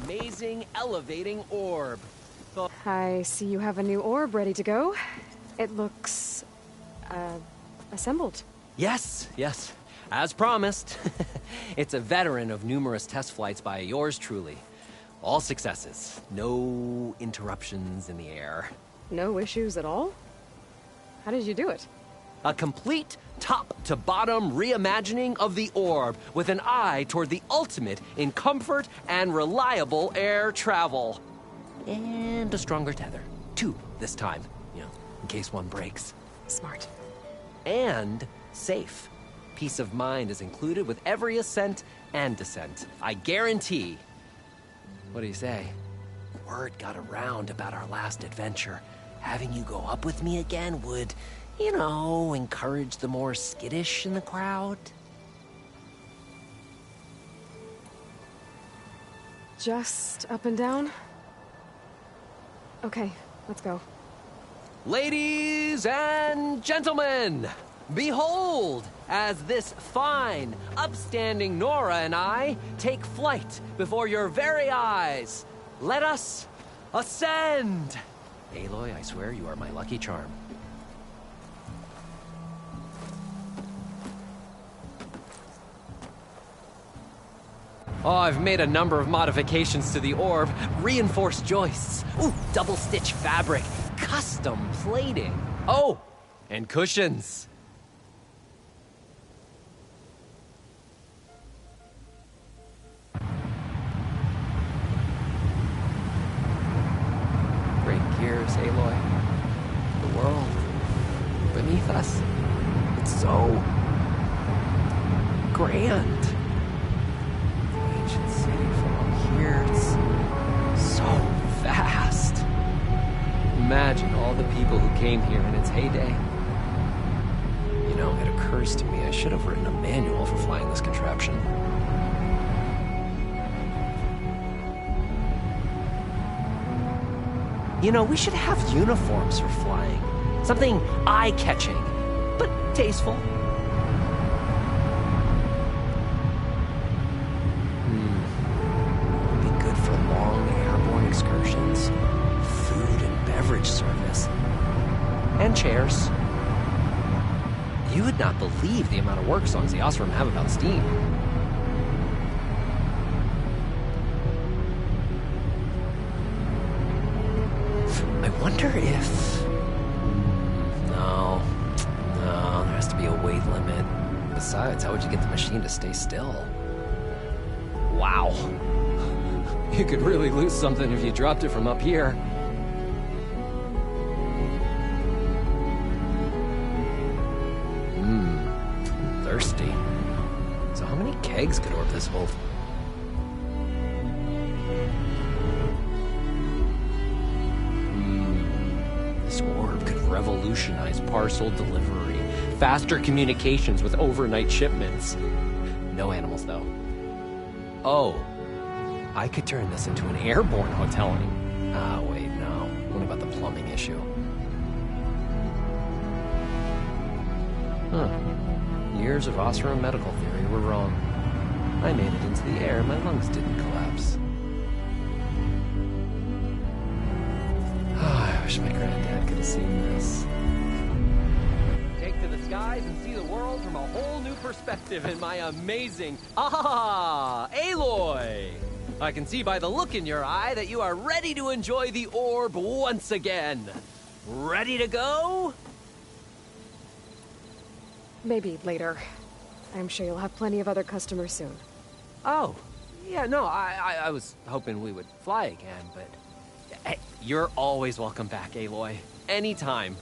amazing elevating orb. I see you have a new orb ready to go. It looks... assembled. Yes, yes. As promised. It's a veteran of numerous test flights by yours truly. All successes. No interruptions in the air. No issues at all? How did you do it? A complete top-to-bottom reimagining of the orb with an eye toward the ultimate in comfort and reliable air travel. And a stronger tether. 2 this time, in case one breaks. Smart. And safe. Peace of mind is included with every ascent and descent. I guarantee. What do you say? Word got around about our last adventure. Having you go up with me again would, encourage the more skittish in the crowd. Just up and down? Okay, let's go. Ladies and gentlemen, behold, as this fine, upstanding Nora and I take flight before your very eyes. Let us ascend! Aloy, I swear you are my lucky charm. Oh, I've made a number of modifications to the orb. Reinforced joists. Ooh, double-stitch fabric. Custom plating. Oh, and cushions. Great gears, Aloy. The world beneath us. It's so grand. Ancient city from up here. It's so vast. Imagine all the people who came here in its heyday. It occurs to me I should have written a manual for flying this contraption. We should have uniforms for flying. Something eye-catching, but tasteful. Would be good for long airborne excursions. Food and beverage service. And chairs. You would not believe the amount of work songs the Oseram have about steam. I wonder if... No, there has to be a weight limit. Besides, how would you get the machine to stay still? Wow. You could really lose something if you dropped it from up here. Thirsty. So how many kegs could orb this hold? This orb could revolutionize parcel delivery. Faster communications with overnight shipments. No animals, though. Oh, I could turn this into an airborne hoteling. Wait, no. What about the plumbing issue? Huh. Years of Oseram medical theory were wrong. I made it into the air, my lungs didn't collapse. I wish my granddad could have seen this. Take to the skies and see the world from a whole new perspective in my amazing... Aloy! I can see by the look in your eye that you are ready to enjoy the orb once again. Ready to go? Maybe later. I'm sure you'll have plenty of other customers soon. Oh, yeah, no, I was hoping we would fly again, but... Hey, you're always welcome back, Aloy. Anytime.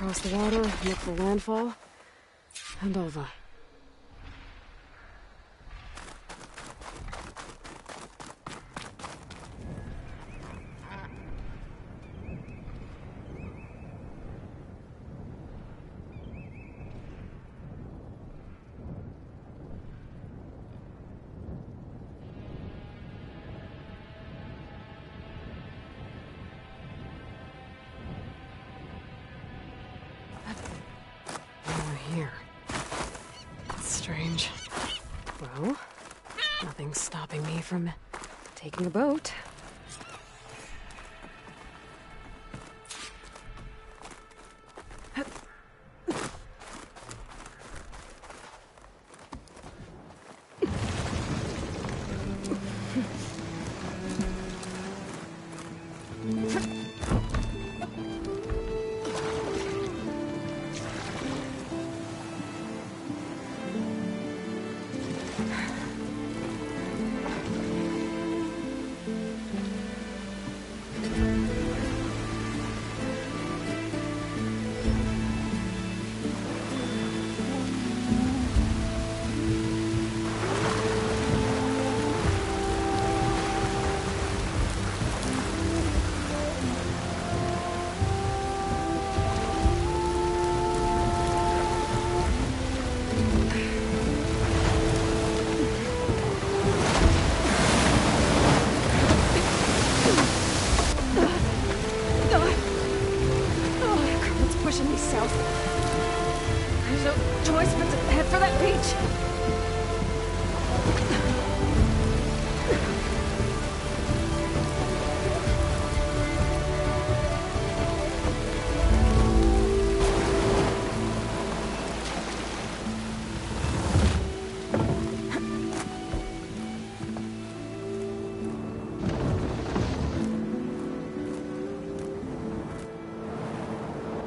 across the water, look for landfall, and over. Here. That's strange. Well, nothing's stopping me from taking a boat.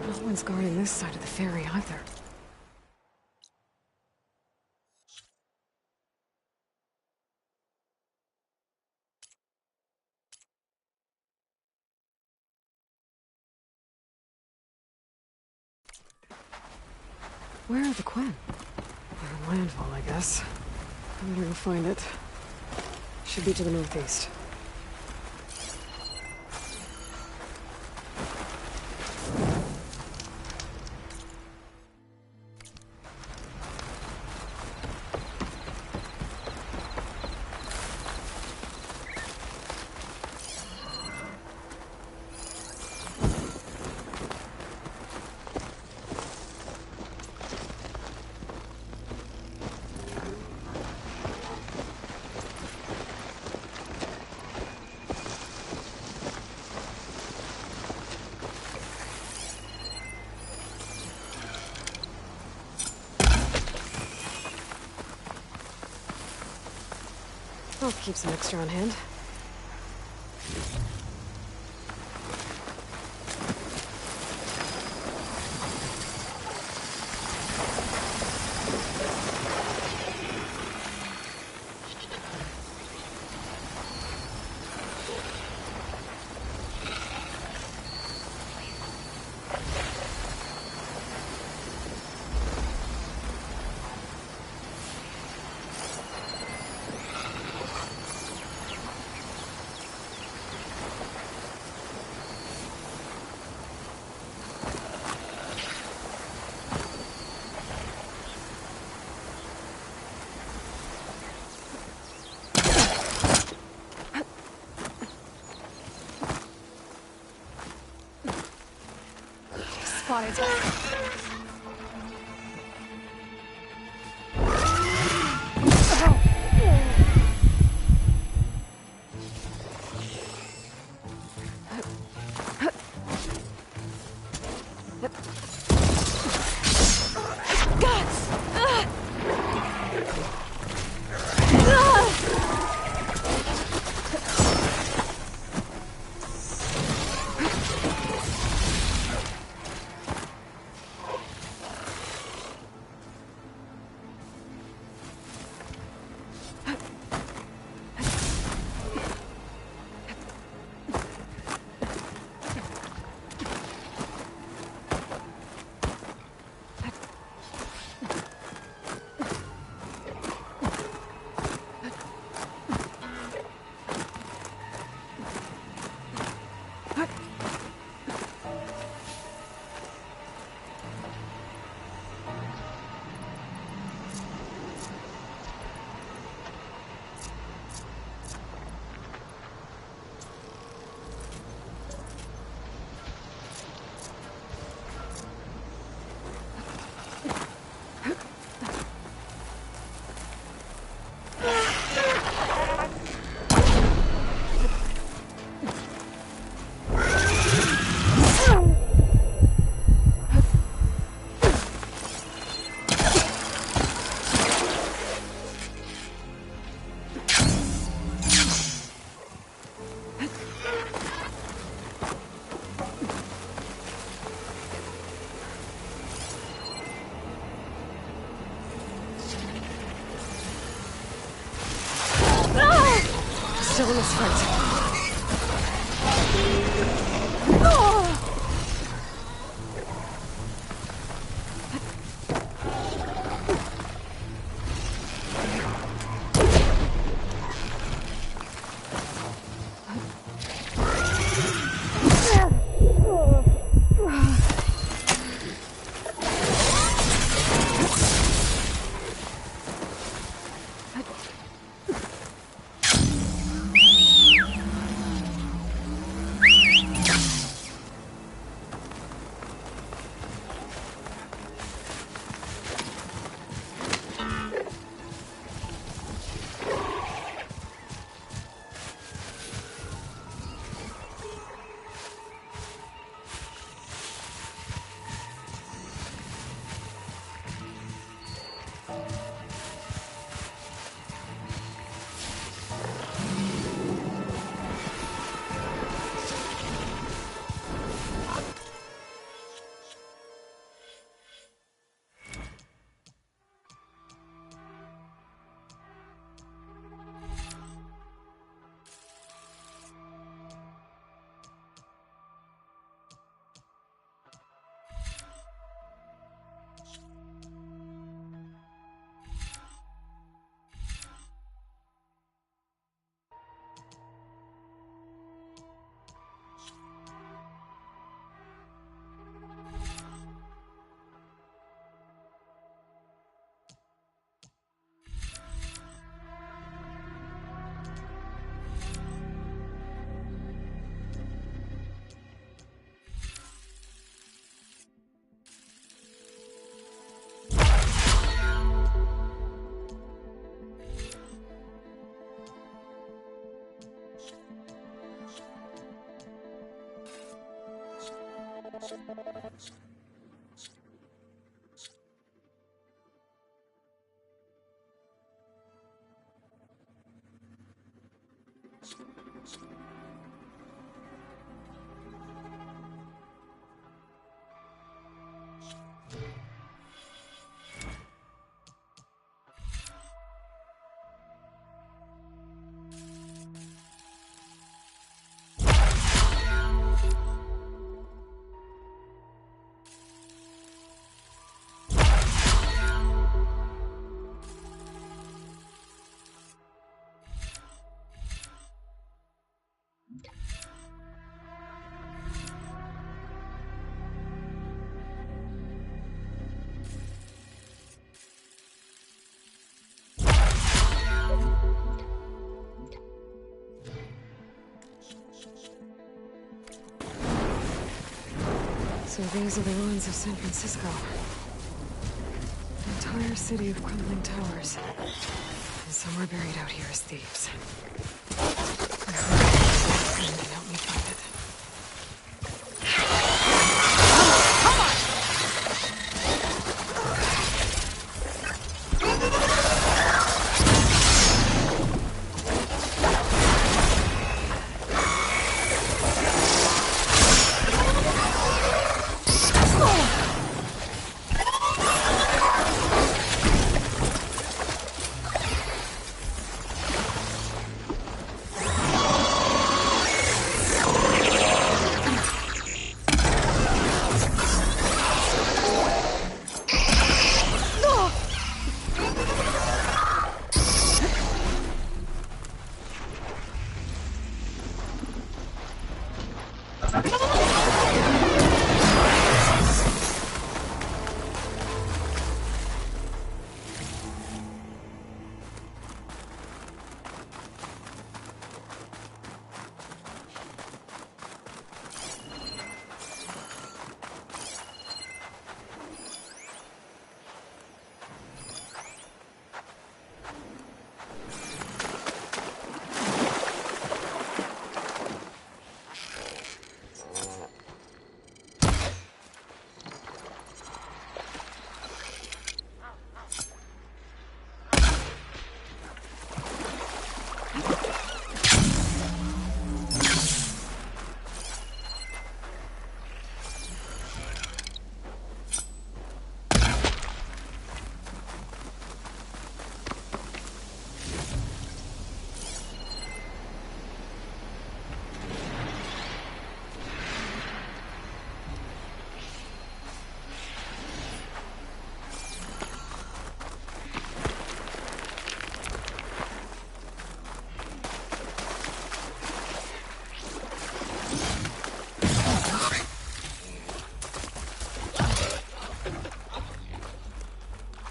No one's guarding this side of the ferry either. Where are the Quen? They're in landfall, I guess. I better go find it. Should be to the northeast. I'll keep some extra on hand. Spotted. still in this fight. So these are the ruins of San Francisco. An entire city of crumbling towers. And somewhere buried out here is Thebes. I hope someone can help me find it.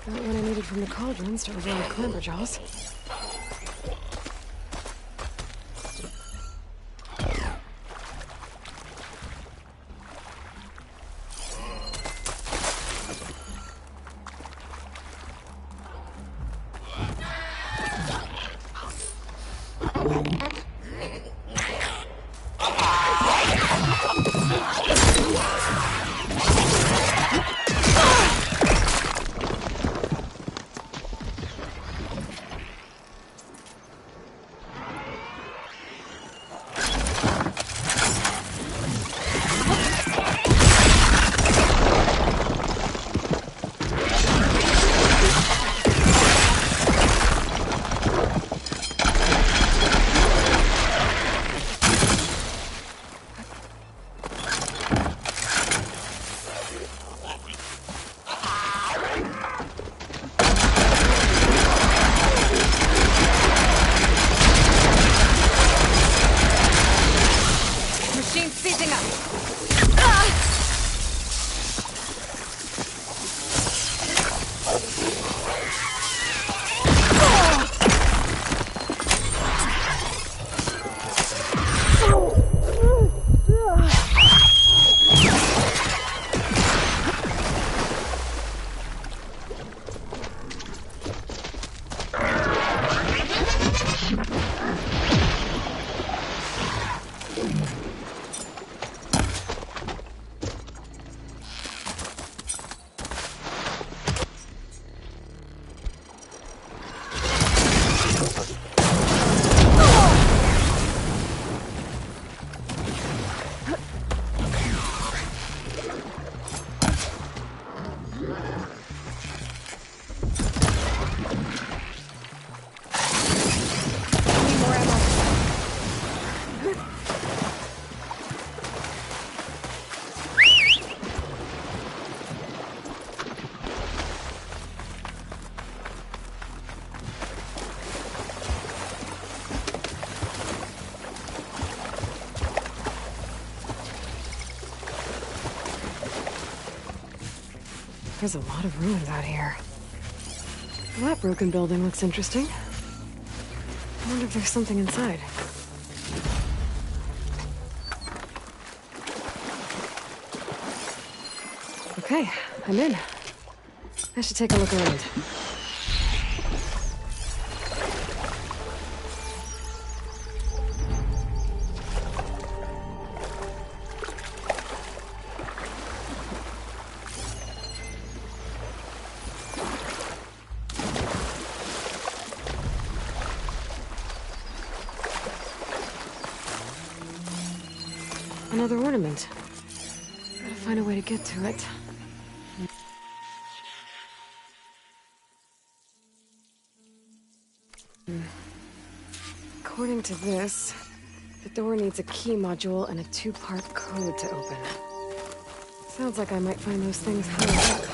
Got what I needed from the cauldrons to override Clamberjaws. There's a lot of ruins out here. Well, that broken building looks interesting. I wonder if there's something inside. Okay, I'm in. I should take a look around. Another ornament. Gotta find a way to get to it. According to this, the door needs a key module and a two-part code to open. Sounds like I might find those things higher up.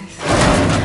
I think that.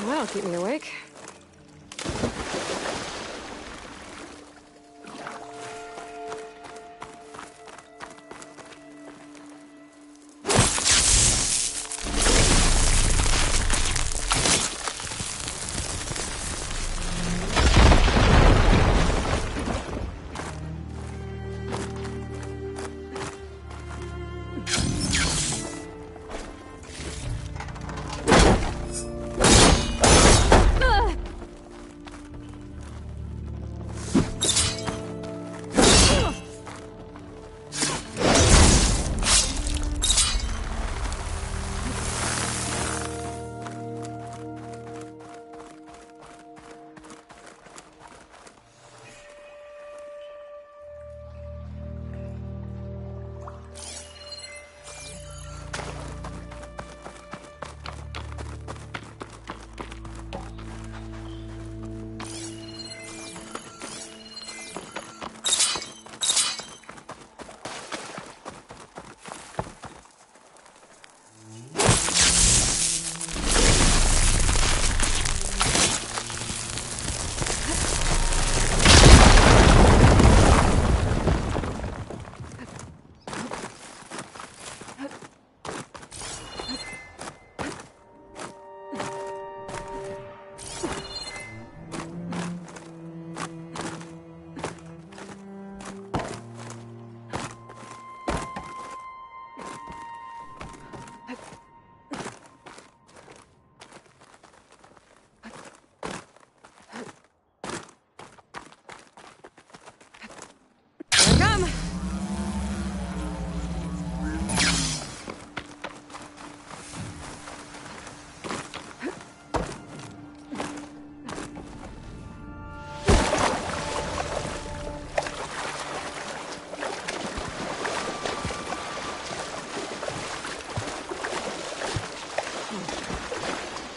That'll keep me awake.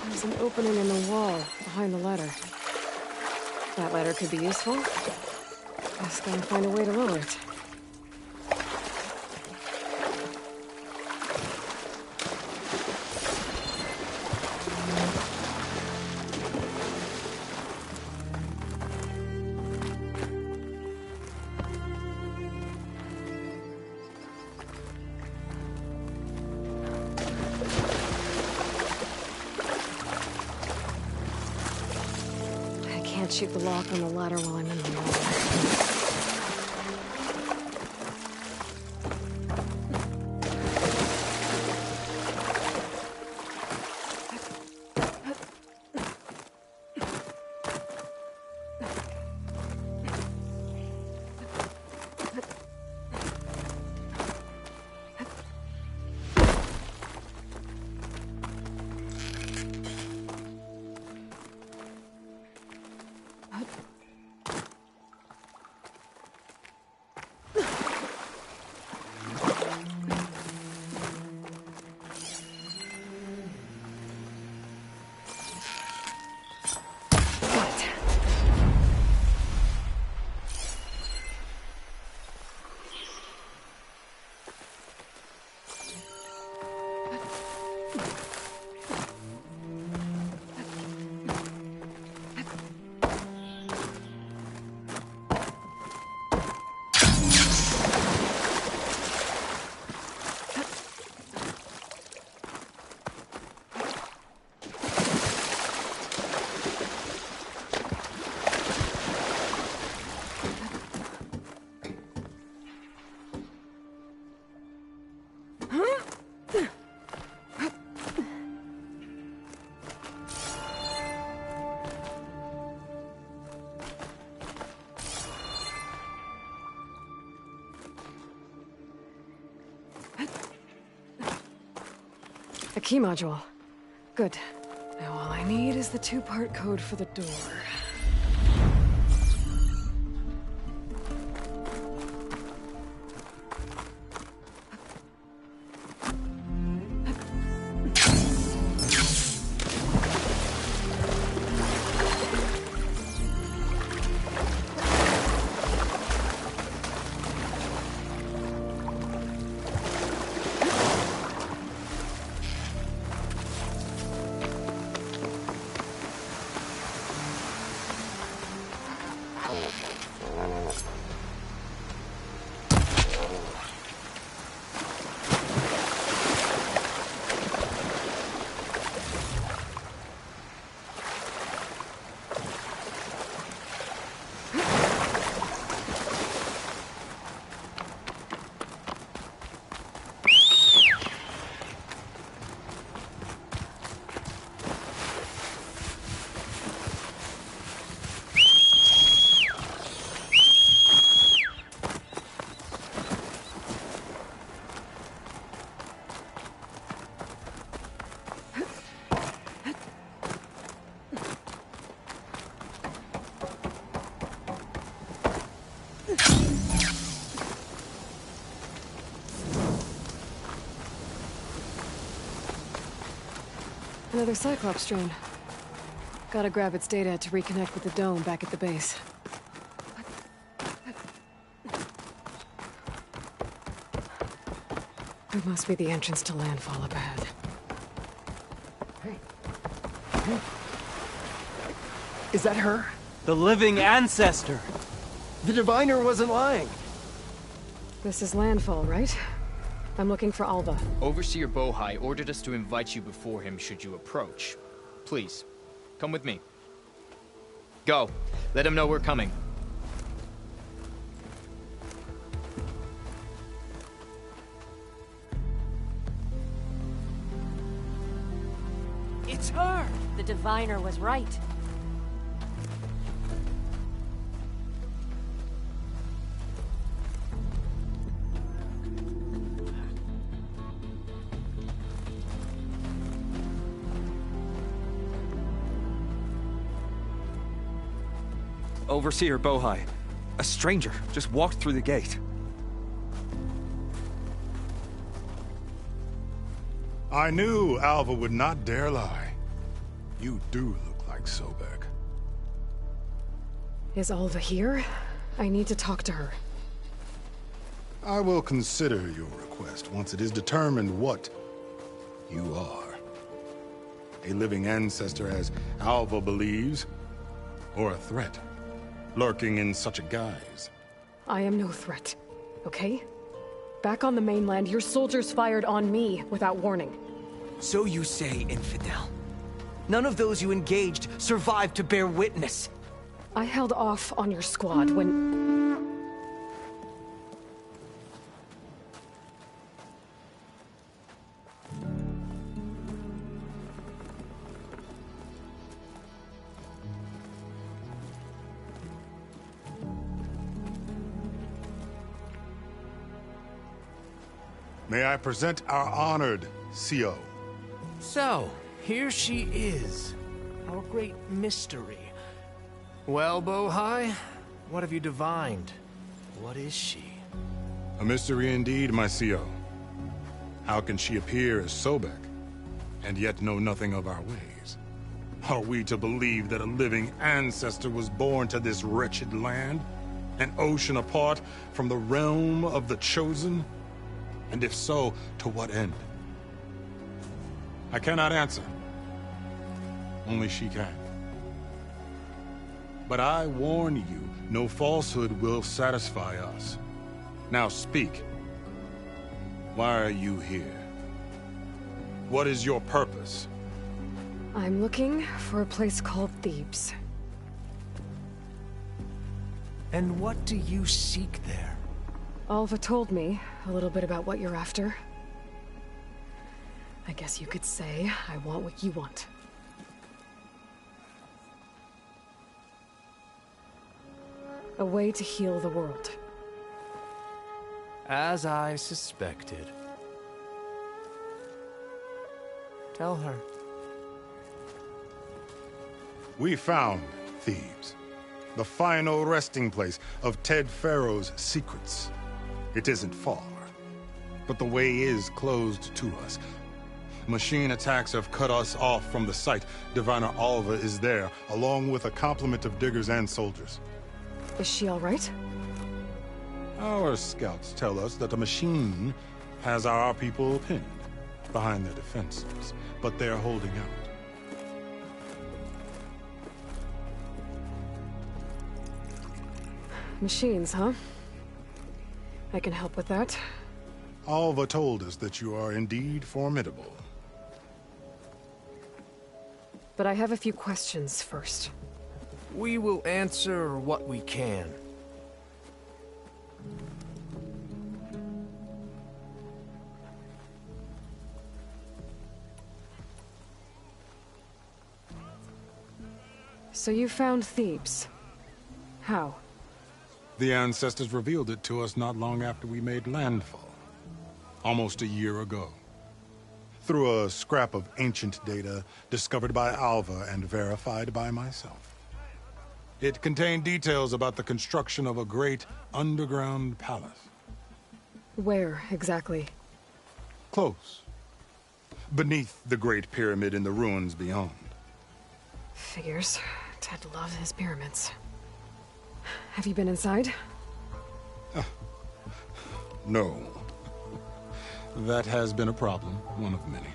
There's an opening in the wall behind the ladder. That ladder could be useful. Just gotta find a way to lower it. I can't shoot the lock on the ladder while I'm in the wall. A key module. Good. Now all I need is the two-part code for the door. Another Cyclops drone. Gotta grab its data to reconnect with the dome back at the base. It must be the entrance to landfall up ahead. Hey. Is that her? The living ancestor! The diviner wasn't lying. This is landfall, right? I'm looking for Alva. Overseer Bohai ordered us to invite you before him should you approach. Please, come with me. Go. Let him know we're coming. It's her! The diviner was right. Overseer Bohai. A stranger just walked through the gate. I knew Alva would not dare lie. You do look like Sobek. Is Alva here? I need to talk to her. I will consider your request once it is determined what you are. A living ancestor, as Alva believes, or a threat, lurking in such a guise. I am no threat, okay? Back on the mainland, your soldiers fired on me without warning. So you say, Infidel. None of those you engaged survived to bear witness. I held off on your squad when... May I present our honored CO. So, here she is. Our great mystery. Well, Bohai, what have you divined? What is she? A mystery indeed, my CO. How can she appear as Sobek, and yet know nothing of our ways? Are we to believe that a living ancestor was born to this wretched land? An ocean apart from the realm of the Chosen? And if so, to what end? I cannot answer. Only she can. But I warn you, no falsehood will satisfy us. Now speak. Why are you here? What is your purpose? I'm looking for a place called Thebes. And what do you seek there? Alva told me a little bit about what you're after. I guess you could say I want what you want. A way to heal the world. As I suspected. Tell her. We found Thebes, the final resting place of Ted Pharaoh's secrets. It isn't far, but the way is closed to us. Machine attacks have cut us off from the site. Diviner Alva is there, along with a complement of diggers and soldiers. Is she all right? Our scouts tell us that a machine has our people pinned behind their defenses, but they're holding out. Machines, huh? I can help with that. Alva told us that you are indeed formidable. But I have a few questions first. We will answer what we can. So you found Thebes. How? The ancestors revealed it to us not long after we made landfall. Almost a year ago. Through a scrap of ancient data discovered by Alva and verified by myself. It contained details about the construction of a great underground palace. Where, exactly? Close. beneath the Great Pyramid in the ruins beyond. Figures. Ted loves his pyramids. Have you been inside? No. That has been a problem, one of many.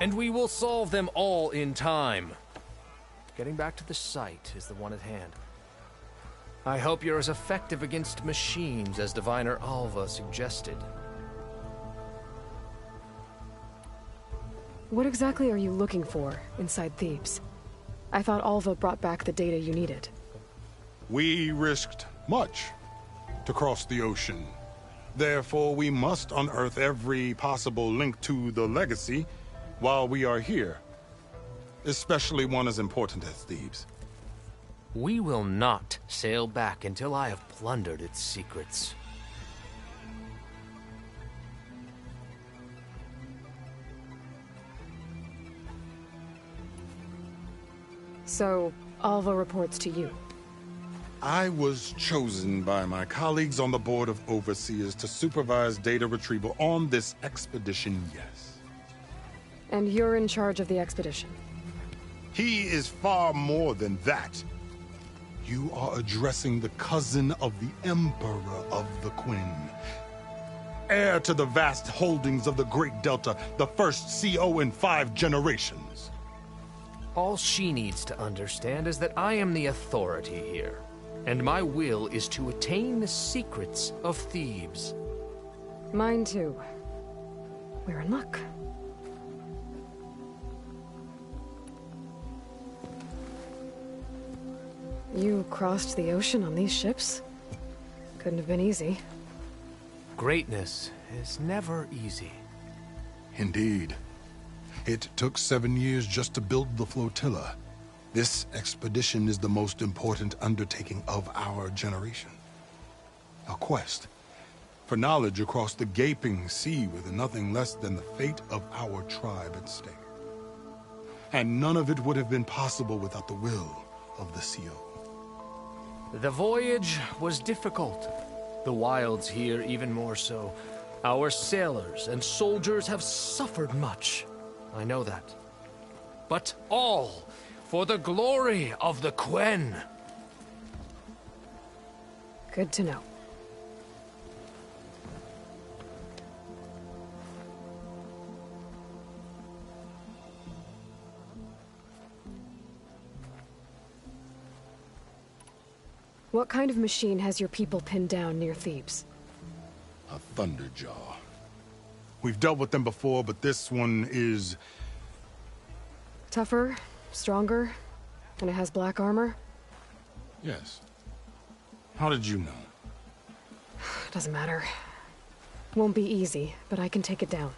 And we will solve them all in time. Getting back to the site is the one at hand. I hope you're as effective against machines as Diviner Alva suggested. What exactly are you looking for inside Thebes? I thought Alva brought back the data you needed. We risked much to cross the ocean. Therefore, we must unearth every possible link to the legacy while we are here. Especially one as important as Thebes. We will not sail back until I have plundered its secrets. So, Alva reports to you. I was chosen by my colleagues on the Board of Overseers to supervise data retrieval on this expedition, yes. And you're in charge of the expedition. He is far more than that. You are addressing the cousin of the Emperor of the Quen. Heir to the vast holdings of the Great Delta, the first CO in 5 generations. All she needs to understand is that I am the authority here, and my will is to attain the secrets of Thebes. Mine too. We're in luck. You crossed the ocean on these ships? Couldn't have been easy. Greatness is never easy. Indeed. It took 7 years just to build the flotilla. This expedition is the most important undertaking of our generation. A quest for knowledge across the gaping sea with nothing less than the fate of our tribe at stake. And none of it would have been possible without the will of the CO. The voyage was difficult. The wilds here even more so. Our sailors and soldiers have suffered much. I know that. But all for the glory of the Quen. Good to know. What kind of machine has your people pinned down near Thebes? A Thunderjaw. We've dealt with them before, but this one is... Tougher, stronger, and it has black armor? Yes. How did you know? Doesn't matter. Won't be easy, but I can take it down.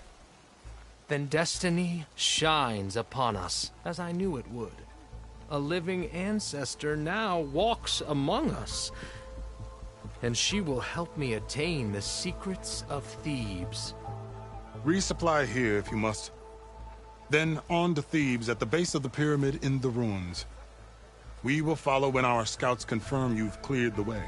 Then destiny shines upon us, as I knew it would. A living ancestor now walks among us, and she will help me attain the secrets of Thebes. Resupply here if you must. Then on to Thebes at the base of the pyramid in the ruins. We will follow when our scouts confirm you've cleared the way.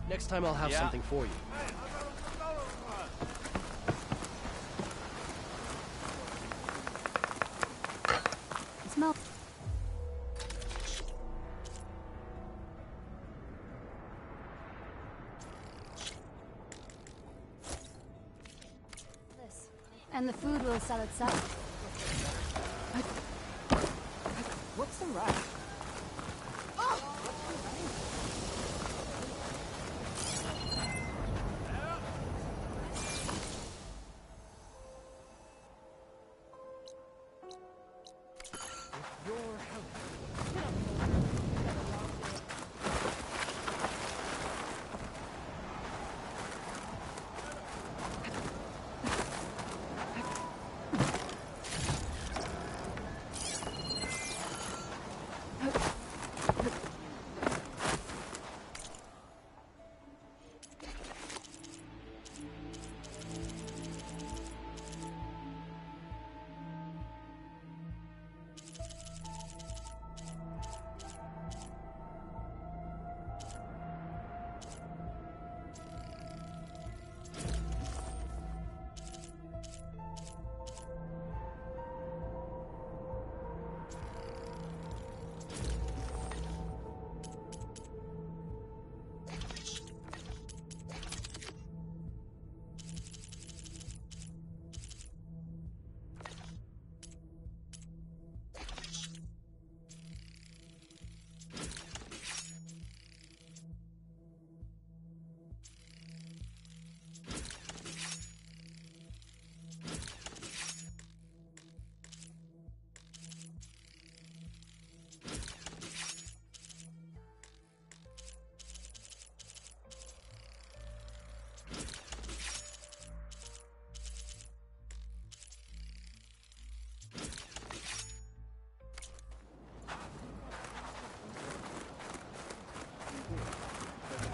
Next time I'll have something for you. And the food will sell itself. What's the rush?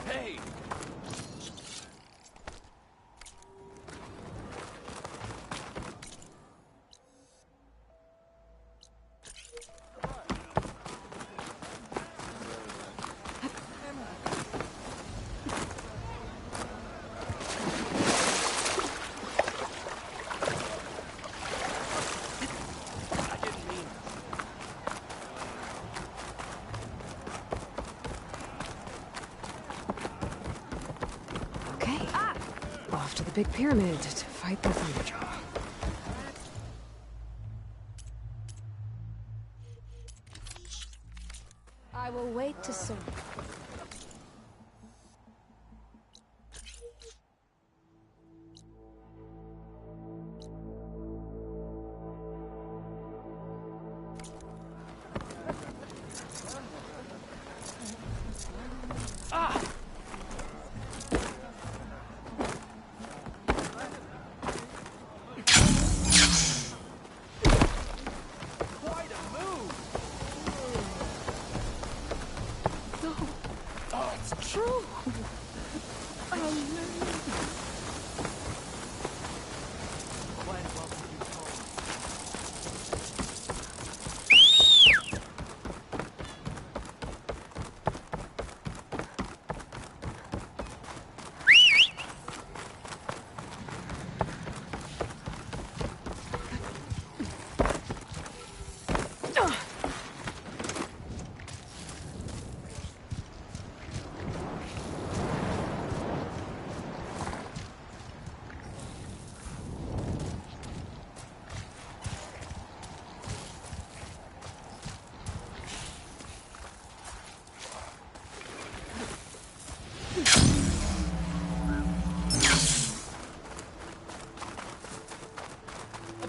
Hey! Okay. Off to the big pyramid to fight the Thunderjaw. I will wait to serve.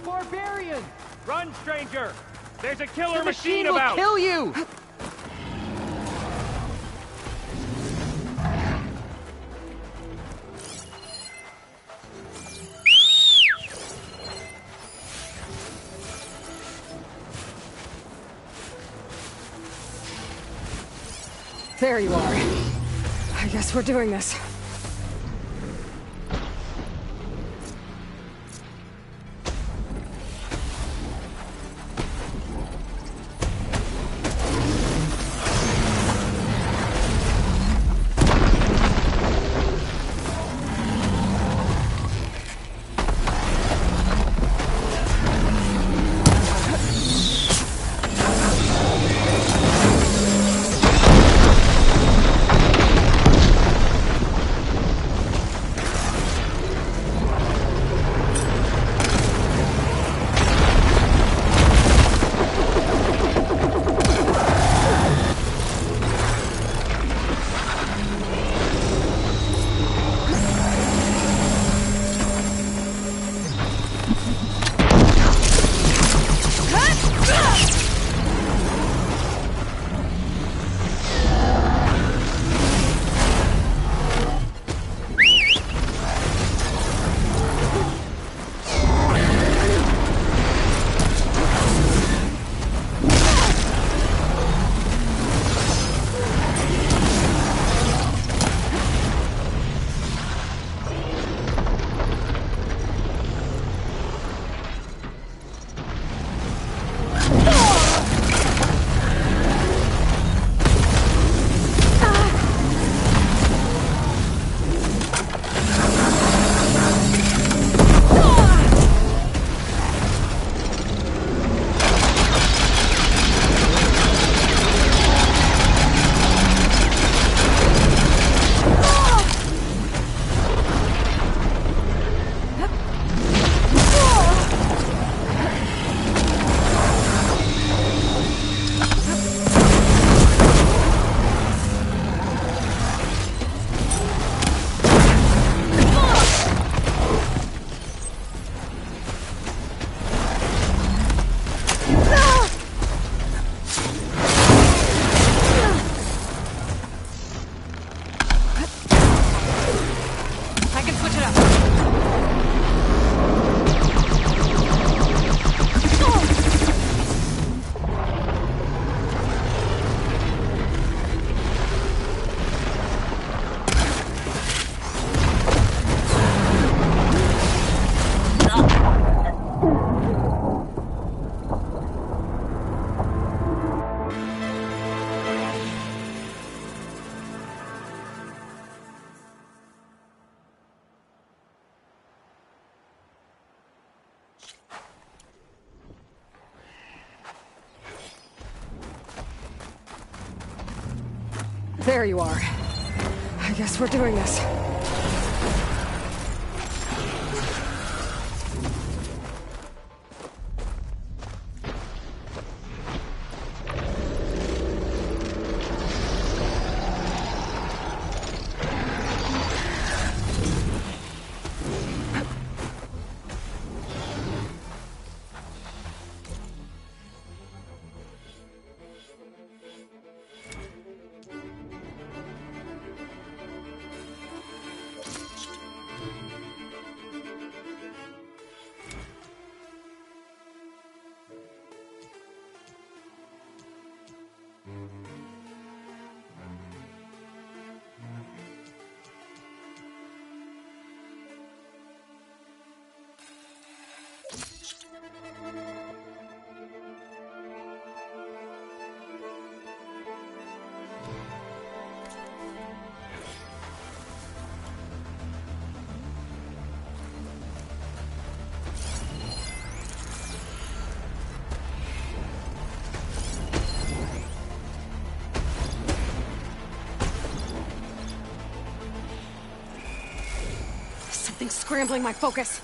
Barbarian! Run, stranger! There's a killer The machine will about! kill you! There you are. I guess we're doing this. There you are. I guess we're doing this. Something's scrambling my focus.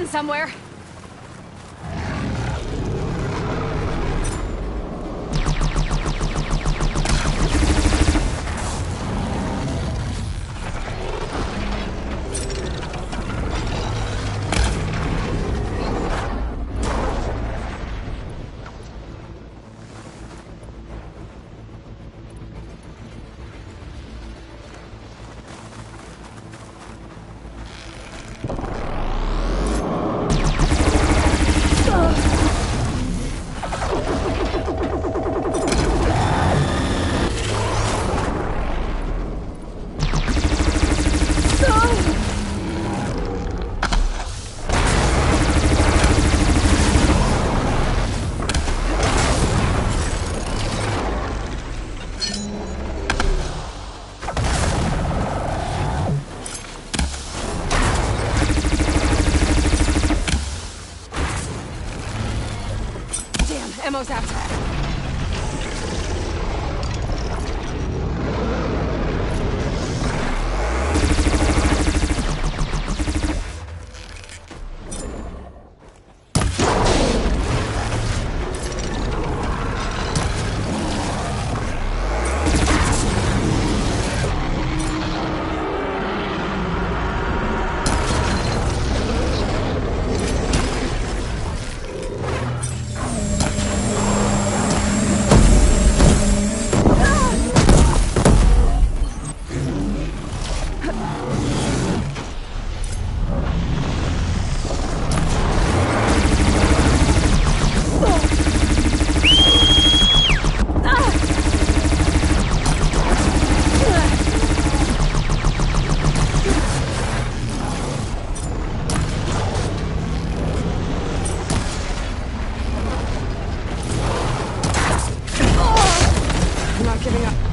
Somewhere. opening up.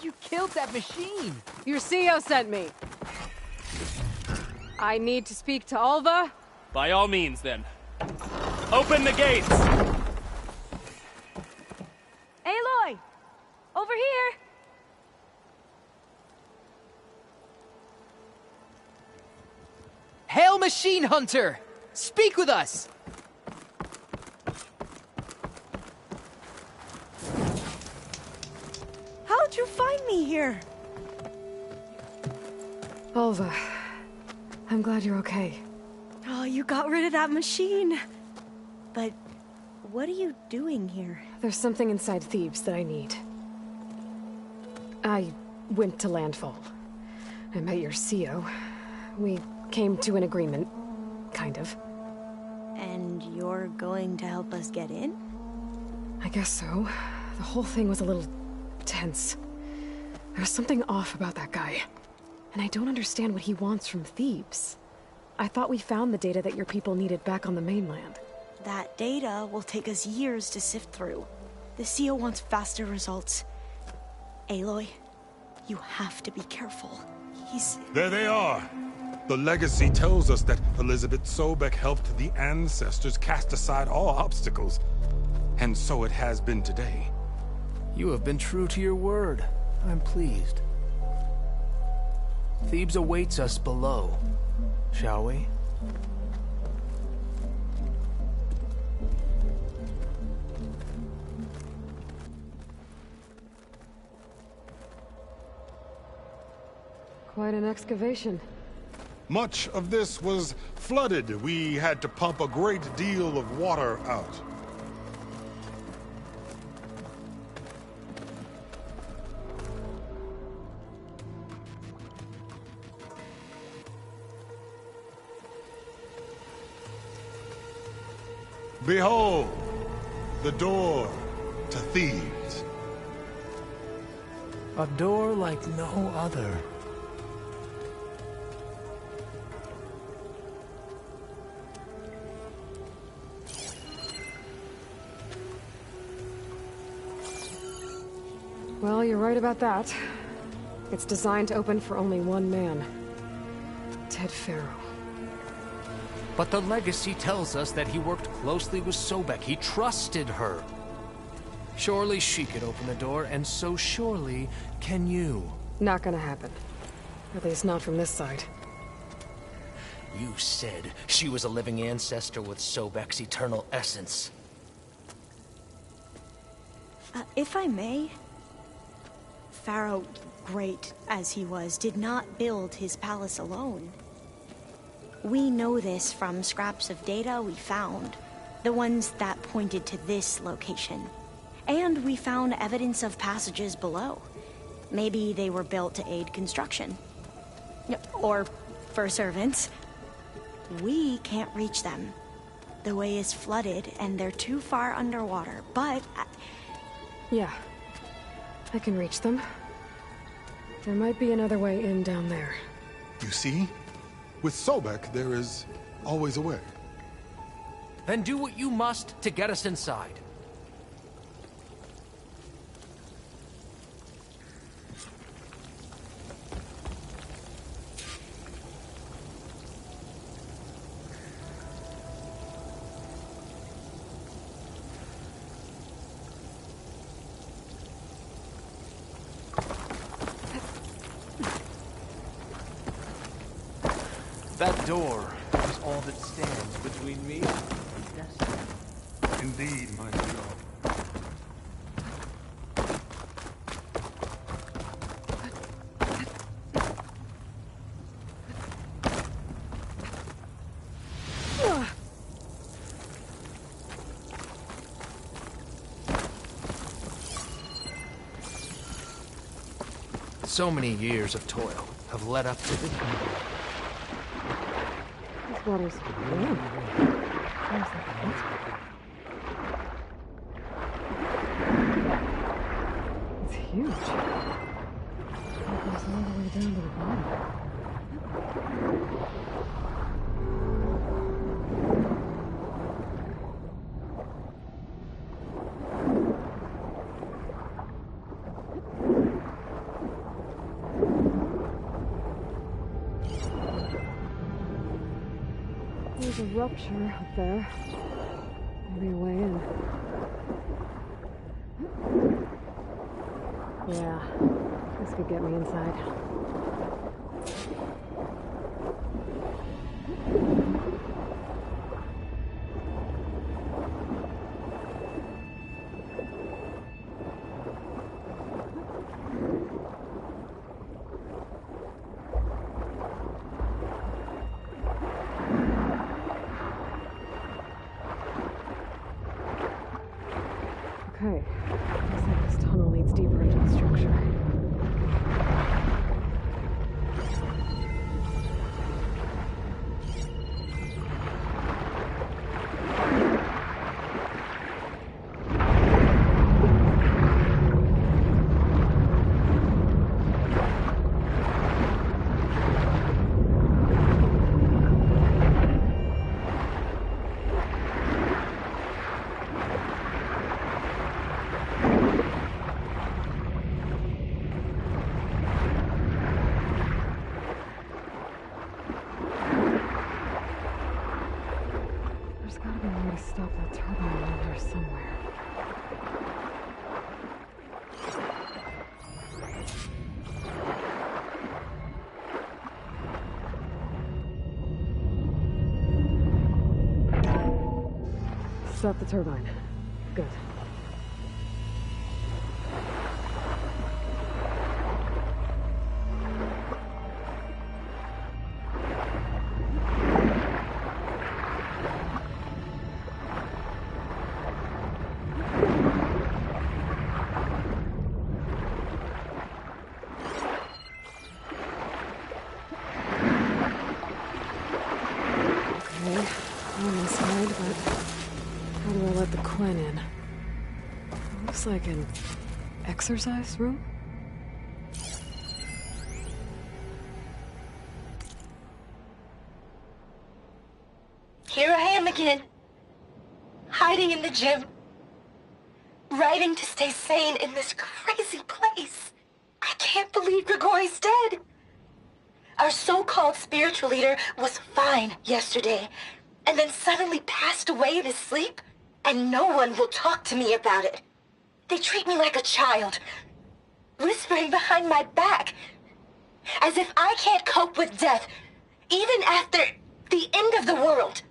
You killed that machine! Your CO sent me. I need to speak to Alva. By all means, then. Open the gates! Aloy! Over here! Hail, Machine Hunter! Speak with us! How'd you find me here? Alva, I'm glad you're okay. Oh, you got rid of that machine. But what are you doing here? There's something inside Thebes that I need. I went to Landfall. I met your CO. We came to an agreement, kind of. And you're going to help us get in? I guess so. The whole thing was a little tense. There was something off about that guy. And I don't understand what he wants from Thebes. I thought we found the data that your people needed back on the mainland. That data will take us years to sift through. The CO wants faster results. Aloy, you have to be careful. There they are! The legacy tells us that Elizabeth Sobek helped the ancestors cast aside all obstacles. And so it has been today. You have been true to your word. I'm pleased. Thebes awaits us below. Shall we? Quite an excavation. Much of this was flooded. We had to pump a great deal of water out. Behold, the door to Thebes. A door like no other. Well, you're right about that. It's designed to open for only one man. Ted Faro. But the legacy tells us that he worked closely with Sobek. He trusted her. Surely she could open the door, and so surely can you. Not gonna happen. At least not from this side. You said she was a living ancestor with Sobek's eternal essence. If I may, Pharaoh, great as he was, did not build his palace alone. We know this from scraps of data we found, the ones that pointed to this location. And we found evidence of passages below. Maybe they were built to aid construction. Or for servants. We can't reach them. The way is flooded and they're too far underwater, but... Yeah. I can reach them. There might be another way in down there. You see? With Sobek, there is always a way. Then do what you must to get us inside. That door is all that stands between me and destiny. Indeed, my lord. So many years of toil have led up to this. This water's warm. Feels like it's huge. It goes all the way down to the bottom. There's a rupture up there. Maybe a way in. Yeah, this could get me inside. Okay, looks like this tunnel leads deeper into the structure. There's gotta be a way to stop that turbine around here somewhere. Stop the turbine. Good. Okay, I'm inside, but how do I let the Quen in? It looks like an exercise room? Here I am again, hiding in the gym, writing to stay sane in this crazy place. I can't believe Grigori's dead. Our so-called spiritual leader was fine yesterday, and then suddenly passed away in his sleep, and no one will talk to me about it. They treat me like a child, whispering behind my back, as if I can't cope with death, even after the end of the world.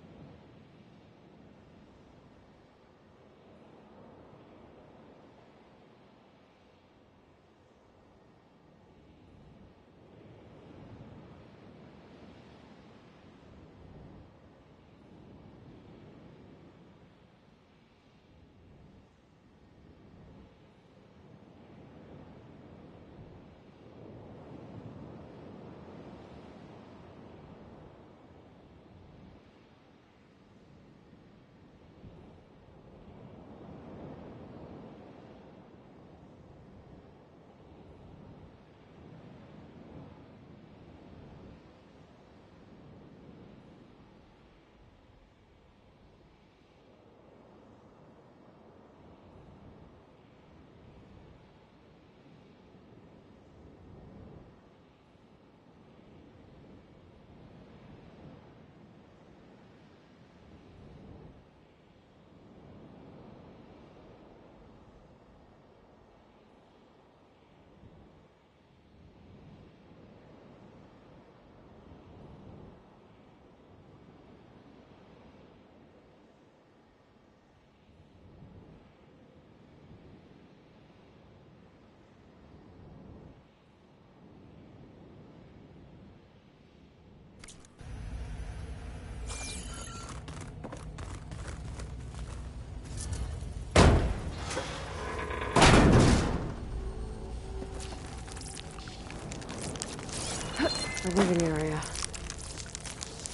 the living area.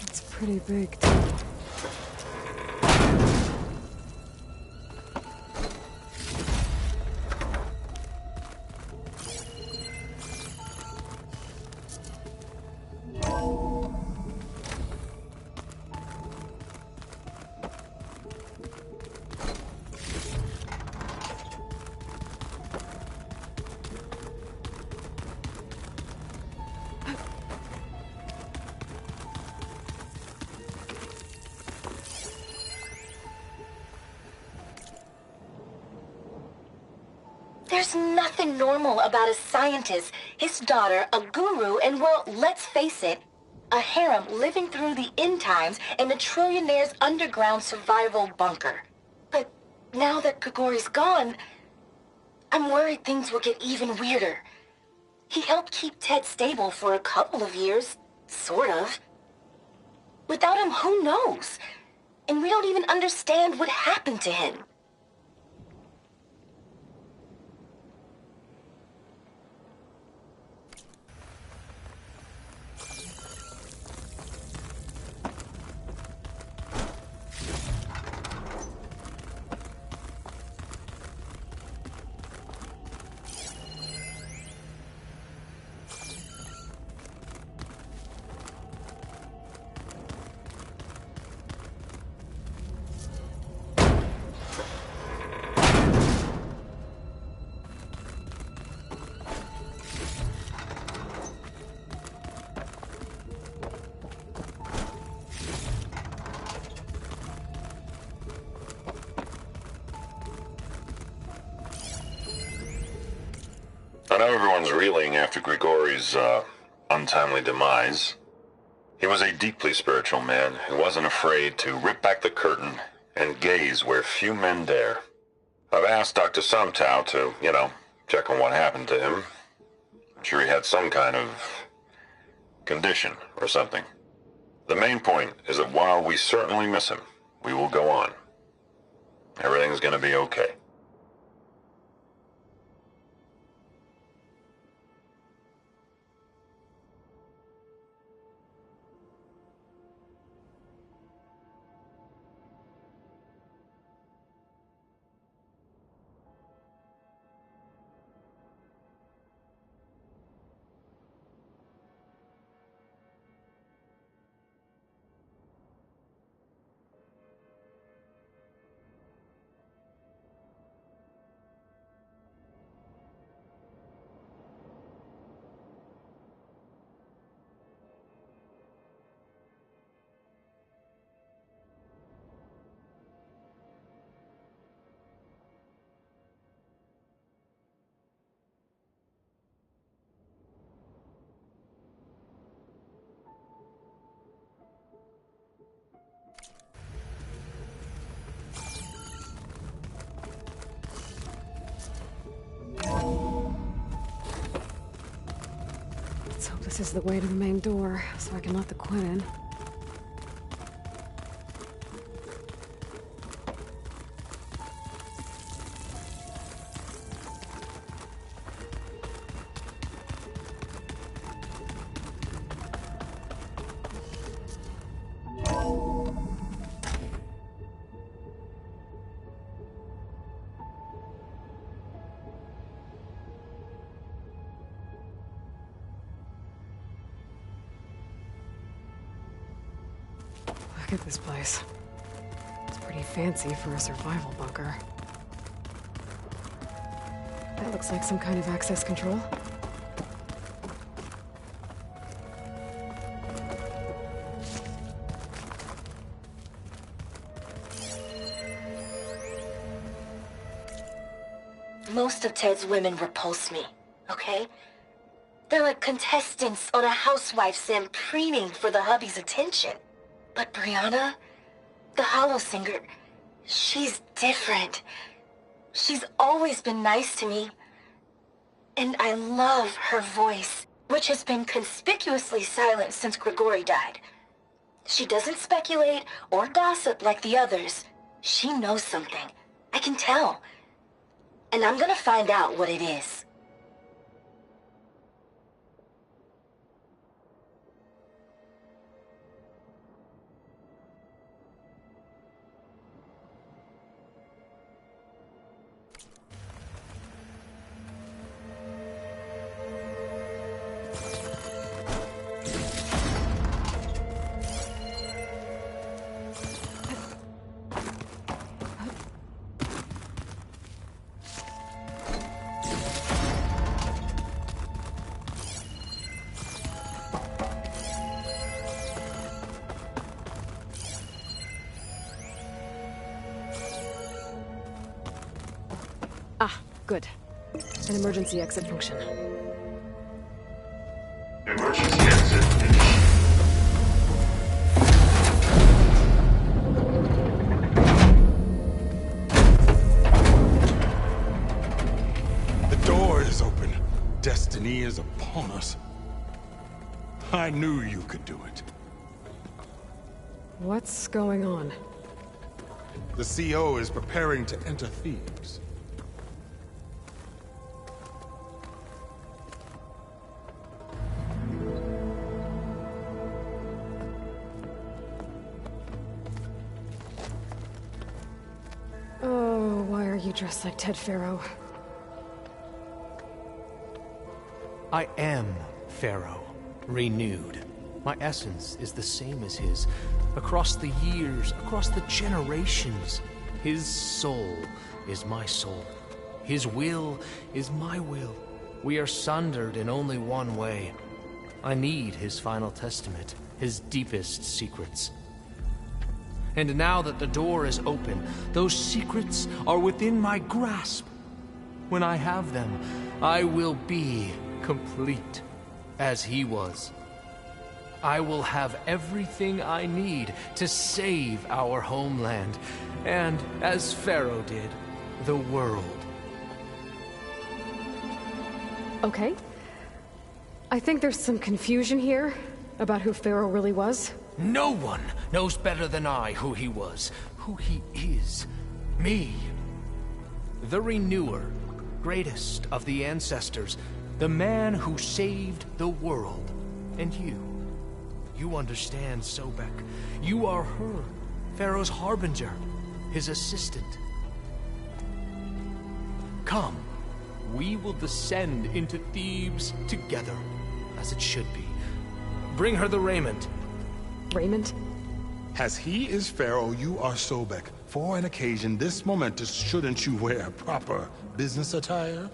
It's pretty big, too. There's nothing normal about a scientist, his daughter, a guru, and well, let's face it, a harem living through the end times in a trillionaire's underground survival bunker. But now that Grigori's gone, I'm worried things will get even weirder. He helped keep Ted stable for a couple of years, sort of. Without him, who knows? And we don't even understand what happened to him. I know everyone's reeling after Grigori's, untimely demise. He was a deeply spiritual man who wasn't afraid to rip back the curtain and gaze where few men dare. I've asked Dr. Sumtow to, check on what happened to him. I'm sure he had some kind of condition or something. The main point is that while we certainly miss him, we will go on. Everything's gonna be okay. Let's hope this is the way to the main door, so I can let the Quinn in. Look at this place. It's pretty fancy for a survival bunker. That looks like some kind of access control. Most of Ted's women repulse me, okay? They're like contestants on a housewife sim preening for the hubby's attention. But Brianna, the Hollow Singer, she's different. She's always been nice to me. And I love her voice, which has been conspicuously silent since Grigori died. She doesn't speculate or gossip like the others. She knows something. I can tell. And I'm gonna find out what it is. Good. An emergency exit function. Emergency exit initiated. The door is open. Destiny is upon us. I knew you could do it. What's going on? The CO is preparing to enter Thebes. Oh, why are you dressed like Ted Faro? I am Pharaoh, renewed. My essence is the same as his. Across the years, across the generations. His soul is my soul. His will is my will. We are sundered in only one way. I need his final testament, his deepest secrets. And now that the door is open, those secrets are within my grasp. When I have them, I will be complete, as he was. I will have everything I need to save our homeland, and, as Pharaoh did, the world. Okay. I think there's some confusion here about who Pharaoh really was. No one knows better than I who he was, who he is. Me. The Renewer, greatest of the ancestors, the man who saved the world. And you. You understand, Sobek. You are her, Pharaoh's harbinger, his assistant. Come, we will descend into Thebes together, as it should be. Bring her the raiment. Raiment? As he is Pharaoh, you are Sobek. For an occasion this momentous, shouldn't you wear proper business attire?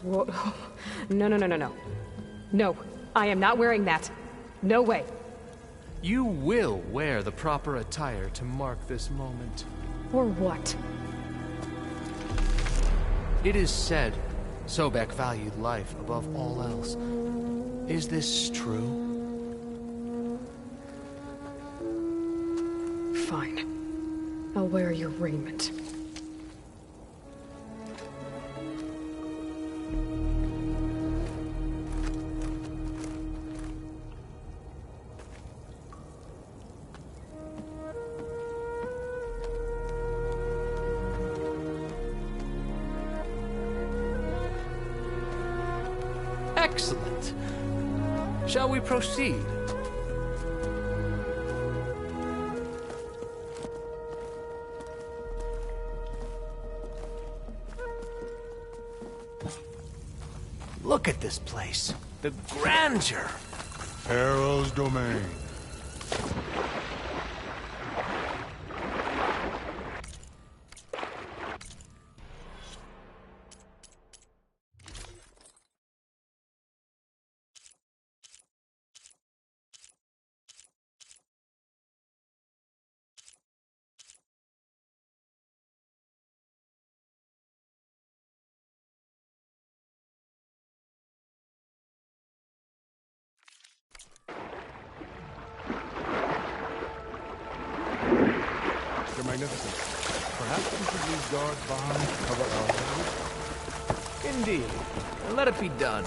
Whoa. No. No, I am not wearing that. No way. You will wear the proper attire to mark this moment. Or what? It is said Sobek valued life above all else. Is this true? Fine. I'll wear your raiment. Excellent. Shall we proceed? Look at this place. The grandeur. Pharaoh's domain. Your Magnificence, perhaps we should leave guards behind to cover our enemies? Indeed. And let it be done.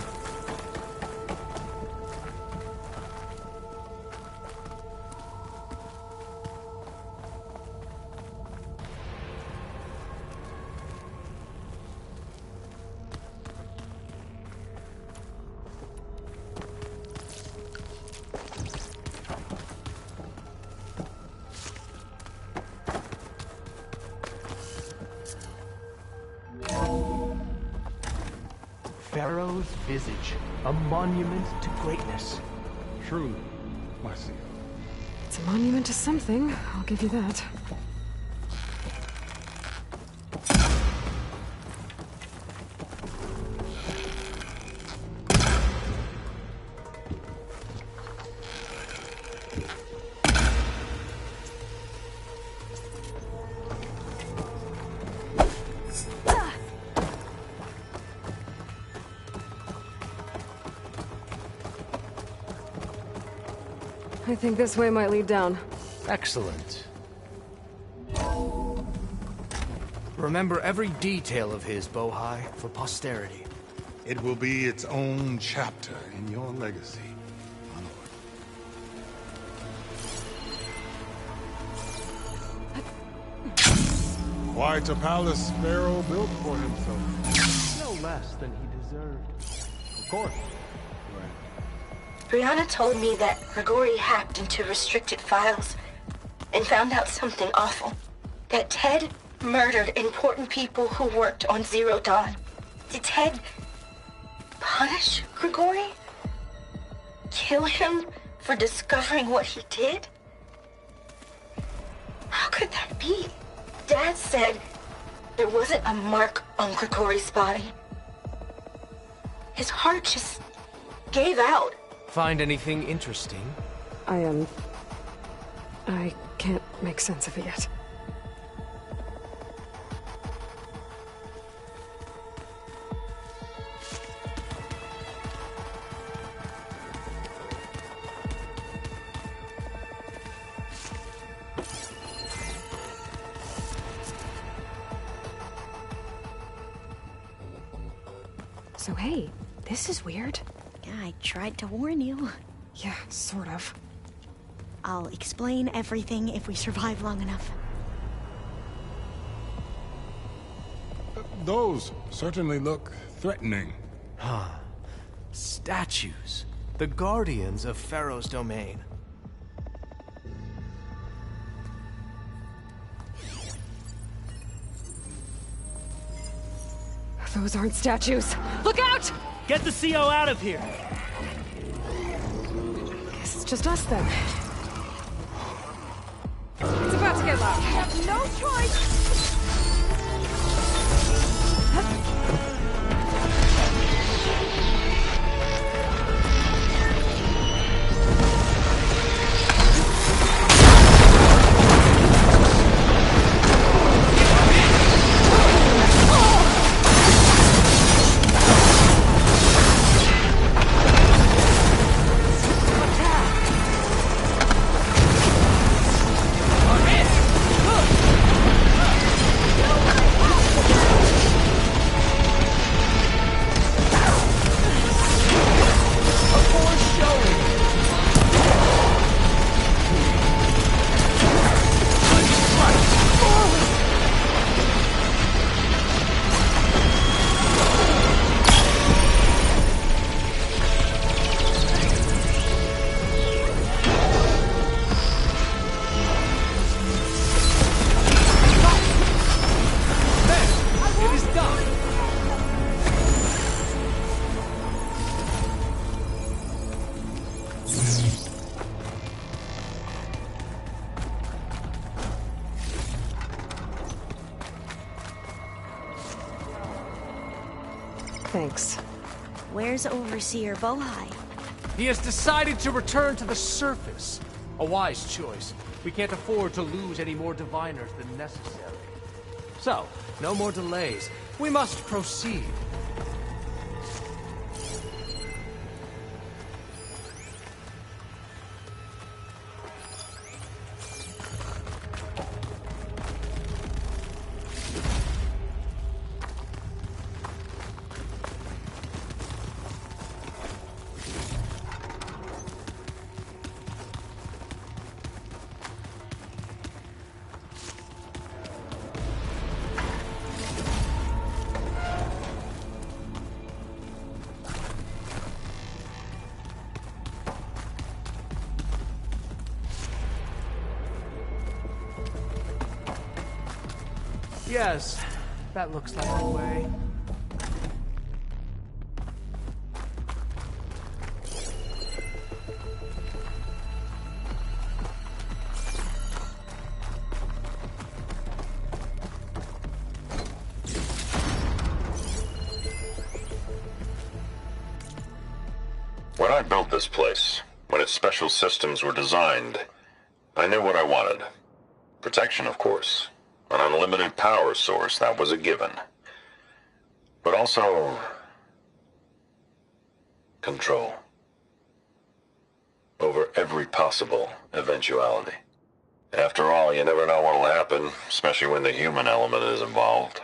Pharaoh's visage, a monument to greatness. Truly, my CEO. It's a monument to something, I'll give you that. I think this way might lead down. Excellent. Remember every detail of his, Bohai, for posterity. It will be its own chapter in your legacy, my lord. Quite a palace Pharaoh built for himself. No less than he deserved. Of course. Brianna told me that Grigori hacked into restricted files and found out something awful. That Ted murdered important people who worked on Zero Dawn. Did Ted punish Grigori? Kill him for discovering what he did? How could that be? Dad said there wasn't a mark on Grigori's body. His heart just gave out. Find anything interesting? I can't make sense of it yet. So hey, this is weird. Yeah, I tried to warn you. Yeah, sort of. I'll explain everything if we survive long enough. Those certainly look threatening. Statues. The guardians of Pharaoh's domain. Those aren't statues. Look out! Get the CO out of here! Guess it's just us then. It's about to get loud. We have no choice! Thanks. Where's Overseer Bohai? He has decided to return to the surface. A wise choice. We can't afford to lose any more diviners than necessary. So, no more delays. We must proceed. Yes, that looks like the way. When I built this place, when its special systems were designed, I knew what I wanted. Protection, of course. An unlimited power source, that was a given. But also... control. over every possible eventuality. After all, you never know what'll happen, especially when the human element is involved.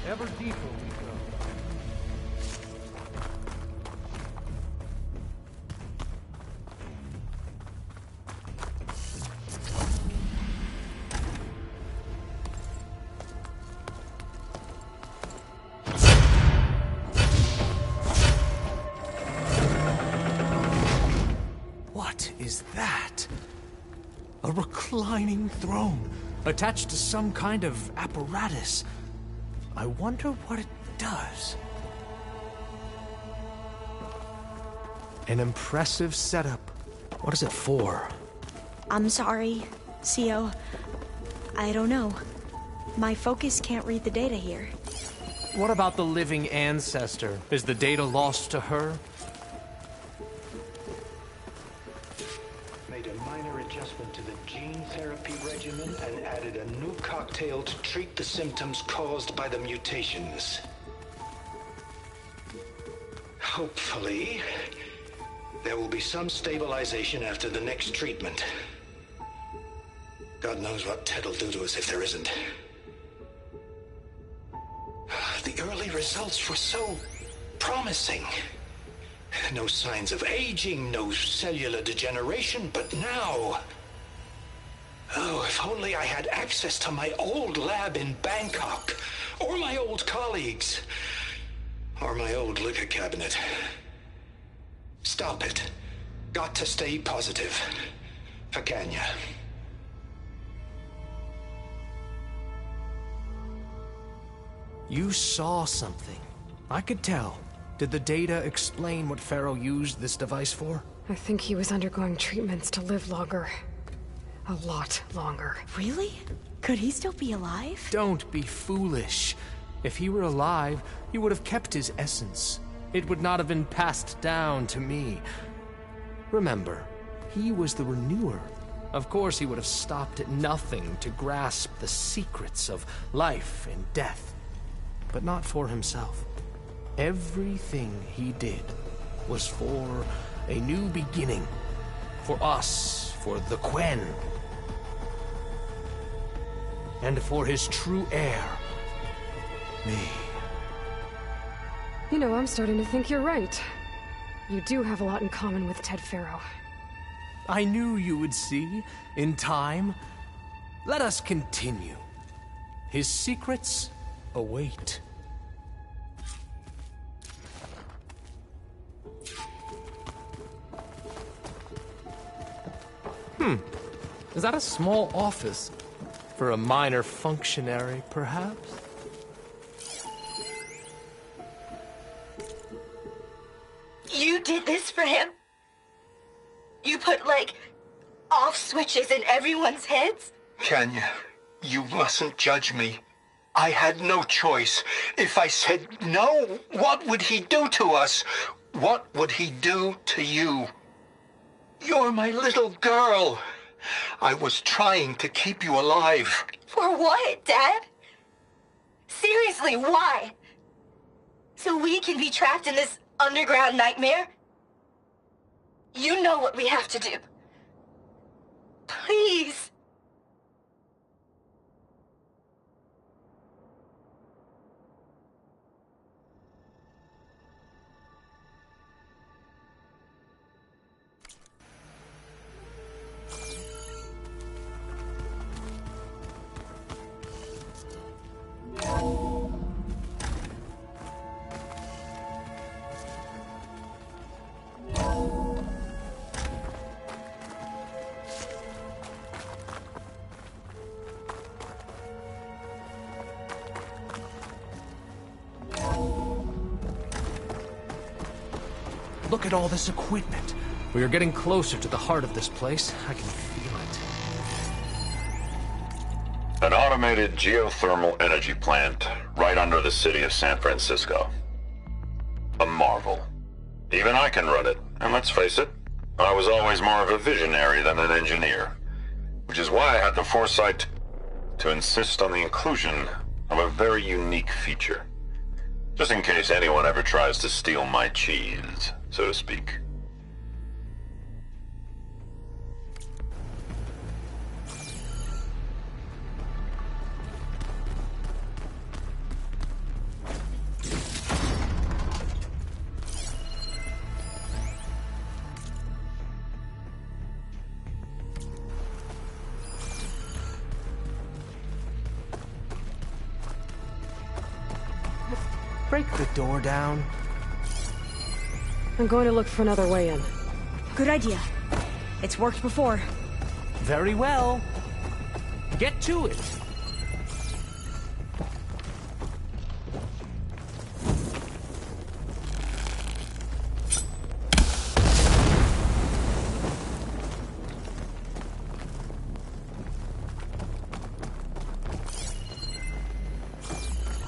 Ever deeper we go. What is that? A reclining throne, attached to some kind of apparatus. I wonder what it does. An impressive setup. What is it for? I'm sorry, CO. I don't know. My focus can't read the data here. What about the living ancestor? Is the data lost to her? Made a minor adjustment to the gene therapy regimen and added a new cocktail to treat the symptoms caused by the mutations. Hopefully, there will be some stabilization after the next treatment. God knows what Ted will do to us if there isn't. The early results were so promising. No signs of aging, no cellular degeneration, but now... Oh, if only I had access to my old lab in Bangkok, or my old colleagues, or my old liquor cabinet. Stop it. Got to stay positive. For Kenya. You saw something. I could tell. Did the data explain what Pharaoh used this device for? I think he was undergoing treatments to live longer. A lot longer. Really? Could he still be alive? Don't be foolish. If he were alive, he would have kept his essence. It would not have been passed down to me. Remember, he was the renewer. Of course, he would have stopped at nothing to grasp the secrets of life and death. But not for himself. Everything he did was for a new beginning. For us, for the Quen. And for his true heir, me. You know, I'm starting to think you're right. You do have a lot in common with Ted Pharaoh. I knew you would see, in time. Let us continue. His secrets await. Is that a small office? For a minor functionary, perhaps? You did this for him? You put, like, off switches in everyone's heads? Kenya, you mustn't judge me. I had no choice. If I said no, what would he do to us? What would he do to you? You're my little girl. I was trying to keep you alive. For what, Dad? Seriously, why? So we can be trapped in this underground nightmare? You know what we have to do. Please. look at all this equipment. We are getting closer to the heart of this place. I can feel it. An automated geothermal energy plant right under the city of San Francisco. A marvel. Even I can run it, and let's face it, I was always more of a visionary than an engineer, which is why I had the foresight to insist on the inclusion of a very unique feature, just in case anyone ever tries to steal my cheese, so to speak. Break the door down. I'm going to look for another way in. Good idea. It's worked before. Very well. Get to it.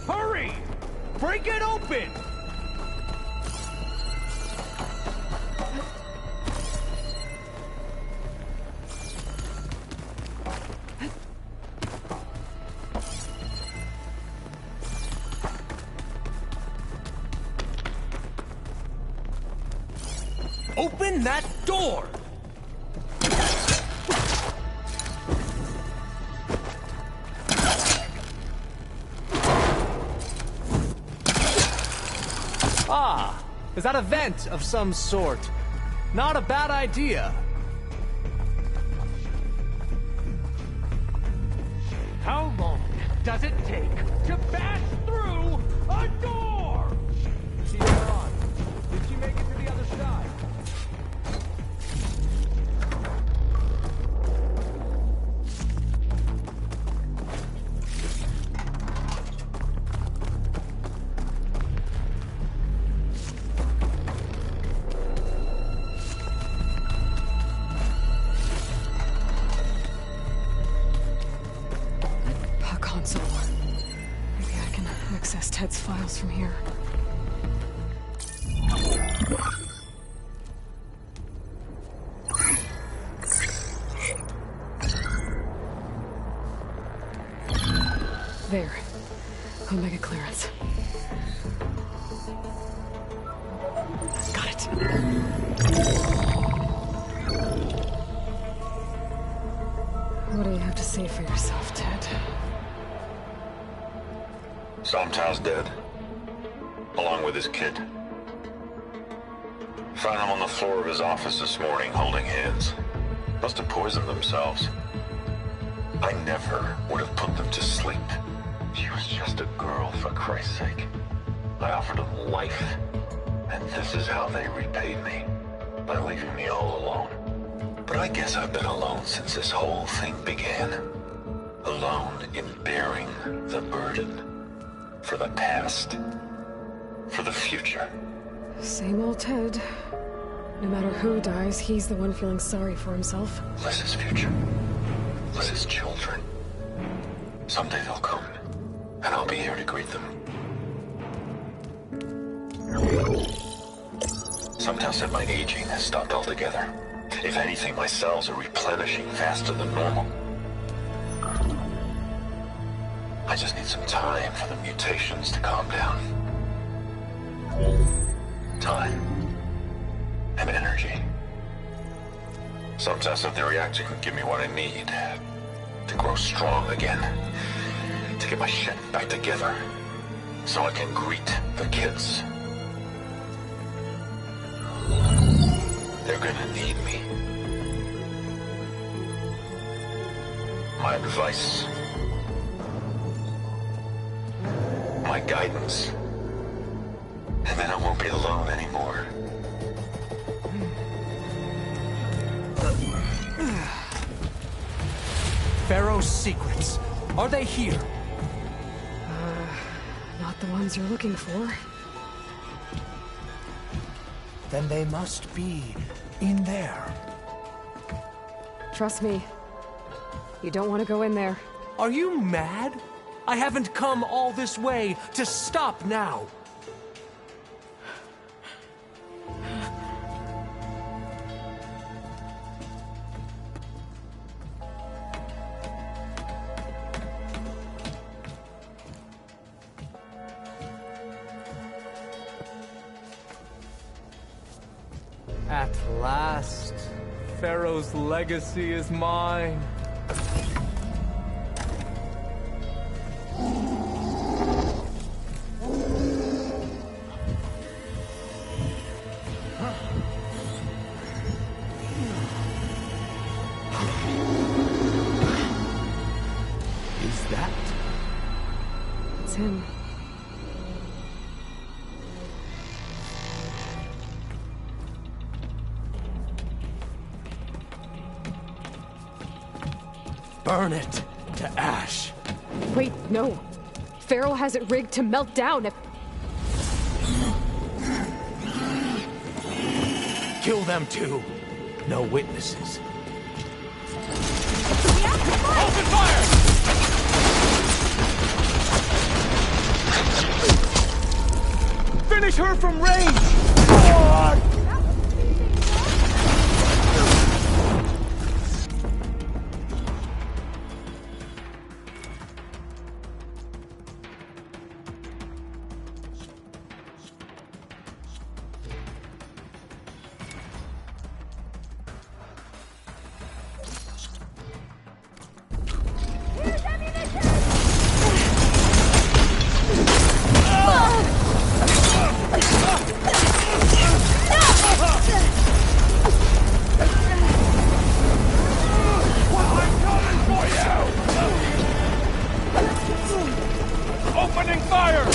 Hurry! Break it open! Open that door! Ah, is that a vent of some sort? Not a bad idea. How long does it take to pass through a door? She's on. Did she make it to the other side? A console. Maybe I can access Ted's files from here. There. Omega clearance. Got it. What do you have to say for yourself, Ted? Somtow's dead, along with his kid. Found them on the floor of his office this morning, holding hands. Must have poisoned themselves. I never would have put them to sleep. She was just a girl, for Christ's sake. I offered them life, and this is how they repaid me, by leaving me all alone. But I guess I've been alone since this whole thing began. Alone in bearing the burden. For the past. For the future. Same old Ted. No matter who dies, he's the one feeling sorry for himself. Liz's future. Liz's children. Someday they'll come, and I'll be here to greet them. Sometow said my aging has stopped altogether. If anything, my cells are replenishing faster than normal. I just need some time for the mutations to calm down. Time. And energy. Sometimes said the reactor can give me what I need. To grow strong again. To get my shit back together. So I can greet the kids. They're gonna need me. My advice. My guidance. And then I won't be alone anymore. Pharaoh's secrets. Are they here? Not the ones you're looking for. then they must be in there. Trust me. You don't want to go in there. Are you mad? I haven't come all this way to stop now. At last, Pharaoh's legacy is mine. Is that? It's him. Burn it to ash. Wait, no. Pharaoh has it rigged to melt down if... Kill them too. No witnesses. Open fire! Finish her from range! Opening fire!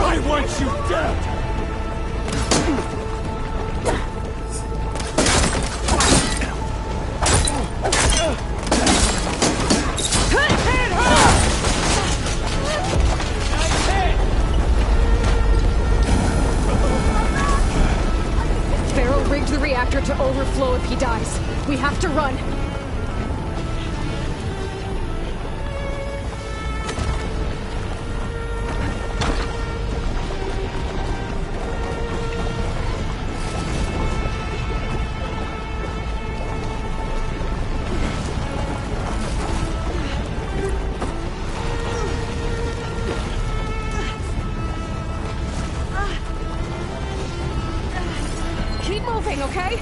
I want you dead! Pharaoh rigged the reactor to overflow if he dies. We have to run. Keep moving, okay?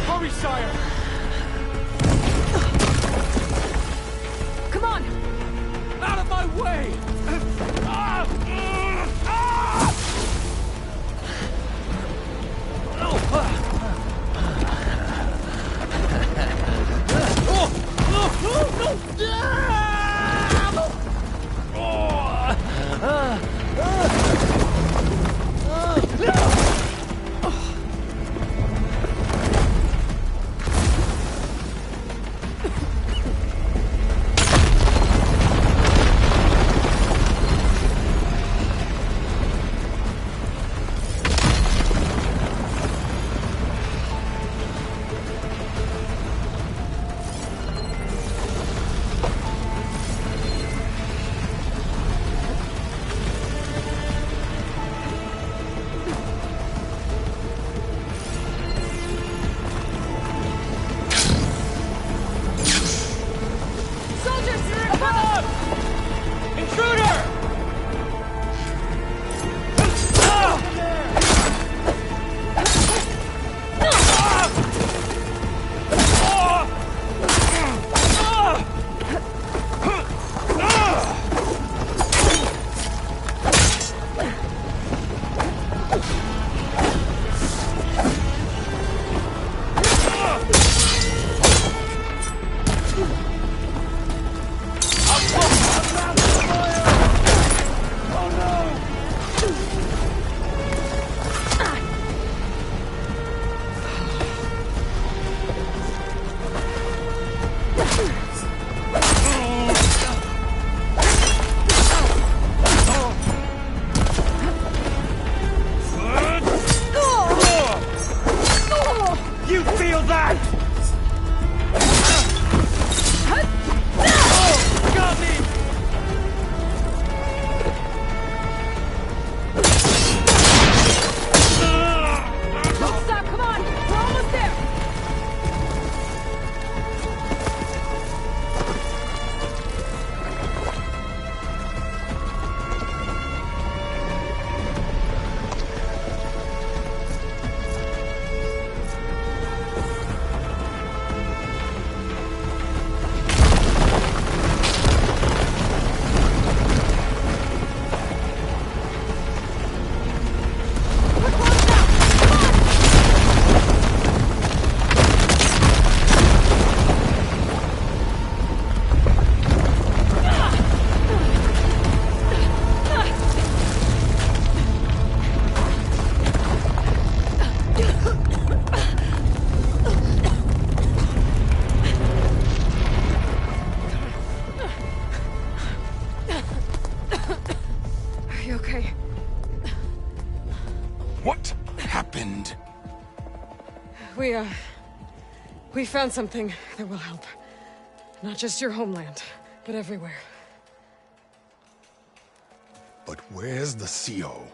Hurry, sire! Come on! Out of my way! We found something that will help. Not just your homeland, but everywhere. But where's the CO?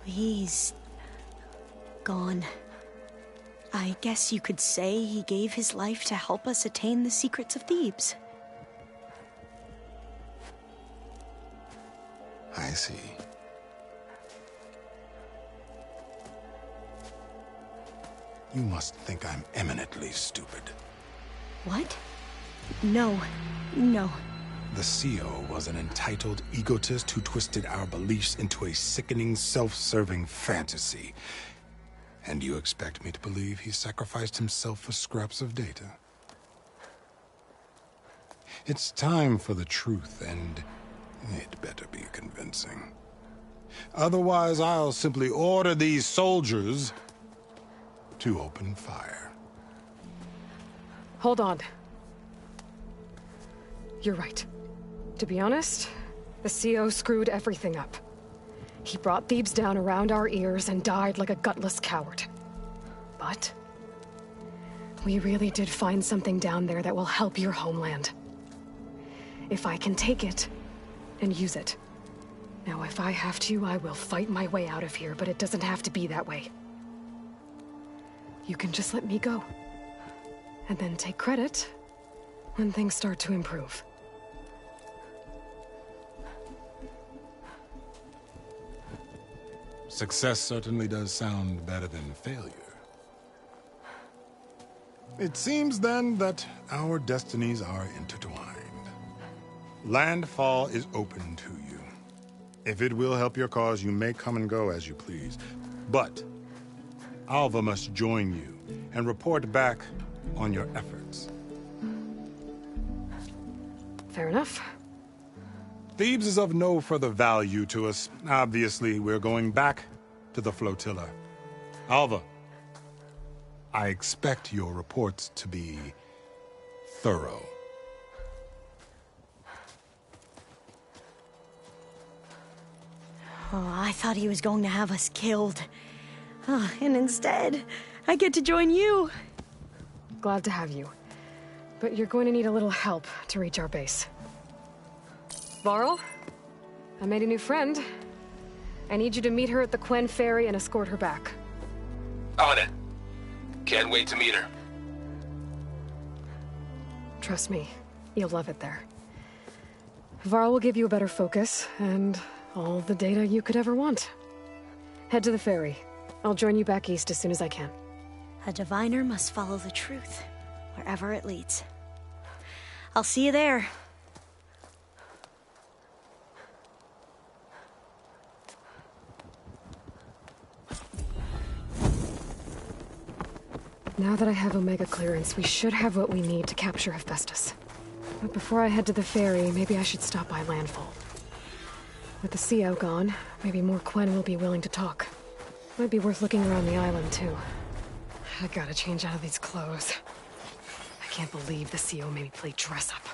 He's gone. I guess you could say he gave his life to help us attain the secrets of Thebes. I see. You must think I'm eminently stupid. What? No. The CO was an entitled egotist who twisted our beliefs into a sickening, self-serving fantasy. And you expect me to believe he sacrificed himself for scraps of data? It's time for the truth, and it better be convincing. Otherwise, I'll simply order these soldiers to open fire. Hold on. You're right. To be honest, the CO screwed everything up. He brought Thebes down around our ears and died like a gutless coward. But we really did find something down there that will help your homeland. If I can take it and use it. Now, if I have to, I will fight my way out of here, but it doesn't have to be that way. you can just let me go. And then take credit when things start to improve. Success certainly does sound better than failure. It seems then that our destinies are intertwined. Landfall is open to you. If it will help your cause, you may come and go as you please. But Alva must join you and report back on your efforts. Fair enough. Thebes is of no further value to us. Obviously, we're going back to the flotilla. Alva, I expect your reports to be thorough. Oh, I thought he was going to have us killed. Oh, and instead, I get to join you. Glad to have you. But you're going to need a little help to reach our base. Varl, I made a new friend. I need you to meet her at the Quen Ferry and escort her back. On it. Can't wait to meet her. Trust me, you'll love it there. Varl will give you a better focus, and all the data you could ever want. Head to the ferry. I'll join you back east as soon as I can. A diviner must follow the truth, wherever it leads. I'll see you there. Now that I have Omega clearance, we should have what we need to capture Hephaestus. But before I head to the ferry, maybe I should stop by Landfall. With the CO gone, maybe more Quen will be willing to talk. Might be worth looking around the island, too. I gotta change out of these clothes. I can't believe the CO made me play dress-up.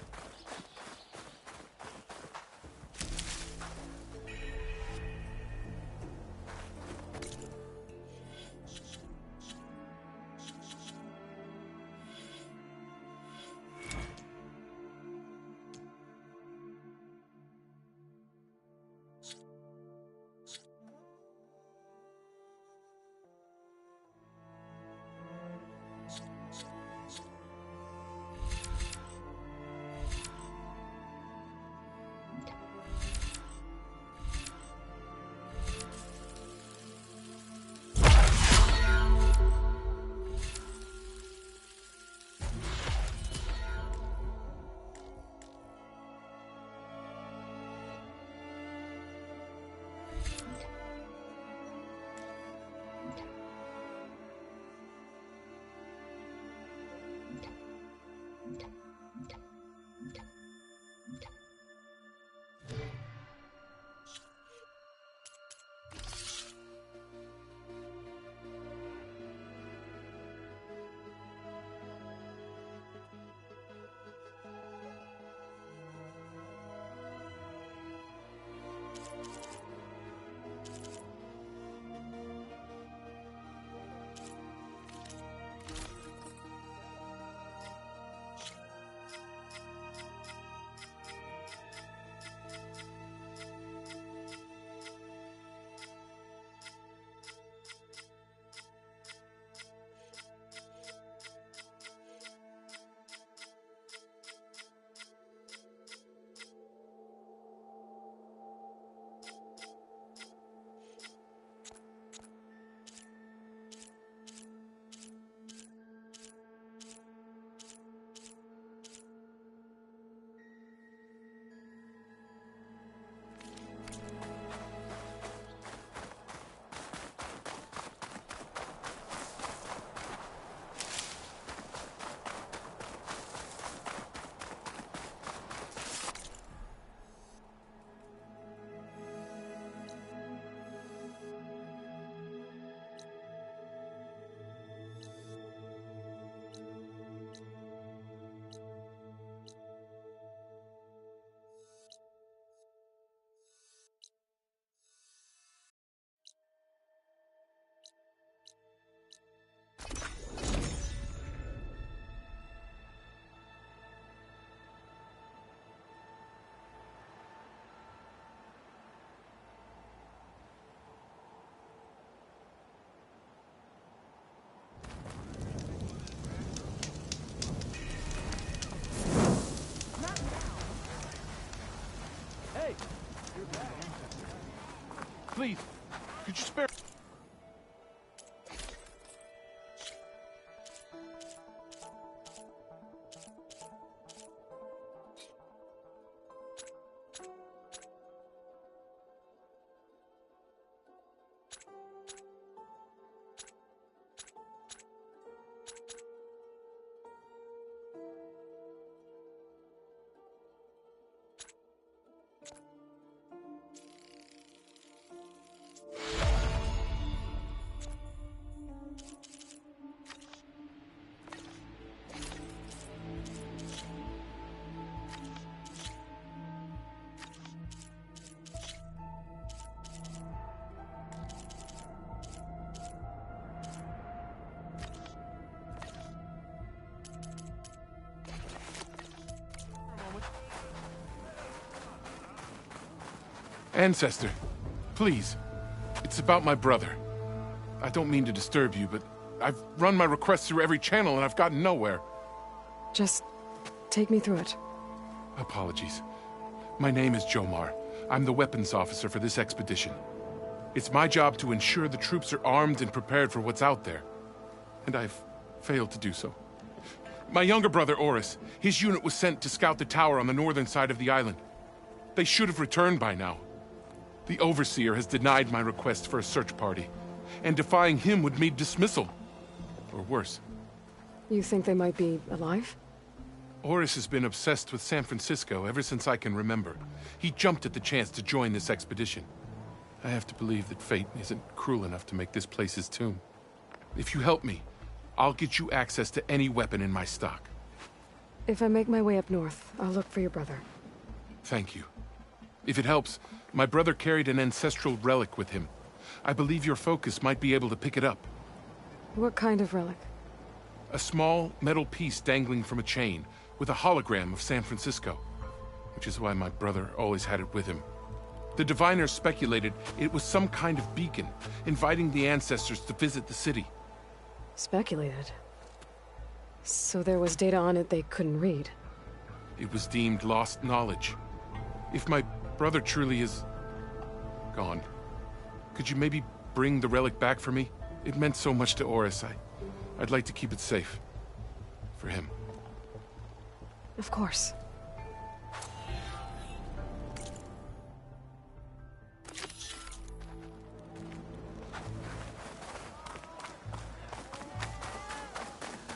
please, could you spare... Ancestor, please. It's about my brother. I don't mean to disturb you, but I've run my requests through every channel and I've gotten nowhere. Just take me through it. Apologies. My name is Jomar. I'm the weapons officer for this expedition. It's my job to ensure the troops are armed and prepared for what's out there. And I've failed to do so. My younger brother, Oris, his unit was sent to scout the tower on the northern side of the island. They should have returned by now. The Overseer has denied my request for a search party, and defying him would mean dismissal. Or worse. You think they might be alive? Oris has been obsessed with San Francisco ever since I can remember. He jumped at the chance to join this expedition. I have to believe that fate isn't cruel enough to make this place his tomb. If you help me, I'll get you access to any weapon in my stock. If I make my way up north, I'll look for your brother. Thank you. If it helps, my brother carried an ancestral relic with him. I believe your focus might be able to pick it up. What kind of relic? A small metal piece dangling from a chain, with a hologram of San Francisco. Which is why my brother always had it with him. The diviners speculated it was some kind of beacon, inviting the ancestors to visit the city. Speculated? So there was data on it they couldn't read? It was deemed lost knowledge. If my brother truly is... gone, could you maybe bring the relic back for me? It meant so much to Oris. I'd like to keep it safe. For him. Of course.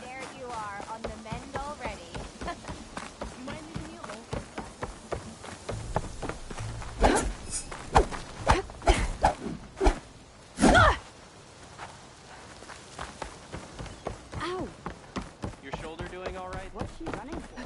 There you are, on the mend already. You mind leaving me alone? Ow! Your shoulder doing all right? What's she running for?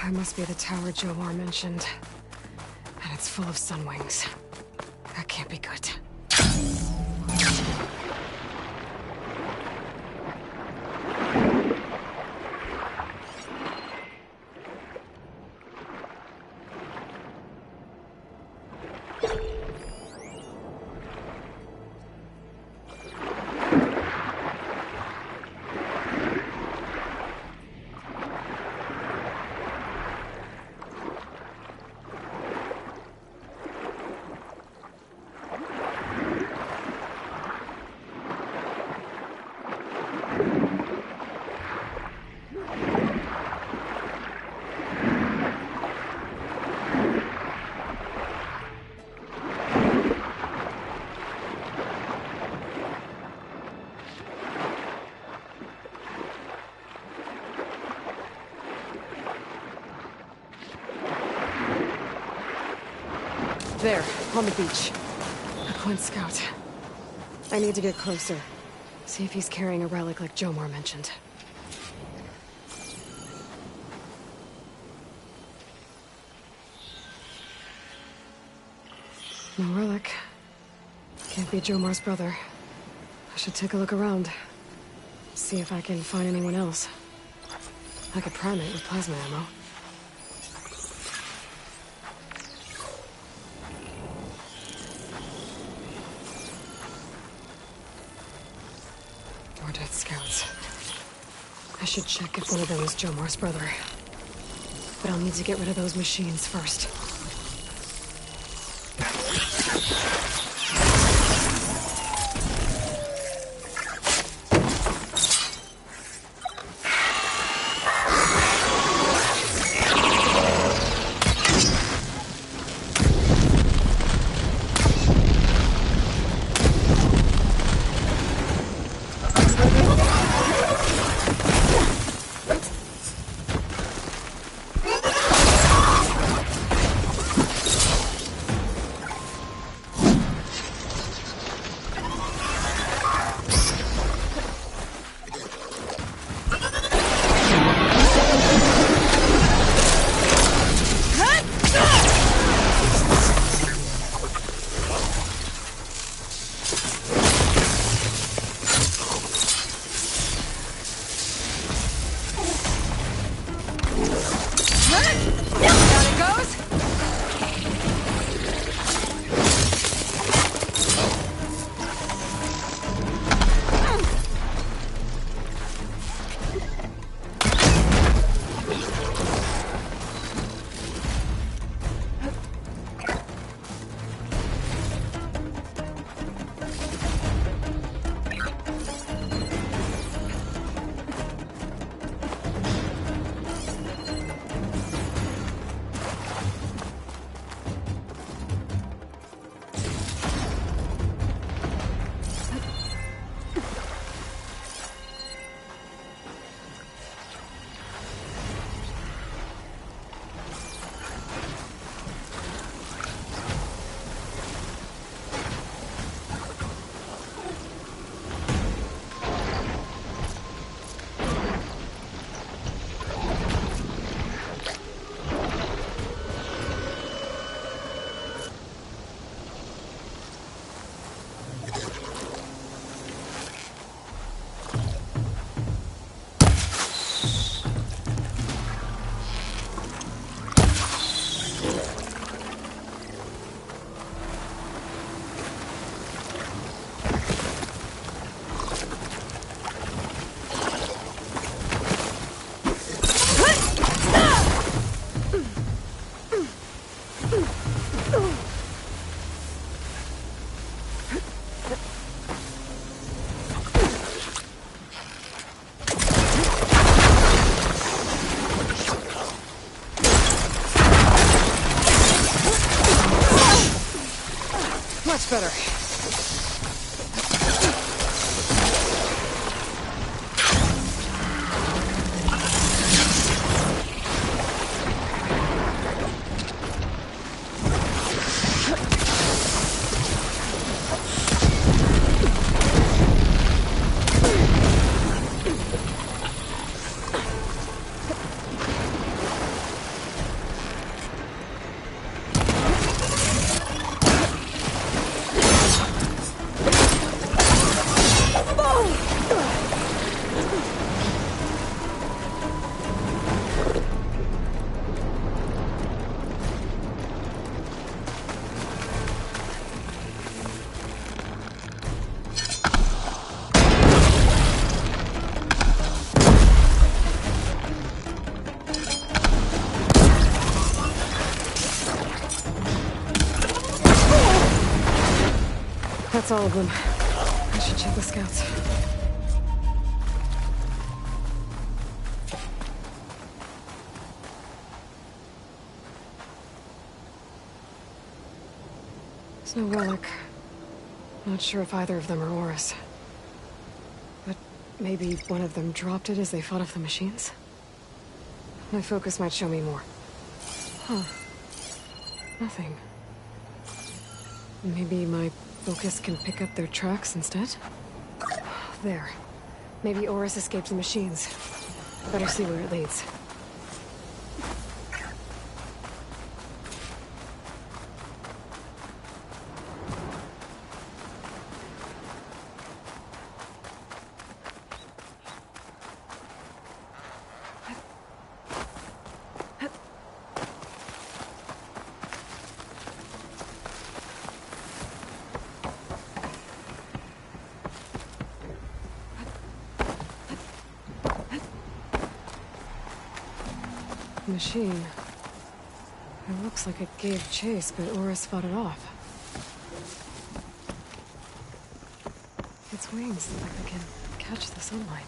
It must be the tower Jomar mentioned. And it's full of sunwings. That can't be good. There, on the beach. A Quinn scout. I need to get closer. See if he's carrying a relic like Jomar mentioned. No relic. Can't be Jomar's brother. I should take a look around. See if I can find anyone else. Like a primate with plasma ammo. More dead scouts. I should check if one of them is Jomar's brother. But I'll need to get rid of those machines first. Much better. That's all of them. I should check the scouts. There's no relic. Not sure if either of them are Horus. But maybe one of them dropped it as they fought off the machines? My focus might show me more. Huh. Nothing. Maybe my focus can pick up their tracks instead? There. Maybe Oris escaped the machines. Better see where it leads. Machine. It looks like it gave chase, but Oris fought it off. Its wings look like they can catch the sunlight.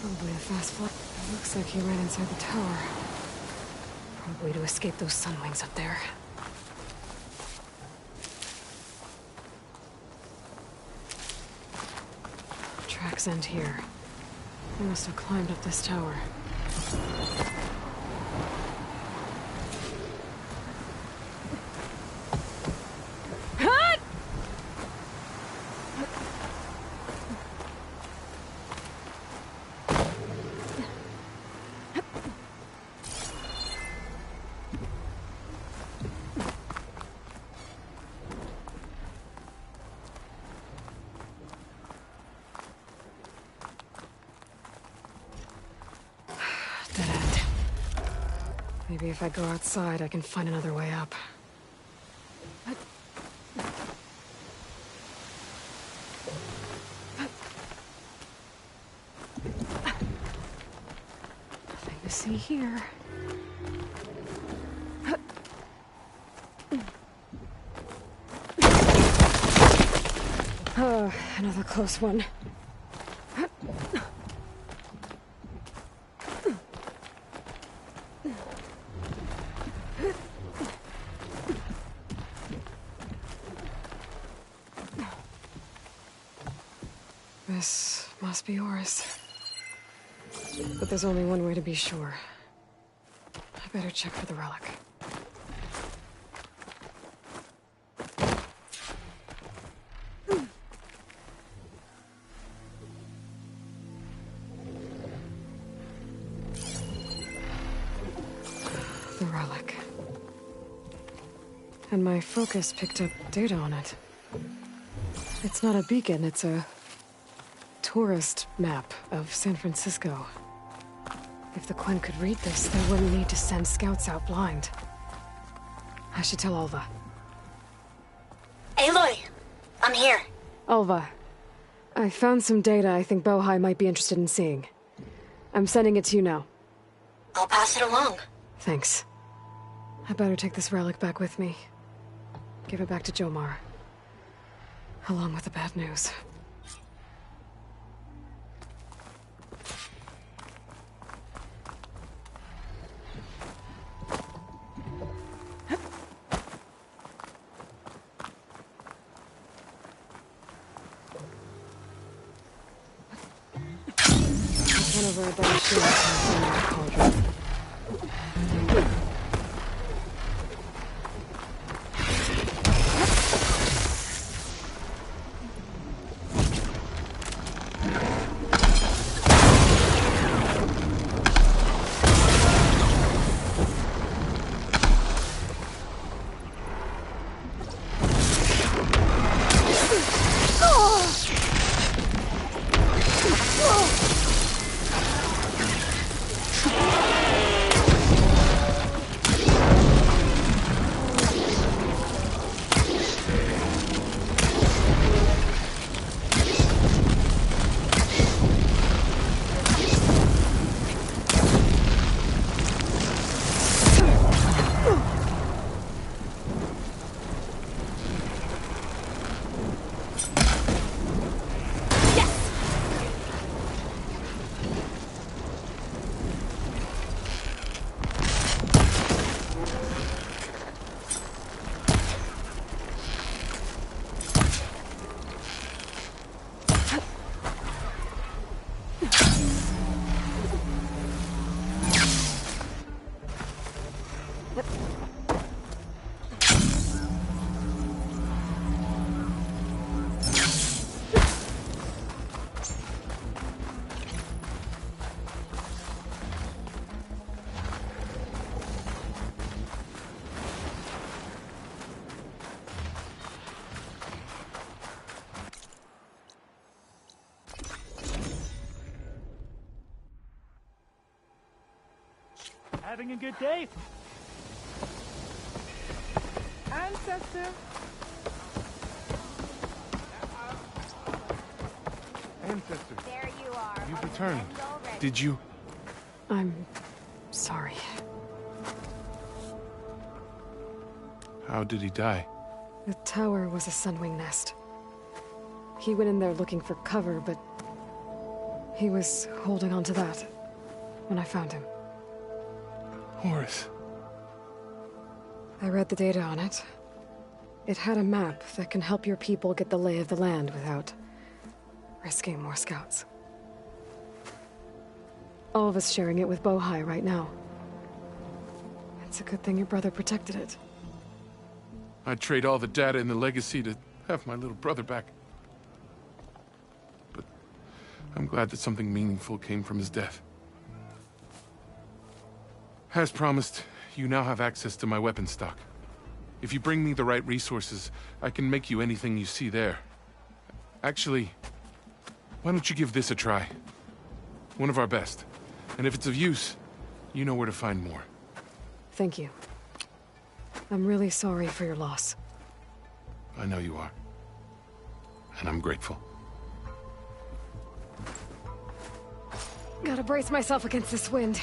Probably a fast flight. It looks like he ran inside the tower. Probably to escape those sun wings up there. Tracks end here. They must have climbed up this tower. Maybe if I go outside, I can find another way up. Nothing to see here. Oh, another close one. This must be Oris. But there's only one way to be sure. I better check for the relic. The relic. And my focus picked up data on it. It's not a beacon, it's a tourist map of San Francisco. If the Quen could read this, they wouldn't need to send scouts out blind. I should tell Alva. Aloy! I'm here. Alva, I found some data I think Bohai might be interested in seeing. I'm sending it to you now. I'll pass it along. Thanks. I better take this relic back with me. Give it back to Jomar. Along with the bad news. One of our bad shields in the cauldron. having a good day? Ancestor! Ancestor, There you are. you've on the returned. mend already. Did you? I'm sorry. How did he die? The tower was a sunwing nest. He went in there looking for cover, but he was holding on to that when I found him. Horus. I read the data on it. It had a map that can help your people get the lay of the land without risking more scouts. All of us sharing it with Bohai right now. It's a good thing your brother protected it. I'd trade all the data in the legacy to have my little brother back. But I'm glad that something meaningful came from his death. As promised, you now have access to my weapon stock. If you bring me the right resources, I can make you anything you see there. Actually, why don't you give this a try? One of our best. And if it's of use, you know where to find more. Thank you. I'm really sorry for your loss. I know you are. And I'm grateful. Gotta brace myself against this wind.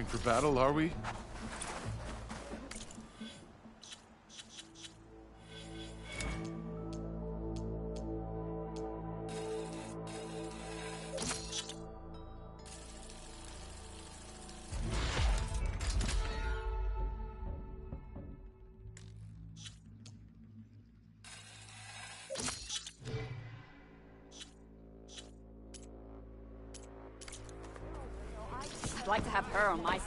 preparing for battle, are we? I'd like to have her on my side.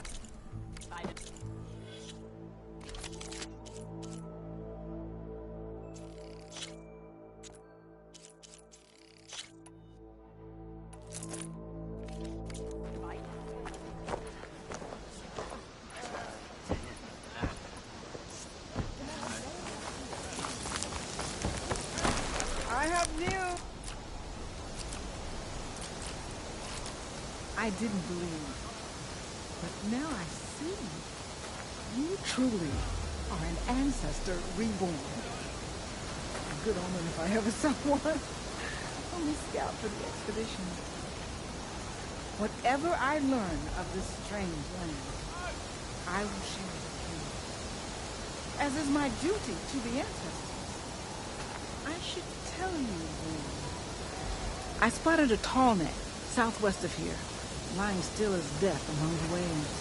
I have news. I didn't believe, but now I see. You truly are an ancestor reborn. A good omen if I ever saw one. Only scout for the expedition. Whatever I learn of this strange land, I will share with you. As is my duty to the ancestors. I should tell you then. I spotted a tall neck southwest of here, lying still as death among the waves.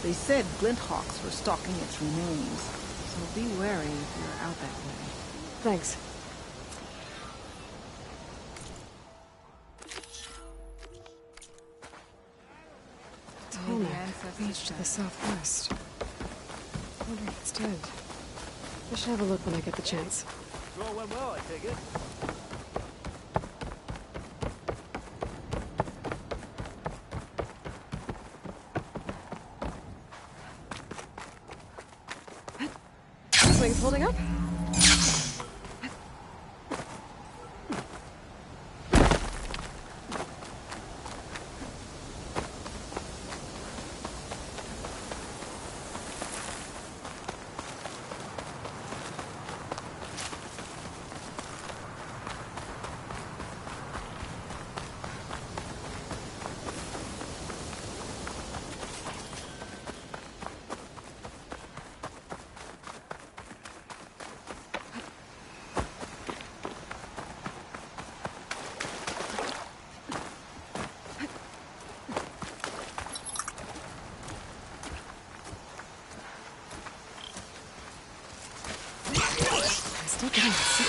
They said Glinthawks were stalking its remains, so be wary if you're out that way. Thanks. Tallneck, beach to the southwest. Wonder if it's dead. I should have a look when I get the chance. Well, went well, I take it. Wings holding up? Still getting sick.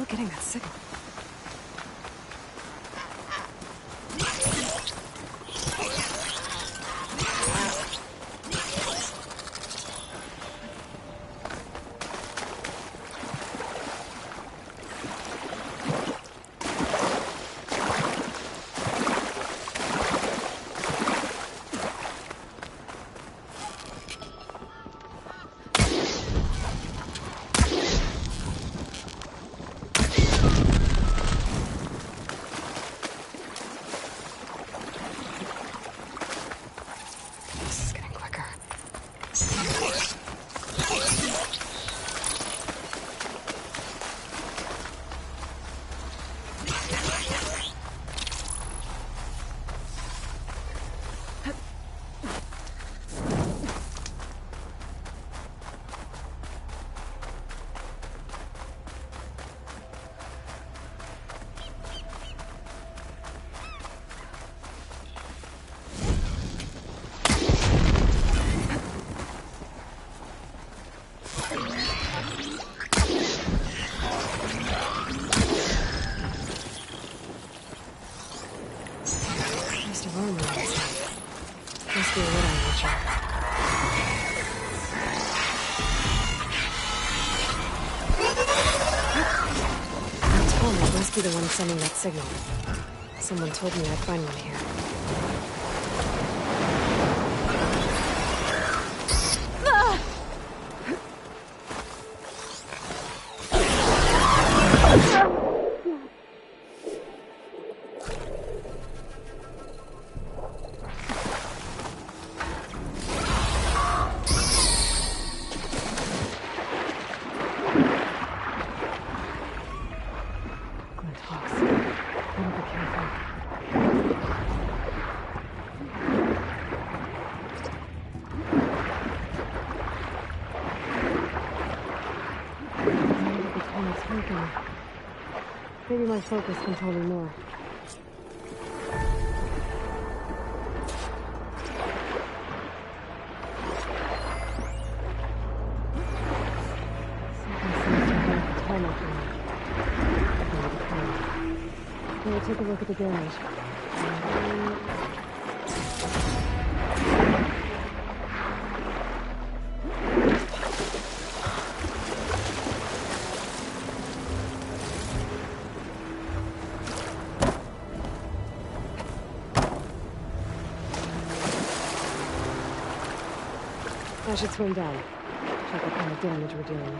still getting that signal. Be the one sending that signal. Someone told me I'd find one here. Maybe my focus can tell me more. Take a look at the damage. I should swing down. Check what kind of damage we're dealing with.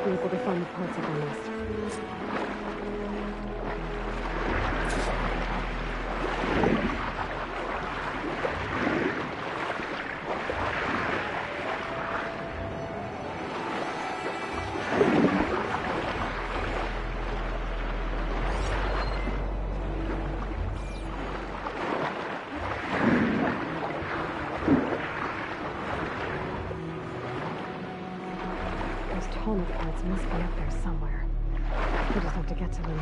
Be able to find the parts of the nest. Tonic parts must be up there somewhere. We just have to get to them.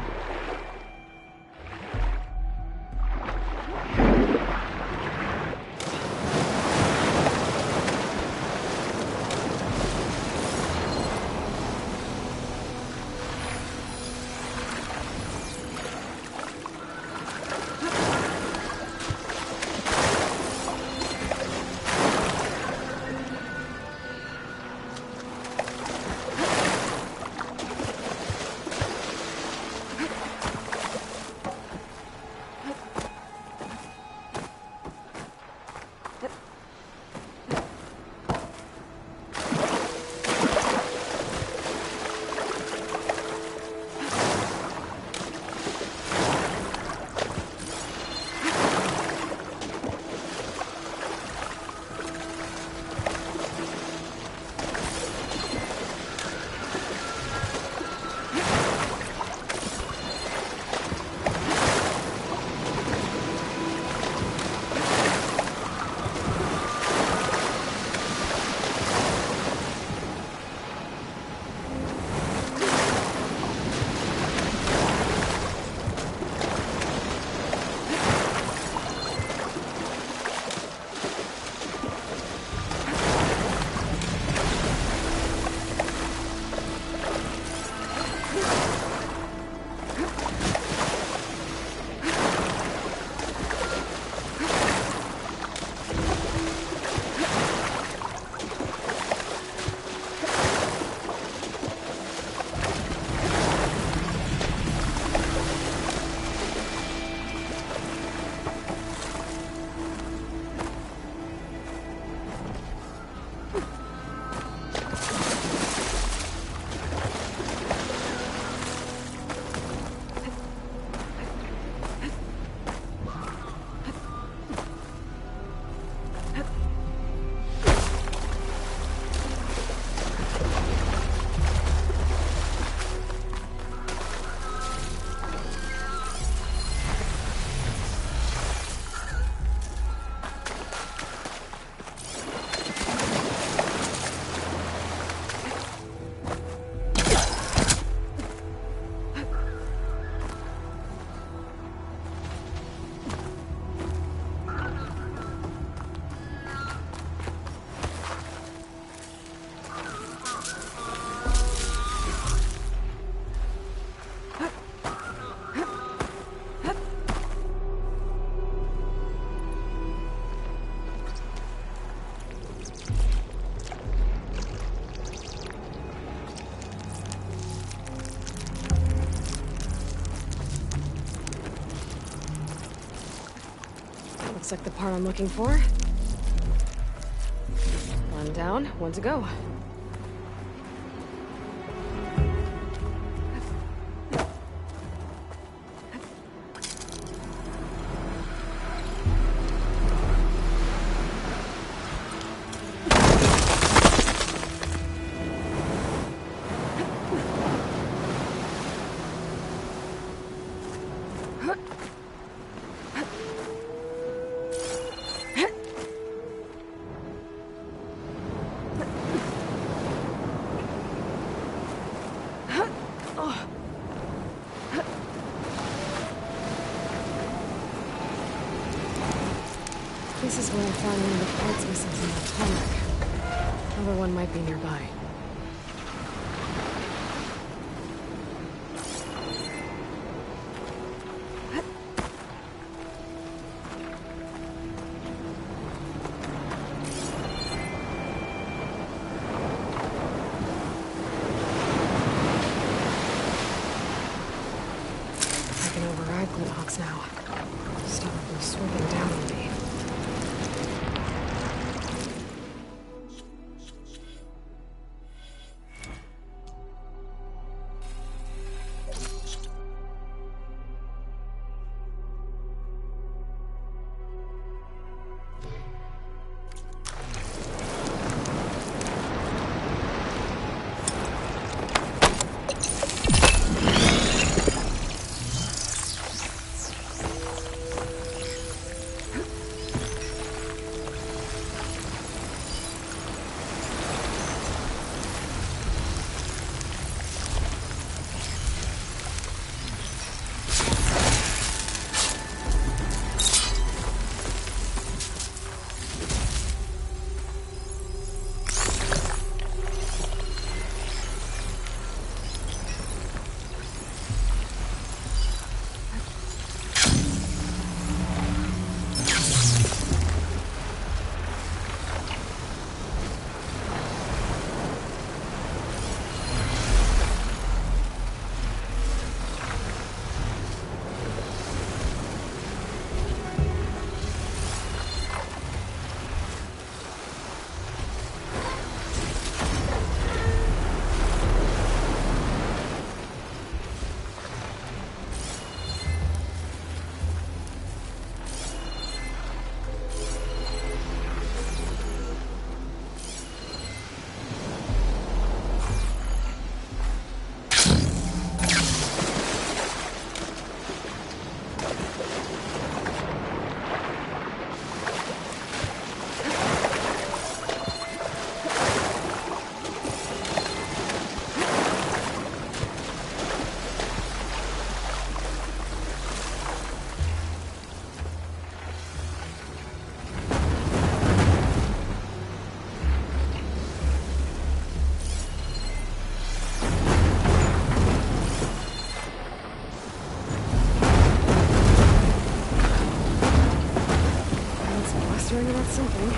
Looks like the part I'm looking for. One down, one to go. This is where I found one of the parts missing from that tarmac. Another one might be nearby. I can override Glinthawks now. Stop them from swooping down on me. About something.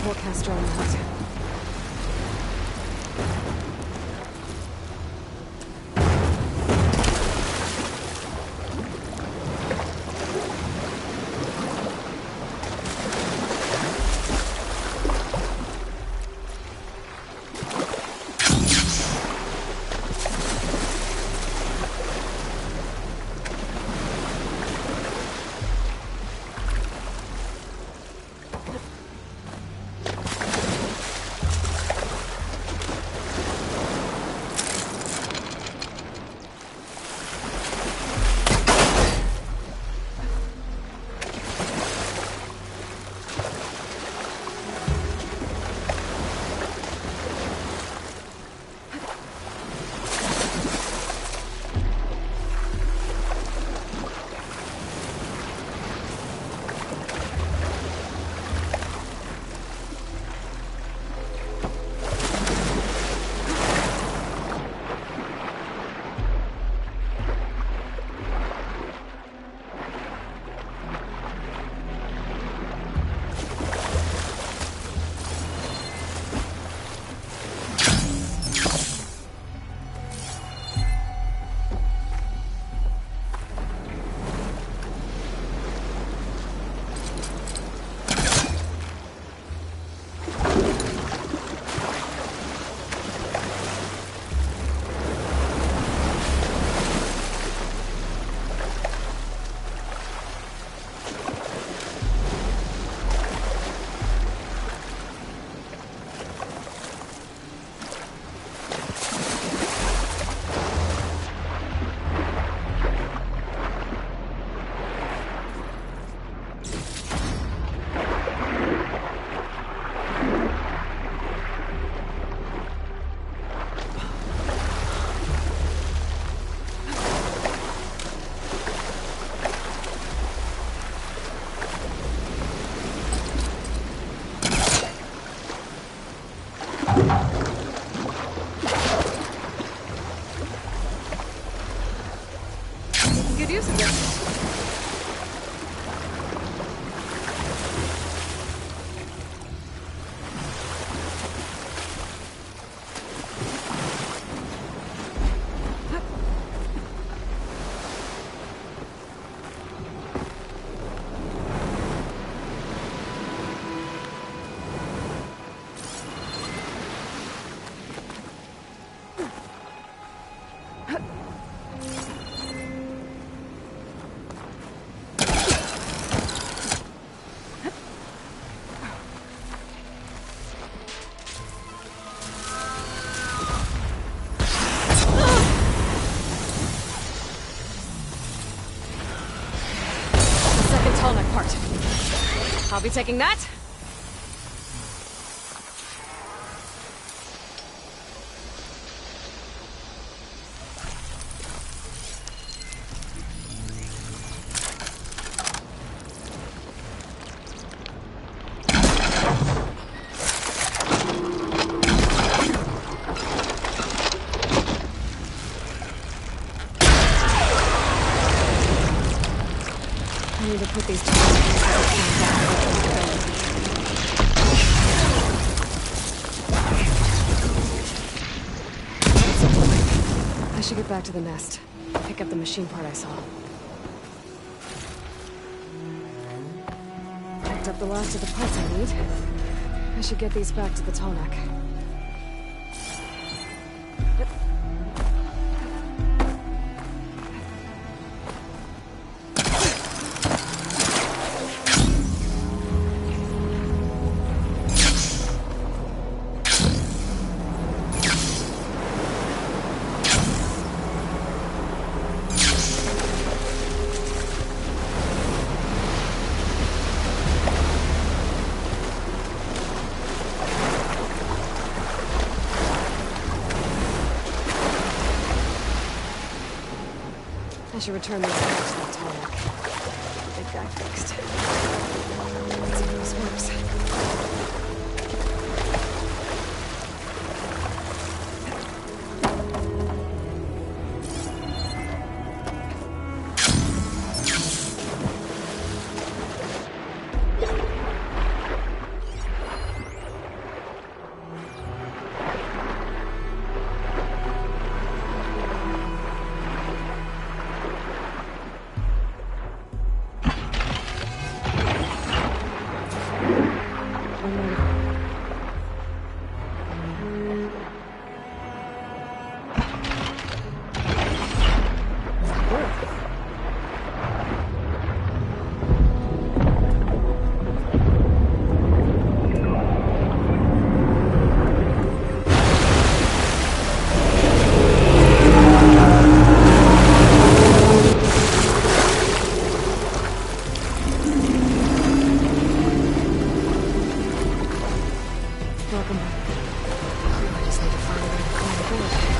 Forecaster on that. Good use of this. I'll be taking that. I need to put these two I should get back to the nest. Pick up the machine part I saw. Picked up the last of the parts I need. I should get these back to the Tallneck. I should return these back to the Tallneck. Big guy fixed. Let's see how this works. Welcome back. I just need to find a way to climb aboard.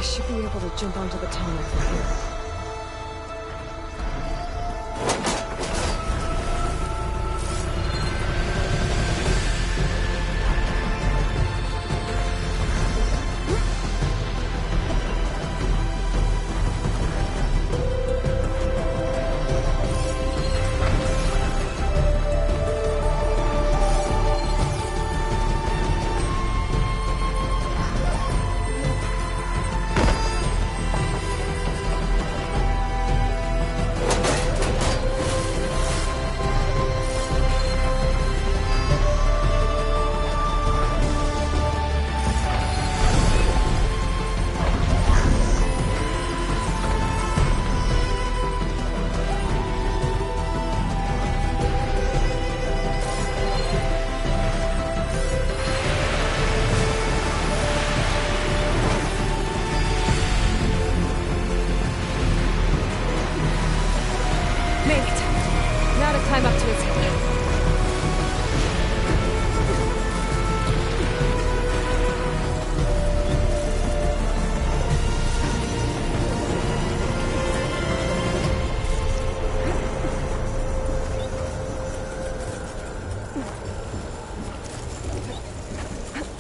should be able to jump onto the tunnel from here.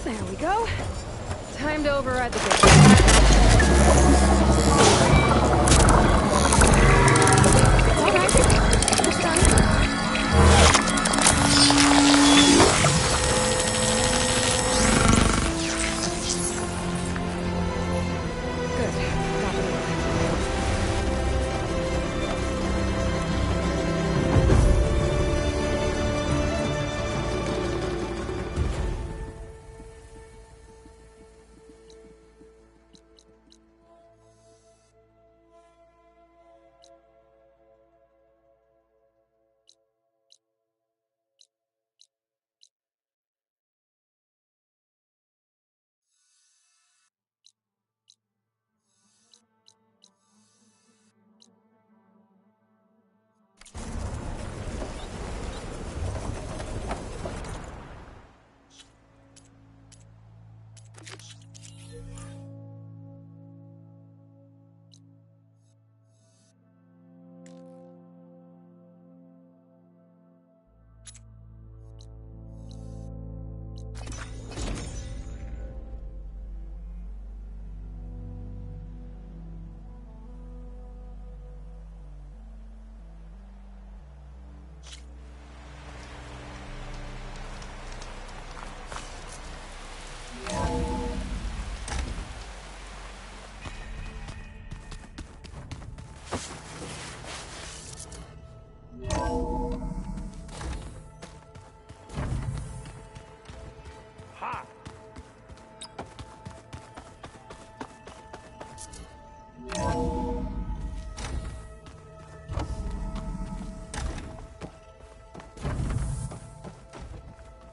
There we go. Time to override the gate. All right. It's done. Good. Got it.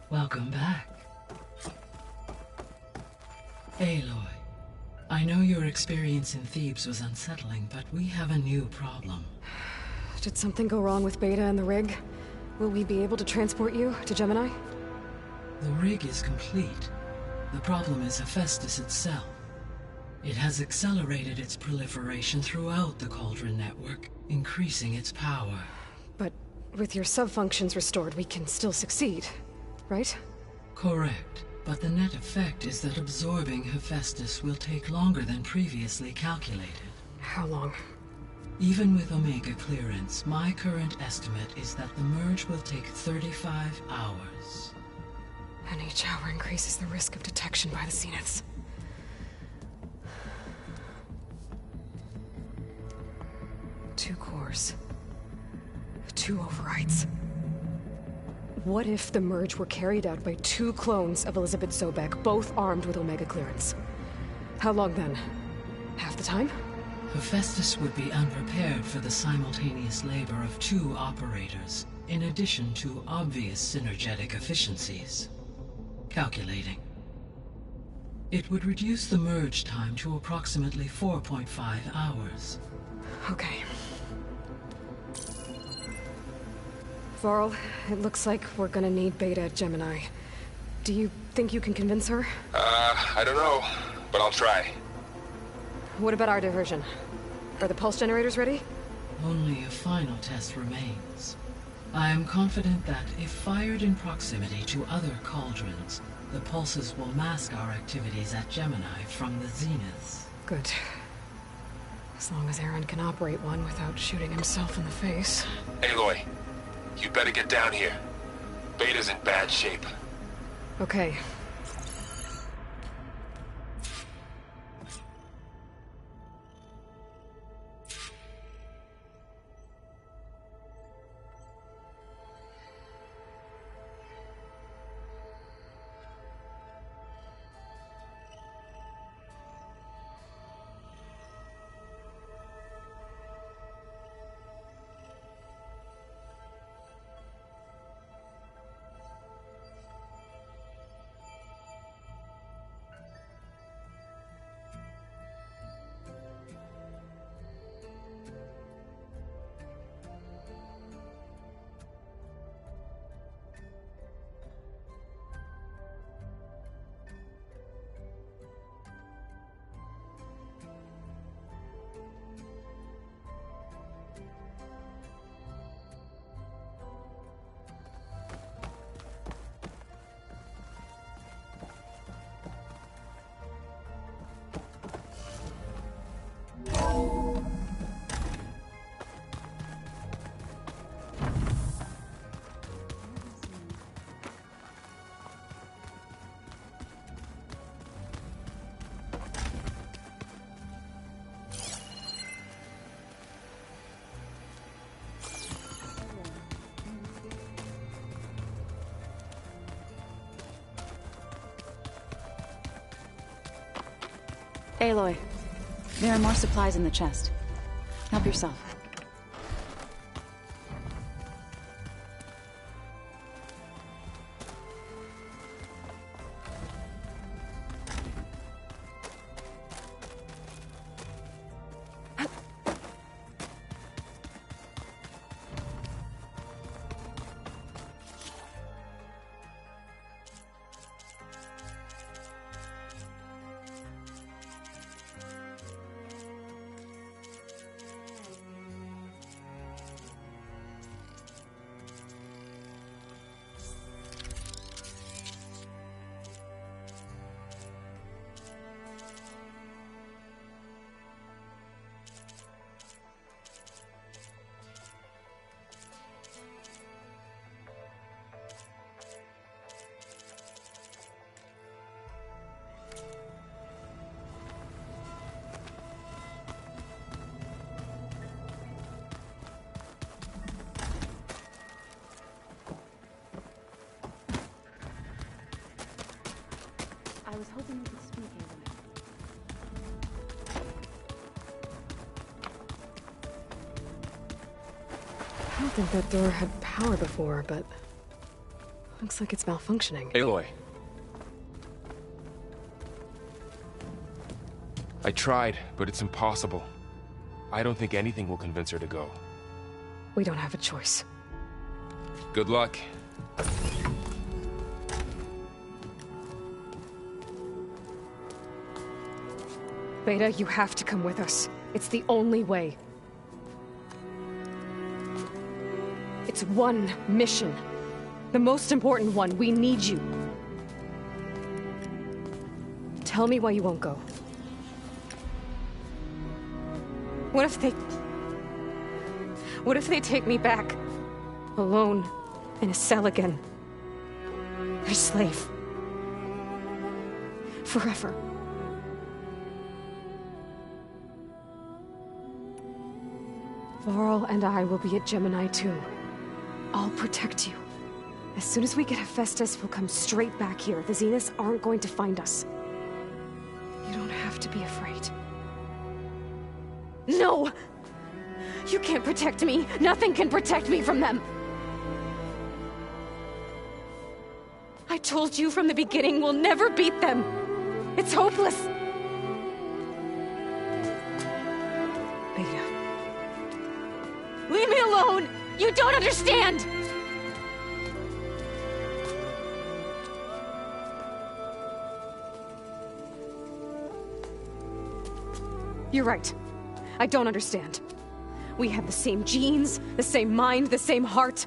Welcome back. Aloy, I know your experience in Thebes was unsettling, but we have a new problem. Did something go wrong with Beta and the rig? Will we be able to transport you to Gemini? The rig is complete. The problem is Hephaestus itself. It has accelerated its proliferation throughout the Cauldron network, increasing its power. But with your sub-functions restored, we can still succeed, right? Correct. But the net effect is that absorbing Hephaestus will take longer than previously calculated. How long? Even with Omega clearance, my current estimate is that the merge will take 35 hours. And each hour increases the risk of detection by the Zeniths. Two cores. Two overrides. What if the merge were carried out by two clones of Elizabeth Sobek, both armed with Omega clearance? How long then? Half the time? Hephaestus would be unprepared for the simultaneous labor of two operators, in addition to obvious synergetic efficiencies. Calculating. It would reduce the merge time to approximately 4.5 hours. Okay. Varl, it looks like we're gonna need Beta at Gemini. Do you think you can convince her? I don't know, but I'll try. What about our diversion? Are the pulse generators ready? Only a final test remains. I am confident that if fired in proximity to other cauldrons, the pulses will mask our activities at Gemini from the zeniths. Good. As long as Aaron can operate one without shooting himself in the face. Aloy, you better get down here. Beta's in bad shape. Okay. Aloy, there are more supplies in the chest. Help yourself. I was hoping you could speak, I don't think that door had power before, but looks like it's malfunctioning. Aloy. I tried, but it's impossible. I don't think anything will convince her to go. We don't have a choice. Good luck. Beta, you have to come with us. It's the only way. It's one mission. The most important one. We need you. Tell me why you won't go. What if they take me back? Alone, in a cell again. Your slave. Forever. Varl and I will be at Gemini too. I'll protect you. As soon as we get Hephaestus, we'll come straight back here. The Zeniths aren't going to find us. You don't have to be afraid. No! You can't protect me. Nothing can protect me from them. I told you from the beginning we'll never beat them. It's hopeless. Beta. Leave me alone! You don't understand! You're right. I don't understand. We have the same genes, the same mind, the same heart.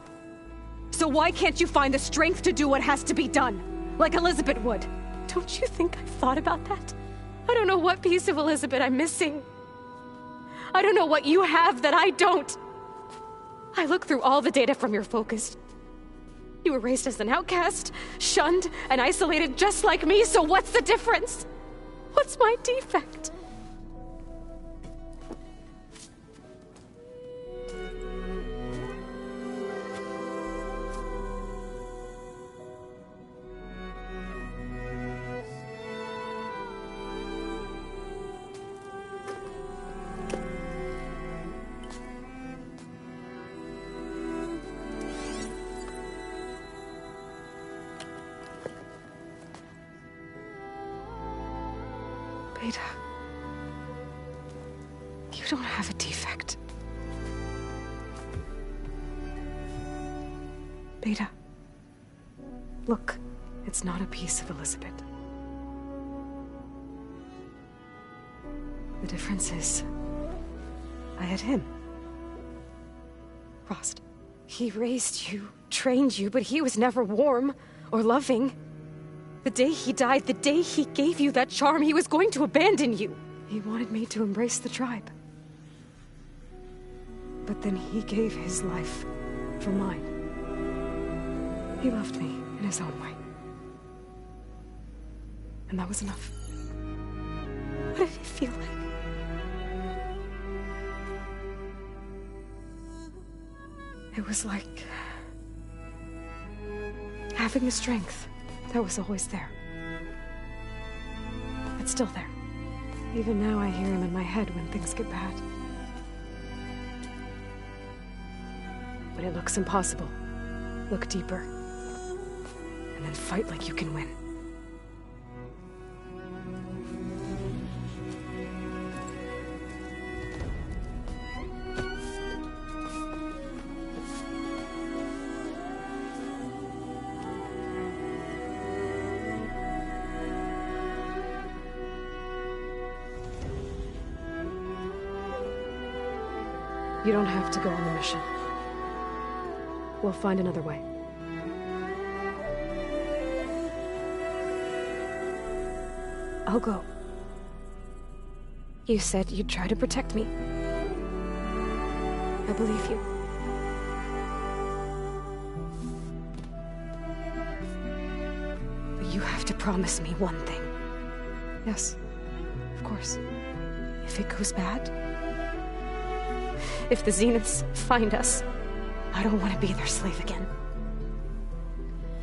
So why can't you find the strength to do what has to be done? Like Elizabeth would. Don't you think I've thought about that? I don't know what piece of Elizabeth I'm missing. I don't know what you have that I don't. I look through all the data from your focus. You were raised as an outcast, shunned, and isolated just like me, so what's the difference? What's my defect? Beta, you don't have a defect. Beta, look, it's not a piece of Elizabeth. The difference is, I had him. Rost. He raised you, trained you, but he was never warm or loving. The day he died, the day he gave you that charm, he was going to abandon you. He wanted me to embrace the tribe. But then he gave his life for mine. He loved me in his own way. And that was enough. What did it feel like? It was like having the strength that was always there. It's still there. Even now I hear him in my head when things get bad. When it looks impossible, look deeper. And then fight like you can win. You don't have to go on the mission. We'll find another way. I'll go. You said you'd try to protect me. I believe you. But you have to promise me one thing. Yes, of course. If it goes bad, if the Zeniths find us, I don't want to be their slave again.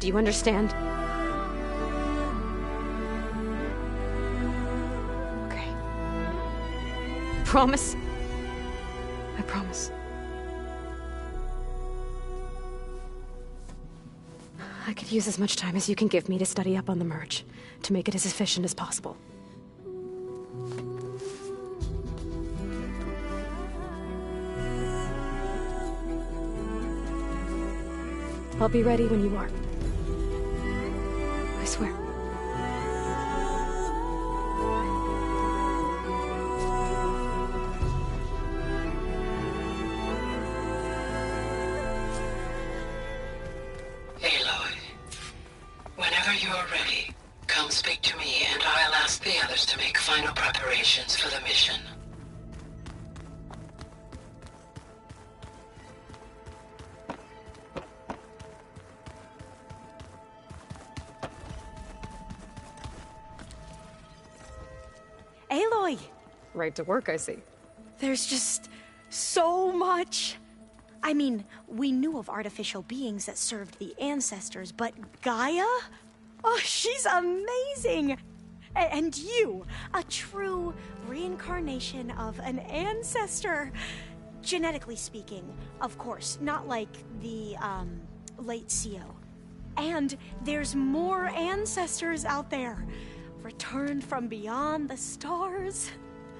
Do you understand? Okay. Promise? I promise. I could use as much time as you can give me to study up on the merge, to make it as efficient as possible. I'll be ready when you are. I swear. Aloy, whenever you're ready, come speak to me and I'll ask the others to make final preparations for the mission. Aloy! Right to work, I see. There's just so much. I mean, we knew of artificial beings that served the ancestors, but Gaia? Oh, she's amazing! And you, a true reincarnation of an ancestor. Genetically speaking, of course, not like the, late CO. And there's more ancestors out there. Returned from beyond the stars.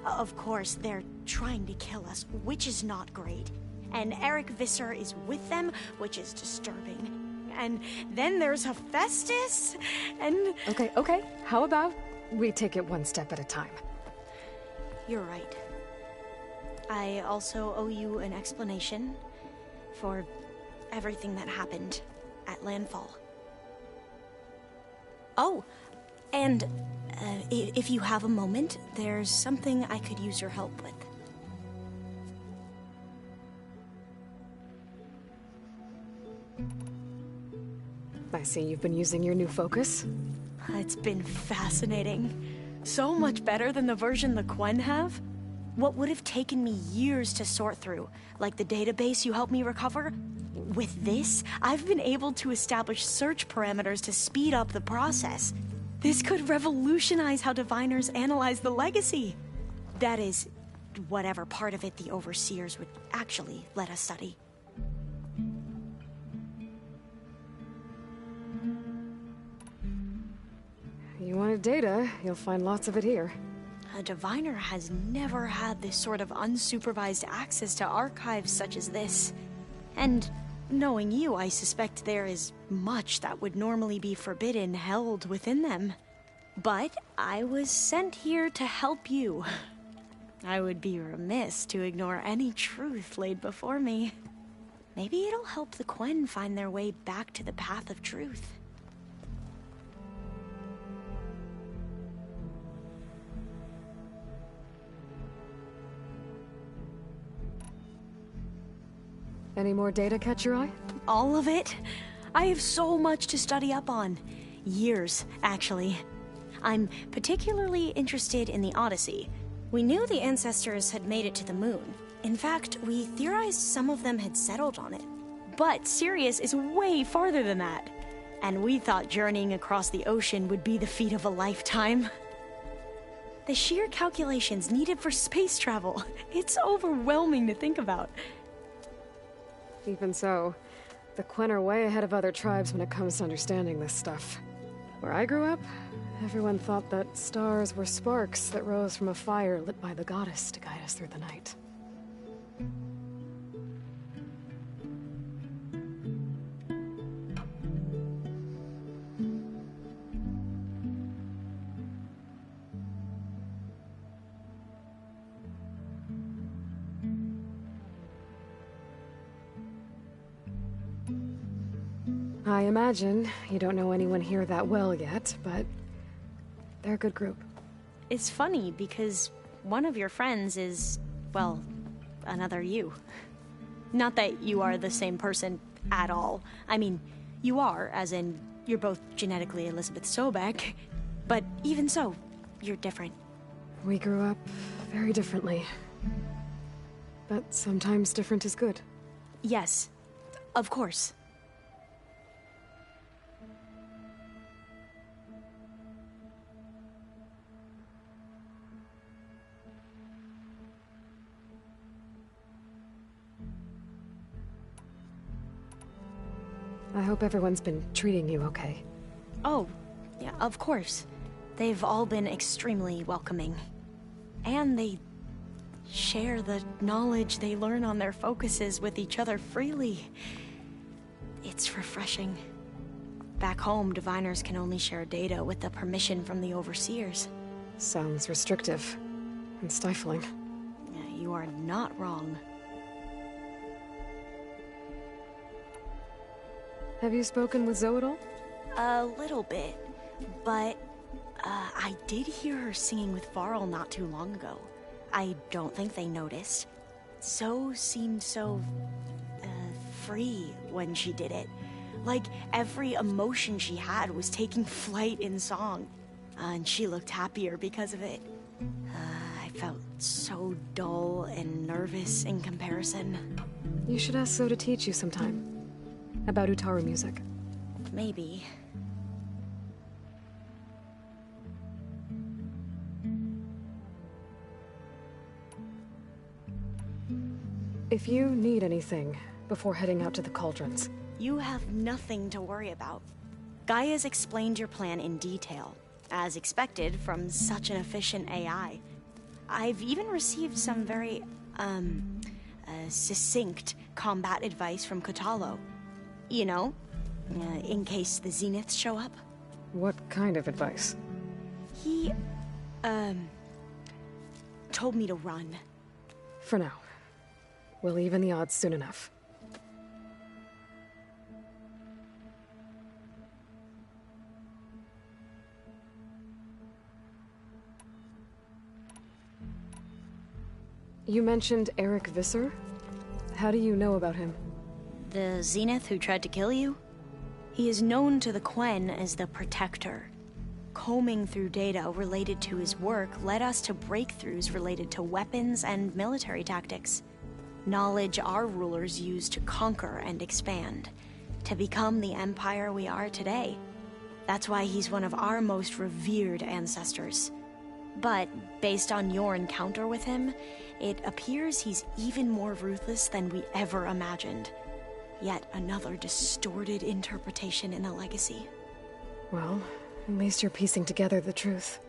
Of course, they're trying to kill us, which is not great. And Eric Visser is with them, which is disturbing. And then there's Hephaestus, and... Okay. How about we take it one step at a time? You're right. I also owe you an explanation for everything that happened at Landfall. Oh, and if you have a moment, there's something I could use your help with. I see you've been using your new focus. It's been fascinating. So much better than the version the Quen have. What would have taken me years to sort through, like the database you helped me recover, with this, I've been able to establish search parameters to speed up the process. This could revolutionize how diviners analyze the legacy. That is, whatever part of it the Overseers would actually let us study. You wanted data, you'll find lots of it here. A diviner has never had this sort of unsupervised access to archives such as this. And knowing you, I suspect there is much that would normally be forbidden held within them. But I was sent here to help you. I would be remiss to ignore any truth laid before me. Maybe it'll help the Quen find their way back to the path of truth. Any more data catch your eye? All of it? I have so much to study up on. Years, actually. I'm particularly interested in the Odyssey. We knew the ancestors had made it to the moon. In fact, we theorized some of them had settled on it. But Sirius is way farther than that. And we thought journeying across the ocean would be the feat of a lifetime. The sheer calculations needed for space travel, it's overwhelming to think about. Even so, the Quen are way ahead of other tribes when it comes to understanding this stuff. Where I grew up, everyone thought that stars were sparks that rose from a fire lit by the goddess to guide us through the night. I imagine you don't know anyone here that well yet, but they're a good group. It's funny because one of your friends is, well, another you. Not that you are the same person at all. I mean, you are, as in, you're both genetically Elizabeth Sobek, but even so, you're different. We grew up very differently. But sometimes different is good. Yes, of course. I hope everyone's been treating you okay. Oh, yeah, of course. They've all been extremely welcoming. And they share the knowledge they learn on their focuses with each other freely. It's refreshing. Back home, diviners can only share data with the permission from the Overseers. Sounds restrictive and stifling. Yeah, you are not wrong. Have you spoken with Zoe at all? A little bit, but I did hear her singing with Varl not too long ago. I don't think they noticed. Zoe seemed so free when she did it. Like every emotion she had was taking flight in song. And she looked happier because of it. I felt so dull and nervous in comparison. You should ask Zoe to teach you sometime. About Utaru music. Maybe. If you need anything before heading out to the cauldrons. You have nothing to worry about. Gaia's explained your plan in detail, as expected from such an efficient AI. I've even received some very, succinct combat advice from Kotallo. You know, in case the Zeniths show up. What kind of advice? He, told me to run. For now. We'll even the odds soon enough. You mentioned Eric Visser? How do you know about him? The Zenith who tried to kill you? He is known to the Quen as the Protector. Combing through data related to his work led us to breakthroughs related to weapons and military tactics. Knowledge our rulers used to conquer and expand, to become the empire we are today. That's why he's one of our most revered ancestors. But, based on your encounter with him, it appears he's even more ruthless than we ever imagined. Yet another distorted interpretation in the legacy. Well, at least you're piecing together the truth.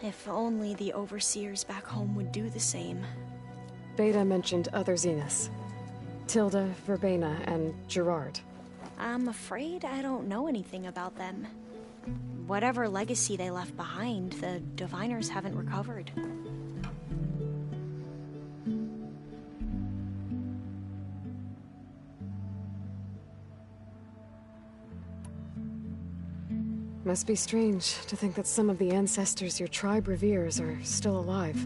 If only the overseers back home would do the same. Beta mentioned other Zeniths. Tilda, Verbena, and Gerard. I'm afraid I don't know anything about them. Whatever legacy they left behind, the Diviners haven't recovered. Must be strange to think that some of the ancestors your tribe reveres are still alive.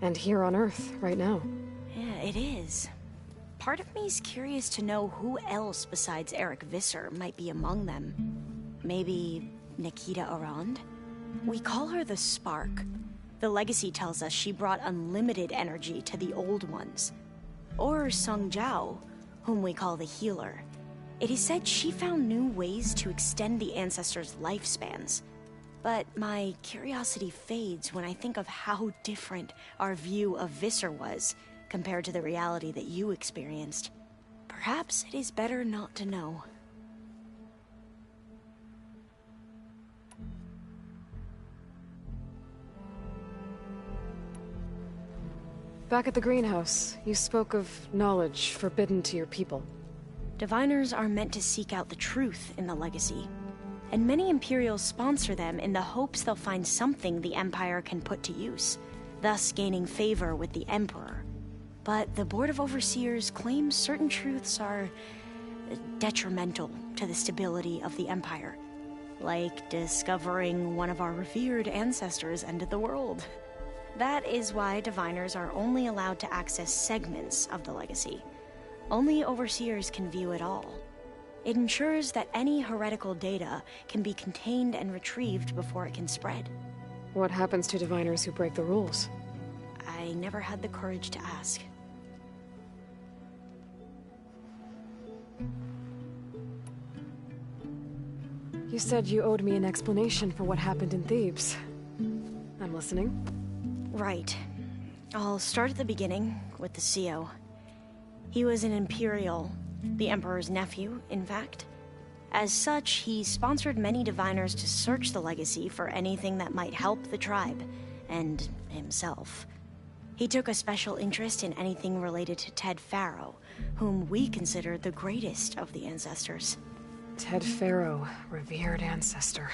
And here on Earth, right now. Yeah, it is. Part of me's curious to know who else besides Eric Visser might be among them. Maybe Nikita Arand? We call her the Spark. The legacy tells us she brought unlimited energy to the old ones. Or Sung Jiao, whom we call the Healer. It is said she found new ways to extend the ancestors' lifespans. But my curiosity fades when I think of how different our view of Visser was compared to the reality that you experienced. Perhaps it is better not to know. Back at the greenhouse, you spoke of knowledge forbidden to your people. Diviners are meant to seek out the truth in the legacy, and many Imperials sponsor them in the hopes they'll find something the Empire can put to use, thus gaining favor with the Emperor. But the Board of Overseers claims certain truths are detrimental to the stability of the Empire, like discovering one of our revered ancestors ended the world. That is why Diviners are only allowed to access segments of the legacy. Only Overseers can view it all. It ensures that any heretical data can be contained and retrieved before it can spread. What happens to Diviners who break the rules? I never had the courage to ask. You said you owed me an explanation for what happened in Thebes. I'm listening. Right. I'll start at the beginning with the CO. He was an Imperial, the Emperor's nephew, in fact. As such, he sponsored many Diviners to search the legacy for anything that might help the tribe, and himself. He took a special interest in anything related to Ted Faro, whom we consider the greatest of the ancestors. Ted Faro, revered ancestor.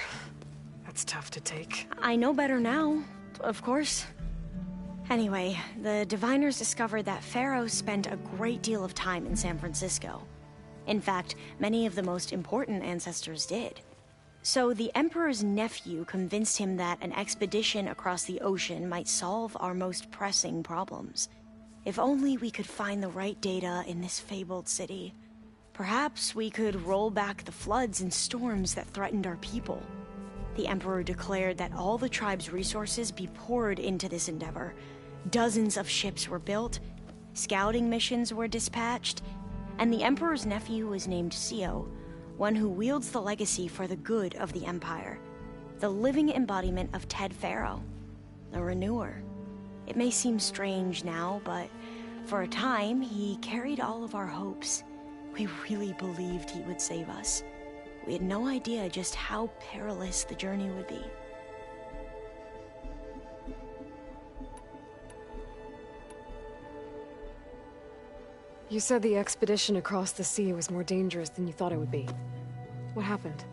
That's tough to take. I know better now, of course. Anyway, the Diviners discovered that Faro spent a great deal of time in San Francisco. In fact, many of the most important ancestors did. So the Emperor's nephew convinced him that an expedition across the ocean might solve our most pressing problems. If only we could find the right data in this fabled city. Perhaps we could roll back the floods and storms that threatened our people. The Emperor declared that all the tribe's resources be poured into this endeavor. Dozens of ships were built, scouting missions were dispatched, and the Emperor's nephew was named CO, one who wields the legacy for the good of the Empire. The living embodiment of Ted Faro, the Renewer. It may seem strange now, but for a time, he carried all of our hopes. We really believed he would save us. We had no idea just how perilous the journey would be. You said the expedition across the sea was more dangerous than you thought it would be. What happened?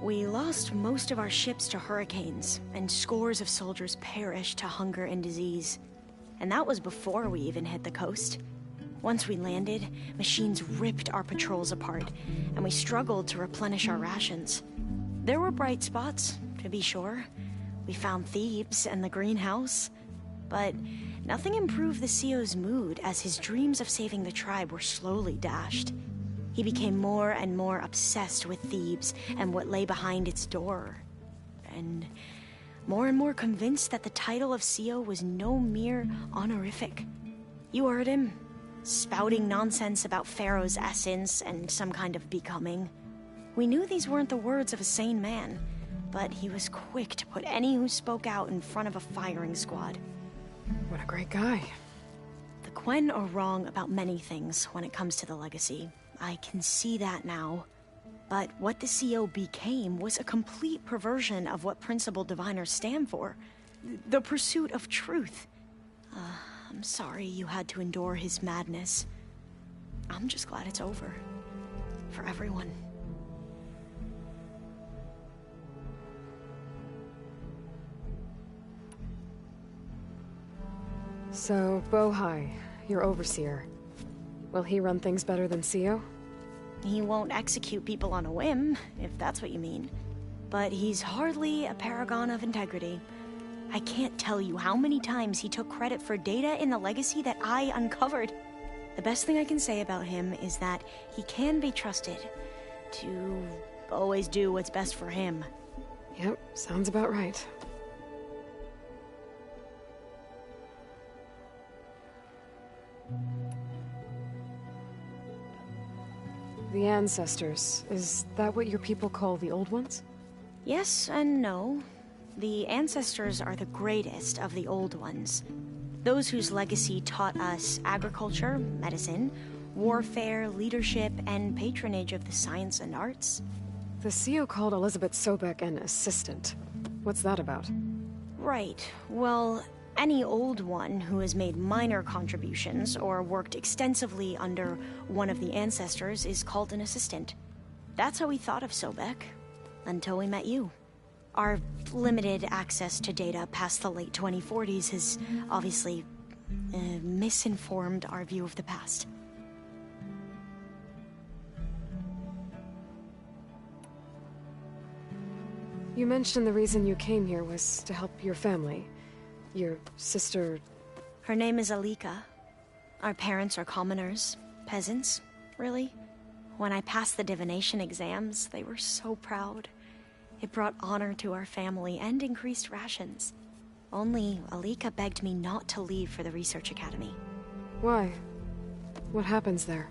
We lost most of our ships to hurricanes, and scores of soldiers perished to hunger and disease. And that was before we even hit the coast. Once we landed, machines ripped our patrols apart, and we struggled to replenish our rations. There were bright spots, to be sure. We found Thebes and the greenhouse. But nothing improved the CEO's mood as his dreams of saving the tribe were slowly dashed. He became more and more obsessed with Thebes and what lay behind its door. And more convinced that the title of CEO was no mere honorific. You heard him, spouting nonsense about Pharaoh's essence and some kind of becoming. We knew these weren't the words of a sane man, but he was quick to put any who spoke out in front of a firing squad. What a great guy. The Quen are wrong about many things when it comes to the legacy. I can see that now. But what the CEO became was a complete perversion of what principled diviners stand for. The pursuit of truth. I'm sorry you had to endure his madness. I'm just glad it's over. For everyone. So, Bohai, your overseer. Will he run things better than CEO? He won't execute people on a whim, if that's what you mean. But he's hardly a paragon of integrity. I can't tell you how many times he took credit for data in the legacy that I uncovered. The best thing I can say about him is that he can be trusted to always do what's best for him. Yep, sounds about right. The Ancestors, is that what your people call the Old Ones? Yes and no. The Ancestors are the greatest of the Old Ones. Those whose legacy taught us agriculture, medicine, warfare, leadership, and patronage of the science and arts. The CEO called Elizabeth Sobek an assistant. What's that about? Right. Well, any Old One who has made minor contributions or worked extensively under one of the Ancestors is called an assistant. That's how we thought of Sobek, until we met you. Our limited access to data past the late 2040s has obviously misinformed our view of the past. You mentioned the reason you came here was to help your family. Your sister... Her name is Alika. Our parents are commoners. Peasants, really. When I passed the divination exams, they were so proud. It brought honor to our family and increased rations. Only Alika begged me not to leave for the research academy. Why? What happens there?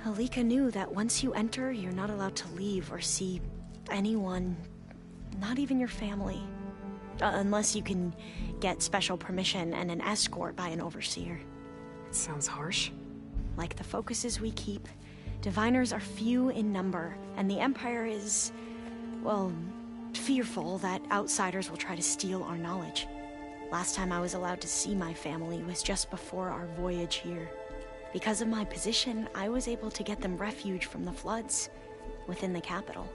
Alika knew that once you enter, you're not allowed to leave or see anyone, not even your family. Unless you can get special permission and an escort by an overseer. It sounds harsh. Like the focuses we keep, diviners are few in number, and the Empire is, well, fearful that outsiders will try to steal our knowledge. Last time I was allowed to see my family was just before our voyage here. Because of my position, I was able to get them refuge from the floods within the capital.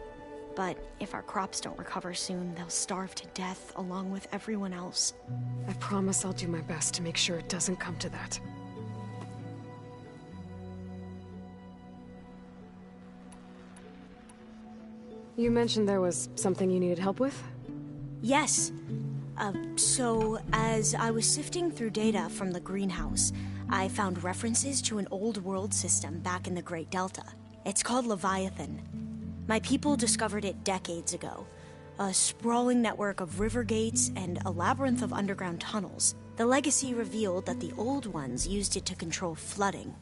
But if our crops don't recover soon, they'll starve to death along with everyone else. I promise I'll do my best to make sure it doesn't come to that. You mentioned there was something you needed help with? Yes. So, as I was sifting through data from the greenhouse, I found references to an old world system back in the Great Delta. It's called Leviathan. My people discovered it decades ago. A sprawling network of river gates and a labyrinth of underground tunnels. The legacy revealed that the Old Ones used it to control flooding.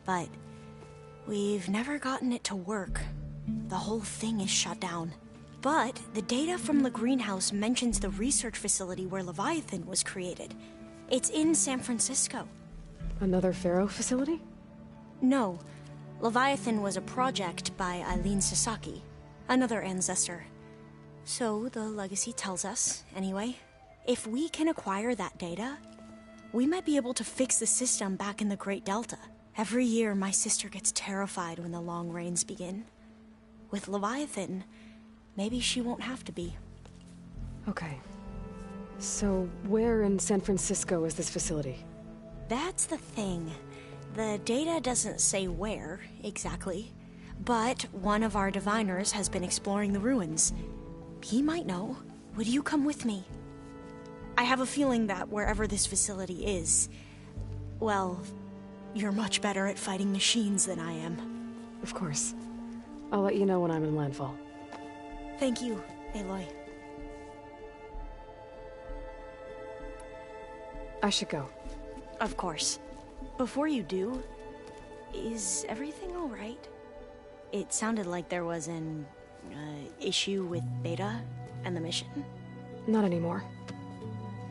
But we've never gotten it to work. The whole thing is shut down. But the data from the greenhouse mentions the research facility where Leviathan was created. It's in San Francisco. Another Pharaoh facility? No. Leviathan was a project by Eileen Sasaki, another ancestor. So the legacy tells us, anyway, if we can acquire that data, we might be able to fix the system back in the Great Delta. Every year, my sister gets terrified when the long rains begin. With Leviathan, maybe she won't have to be. Okay. So, where in San Francisco is this facility? That's the thing. The data doesn't say where, exactly. But one of our diviners has been exploring the ruins. He might know. Would you come with me? I have a feeling that wherever this facility is, well, you're much better at fighting machines than I am. Of course. I'll let you know when I'm in landfall. Thank you, Aloy. I should go. Of course. Before you do, is everything alright? It sounded like there was an issue with Beta and the mission. Not anymore.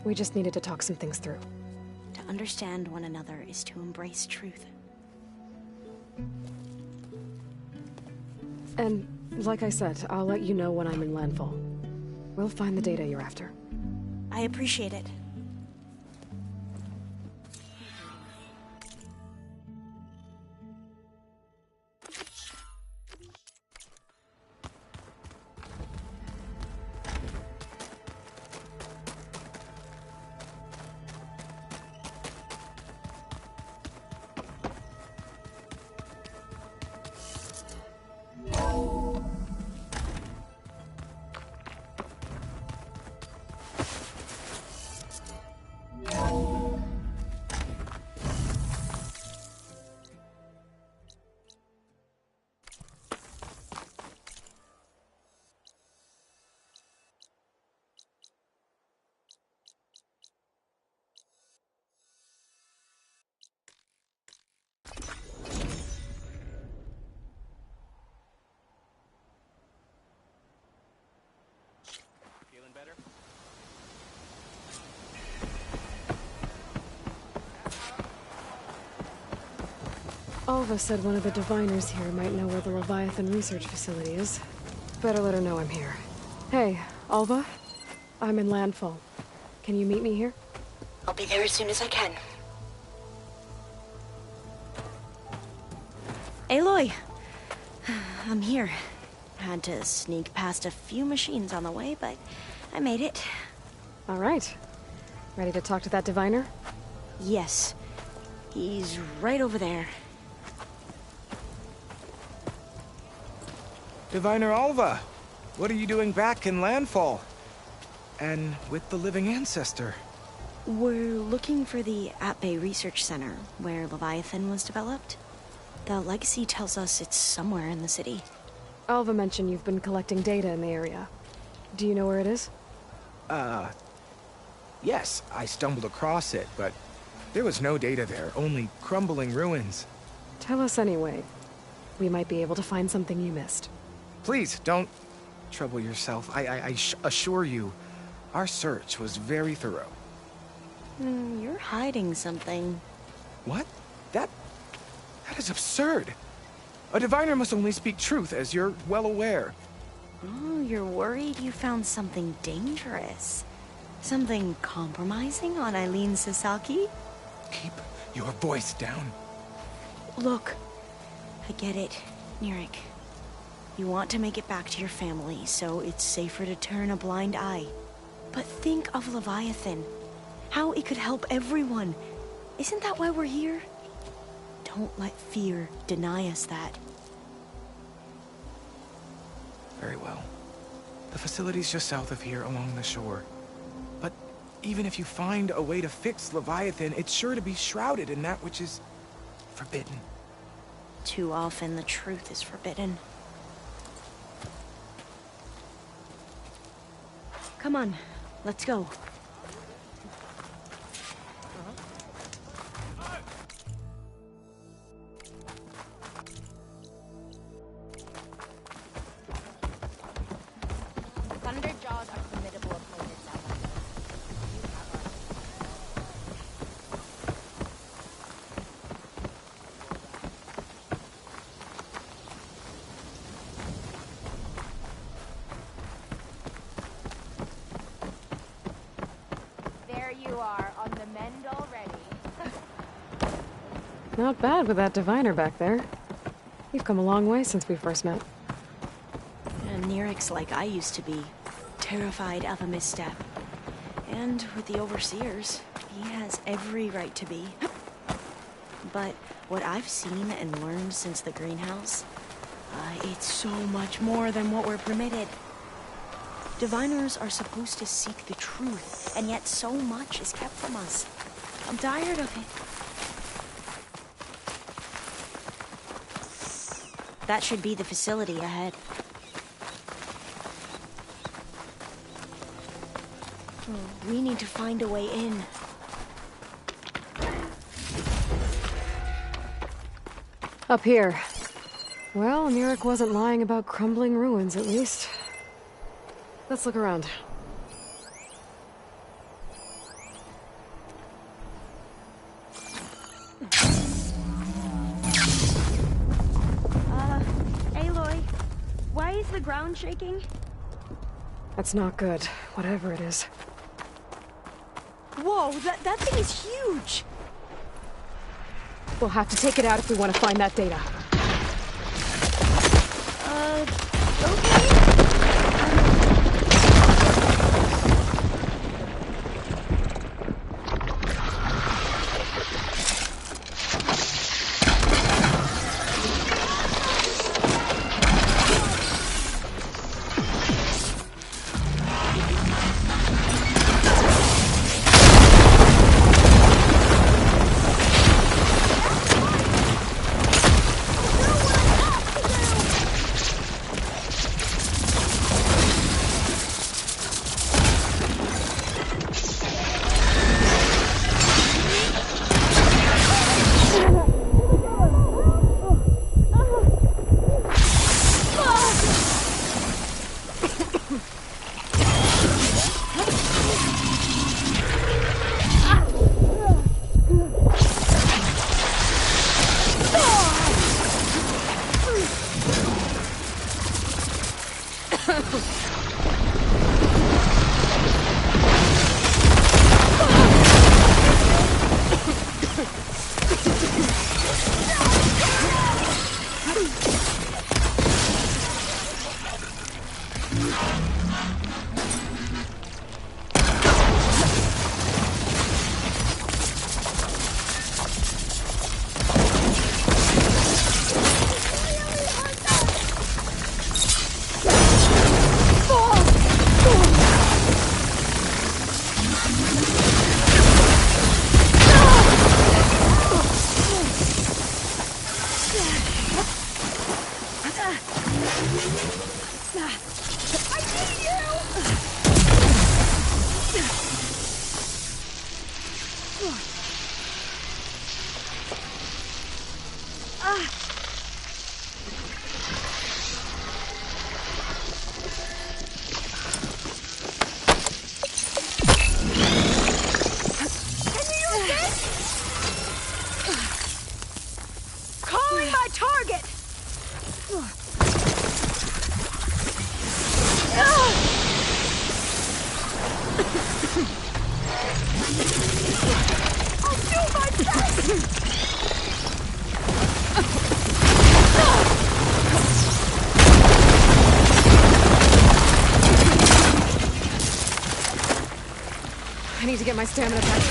We just needed to talk some things through. To understand one another is to embrace truth. And, like I said, I'll let you know when I'm in landfall. We'll find the data you're after. I appreciate it. Alva said one of the diviners here might know where the Leviathan research facility is. Better let her know I'm here. Hey, Alva? I'm in landfall. Can you meet me here? I'll be there as soon as I can. Aloy! I'm here. Had to sneak past a few machines on the way, but I made it. All right. Ready to talk to that diviner? Yes. He's right over there. Diviner Alva, what are you doing back in landfall? And with the living ancestor? We're looking for the At-Bay Research Center, where Leviathan was developed. The legacy tells us it's somewhere in the city. Alva mentioned you've been collecting data in the area. Do you know where it is? Yes, I stumbled across it, but there was no data there, only crumbling ruins. Tell us anyway. We might be able to find something you missed. Please, don't trouble yourself. I assure you, our search was very thorough. You're hiding something. What? That is absurd. A diviner must only speak truth, as you're well aware. Oh, you're worried you found something dangerous? Something compromising on Eileen Sasaki? Keep your voice down. Look, I get it, Nirik. You want to make it back to your family, so it's safer to turn a blind eye. But think of Leviathan. How it could help everyone. Isn't that why we're here? Don't let fear deny us that. Very well. The facility's just south of here, along the shore. But even if you find a way to fix Leviathan, it's sure to be shrouded in that which is forbidden. Too often the truth is forbidden. Come on, let's go. Thunderjaws are formidable opponents out there. There you are, on the mend already. Not bad with that diviner back there. You've come a long way since we first met. And Nirik's like I used to be, terrified of a misstep. And with the Overseers, he has every right to be. But what I've seen and learned since the greenhouse, it's so much more than what we're permitted. Diviners are supposed to seek the truth, and yet so much is kept from us. I'm tired of it. That should be the facility ahead. We need to find a way in. Up here. Well, Mirek wasn't lying about crumbling ruins, at least. Let's look around. Aloy, why is the ground shaking? That's not good, whatever it is. Whoa, that thing is huge! We'll have to take it out if we want to find that data. Okay. I need to get my stamina back.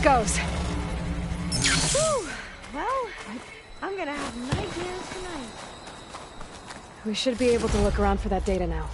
goes. Whew. Well, I'm gonna have nightmares tonight. We should be able to look around for that data now.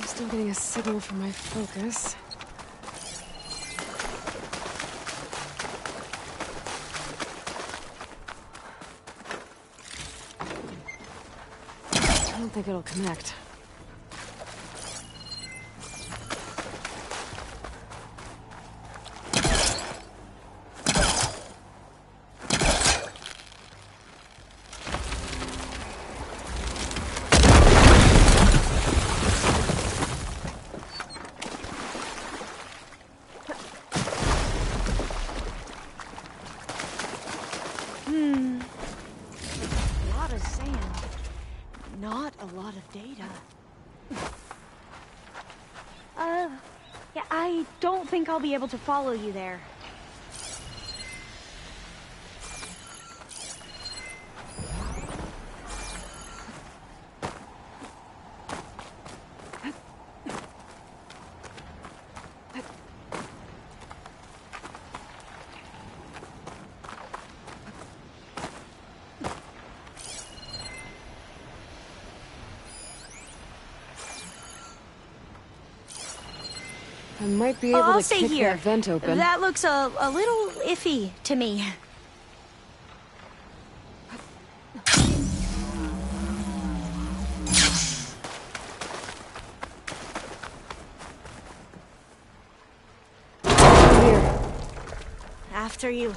Still getting a signal from my focus. I don't think it'll connect. Yeah, I don't think I'll be able to follow you there. I might be able I'll to stay kick here. that vent open. That looks a little iffy to me. Here. After you.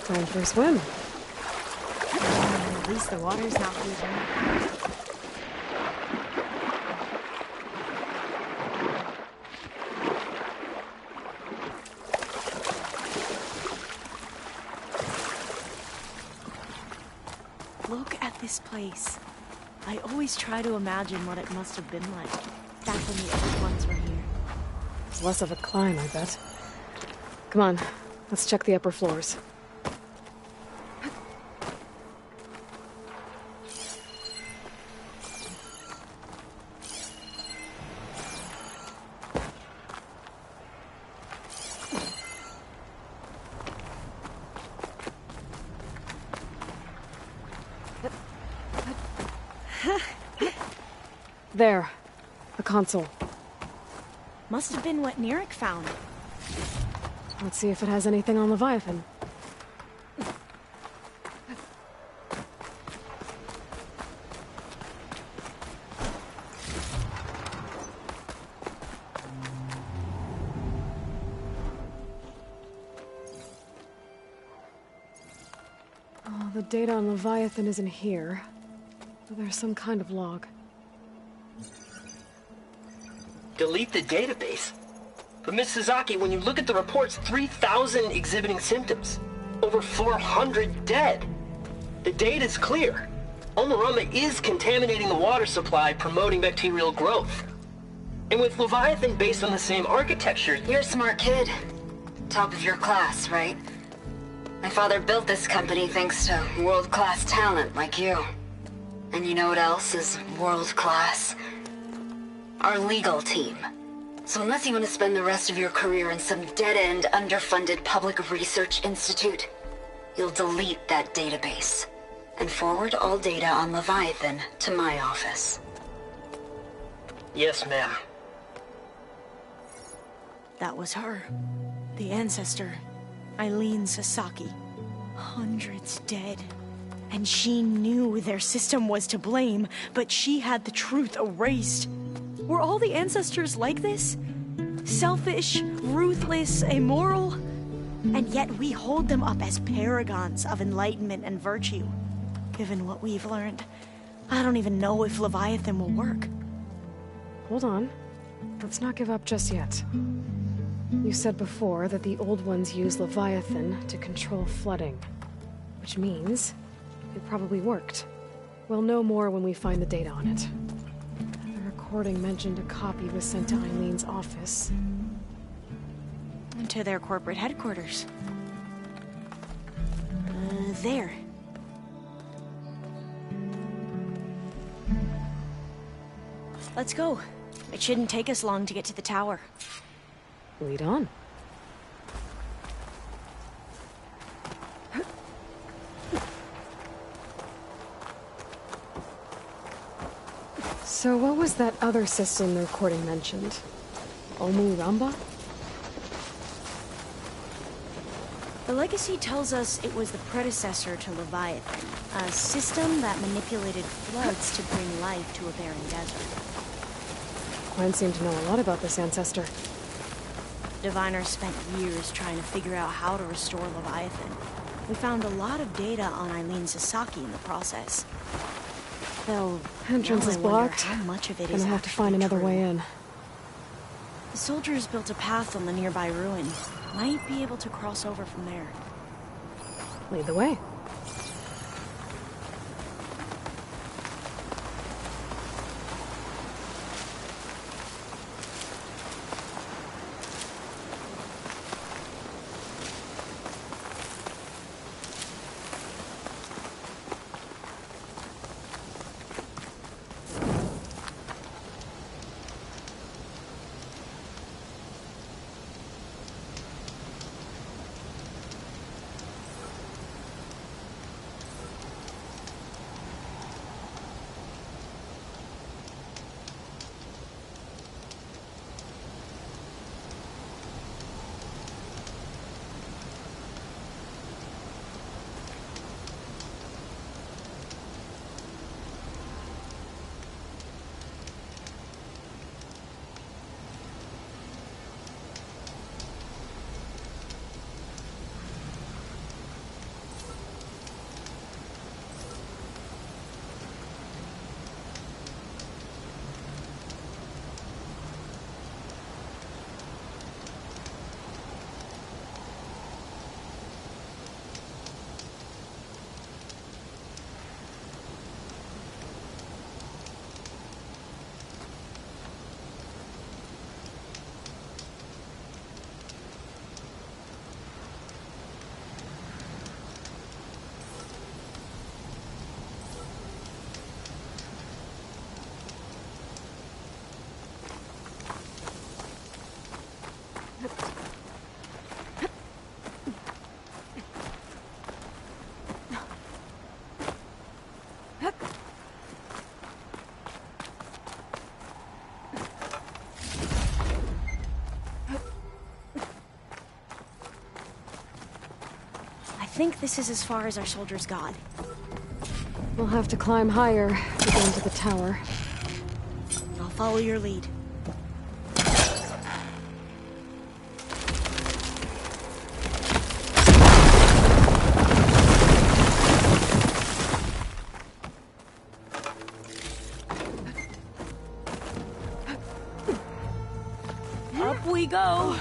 Time for a swim. At least the water's not freezing. Look at this place. I always try to imagine what it must have been like back when the Earth ones were here. It's less of a climb, I bet. Come on, let's check the upper floors. There. The console. Must have been what Neric found. Let's see if it has anything on Leviathan. Oh, the data on Leviathan isn't here. But there's some kind of log. Delete the database? But Miss Sasaki, when you look at the reports, 3,000 exhibiting symptoms. Over 400 dead. The data's clear. Omarama is contaminating the water supply, promoting bacterial growth. And with Leviathan based on the same architecture... You're a smart kid. Top of your class, right? My father built this company thanks to world-class talent like you. And you know what else is world-class? Our legal team. So unless you want to spend the rest of your career in some dead-end, underfunded public research institute, you'll delete that database and forward all data on Leviathan to my office. Yes, ma'am. That was her. The ancestor, Eileen Sasaki. Hundreds dead. And she knew their system was to blame, but she had the truth erased. Were all the ancestors like this? Selfish, ruthless, immoral? And yet we hold them up as paragons of enlightenment and virtue. Given what we've learned, I don't even know if Leviathan will work. Hold on. Let's not give up just yet. You said before that the Old Ones use Leviathan to control flooding. Which means it probably worked. We'll know more when we find the data on it. The recording mentioned a copy was sent to Eileen's office. To their corporate headquarters. There. Let's go. It shouldn't take us long to get to the tower. Lead on. So what was that other system the recording mentioned? Omu Ramba? The legacy tells us it was the predecessor to Leviathan, a system that manipulated floods to bring life to a barren desert. Gwen seemed to know a lot about this ancestor. Diviners spent years trying to figure out how to restore Leviathan. We found a lot of data on Eileen Sasaki in the process. Though, entrance now is I wonder blocked. how much of it Gonna is have to find another way in. The soldiers built a path on the nearby ruin. Might be able to cross over from there. Lead the way. I think this is as far as our soldiers got. We'll have to climb higher to get into the tower. I'll follow your lead. Up we go!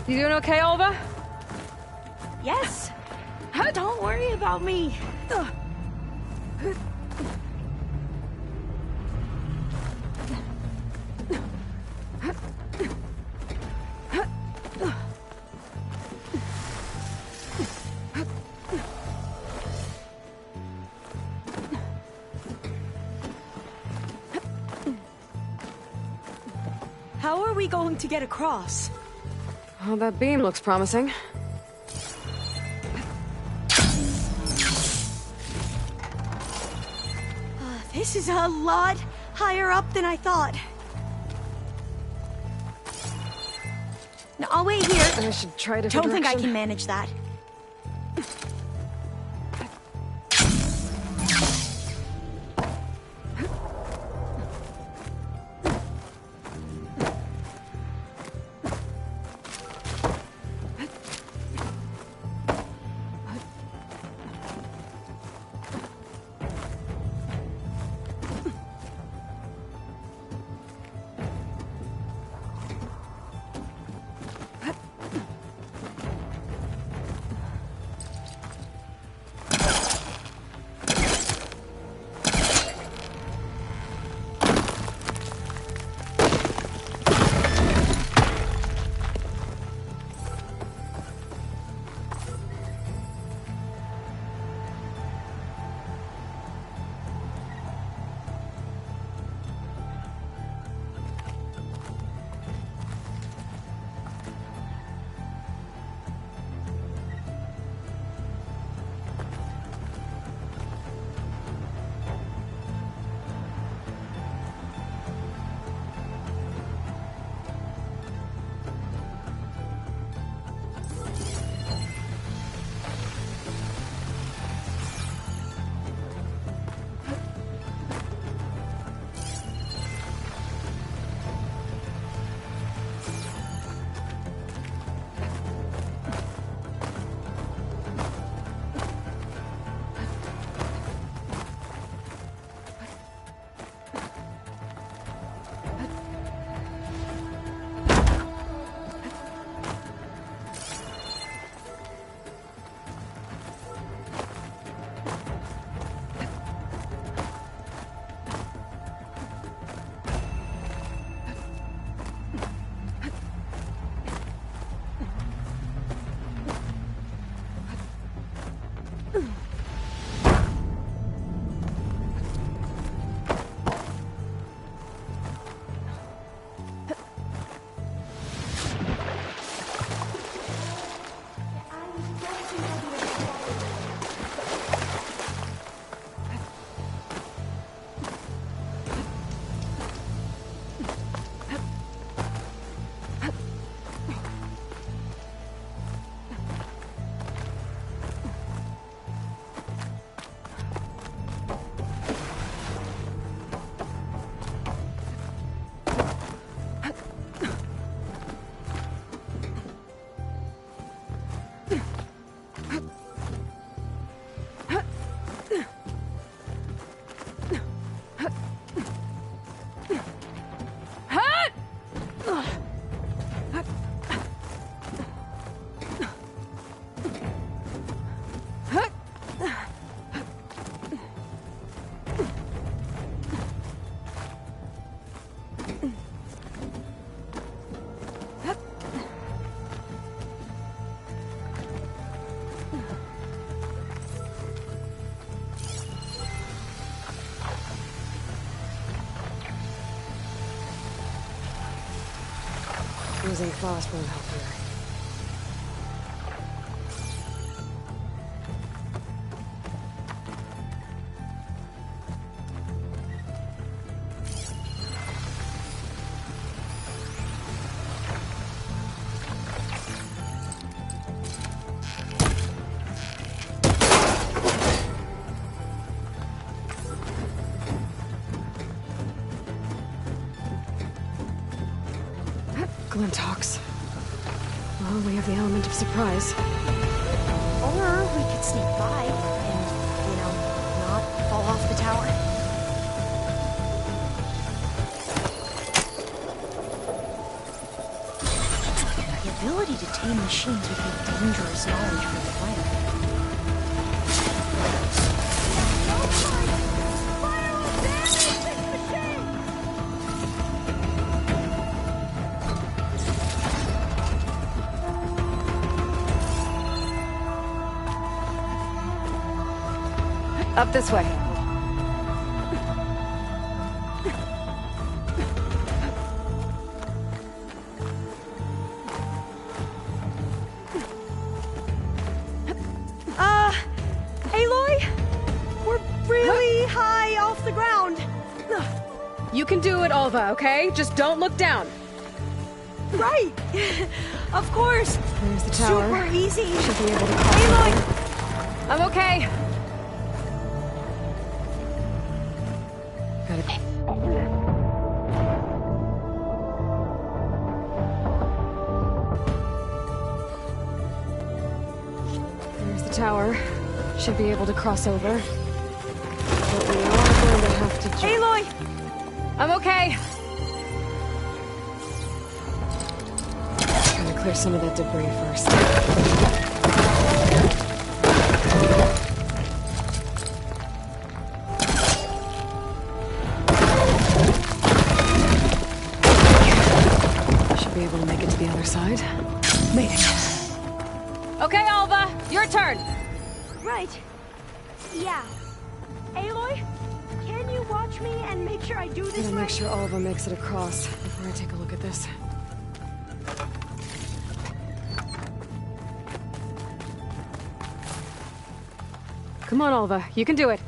You doing okay, Alva? Yes. Don't worry about me. How are we going to get across? Well, that beam looks promising. This is a lot higher up than I thought. No, I'll wait here. I should try to. Don't think I can manage that. Using frost won't help here. Glintox. Well, we have the element of surprise. Or we could sneak by and, not fall off the tower. ability to tame machines would be dangerous knowledge for the planet. Up this way. Aloy? We're really high off the ground. You can do it, Alva, okay? Just don't look down. Right. Of course. There's the tower. Super easy. Should be able to cross Aloy! over. I'm okay. Got it. There's the tower. Should be able to cross over. But we are going to have to jump. Aloy! I'm okay. Trying to clear some of that debris first. Be able to make it to the other side. Made it. Okay, Alva, your turn. Right. Yeah. Aloy, can you watch me and make sure I do this Gotta right? make sure Alva makes it across before I take a look at this. Come on, Alva, you can do it.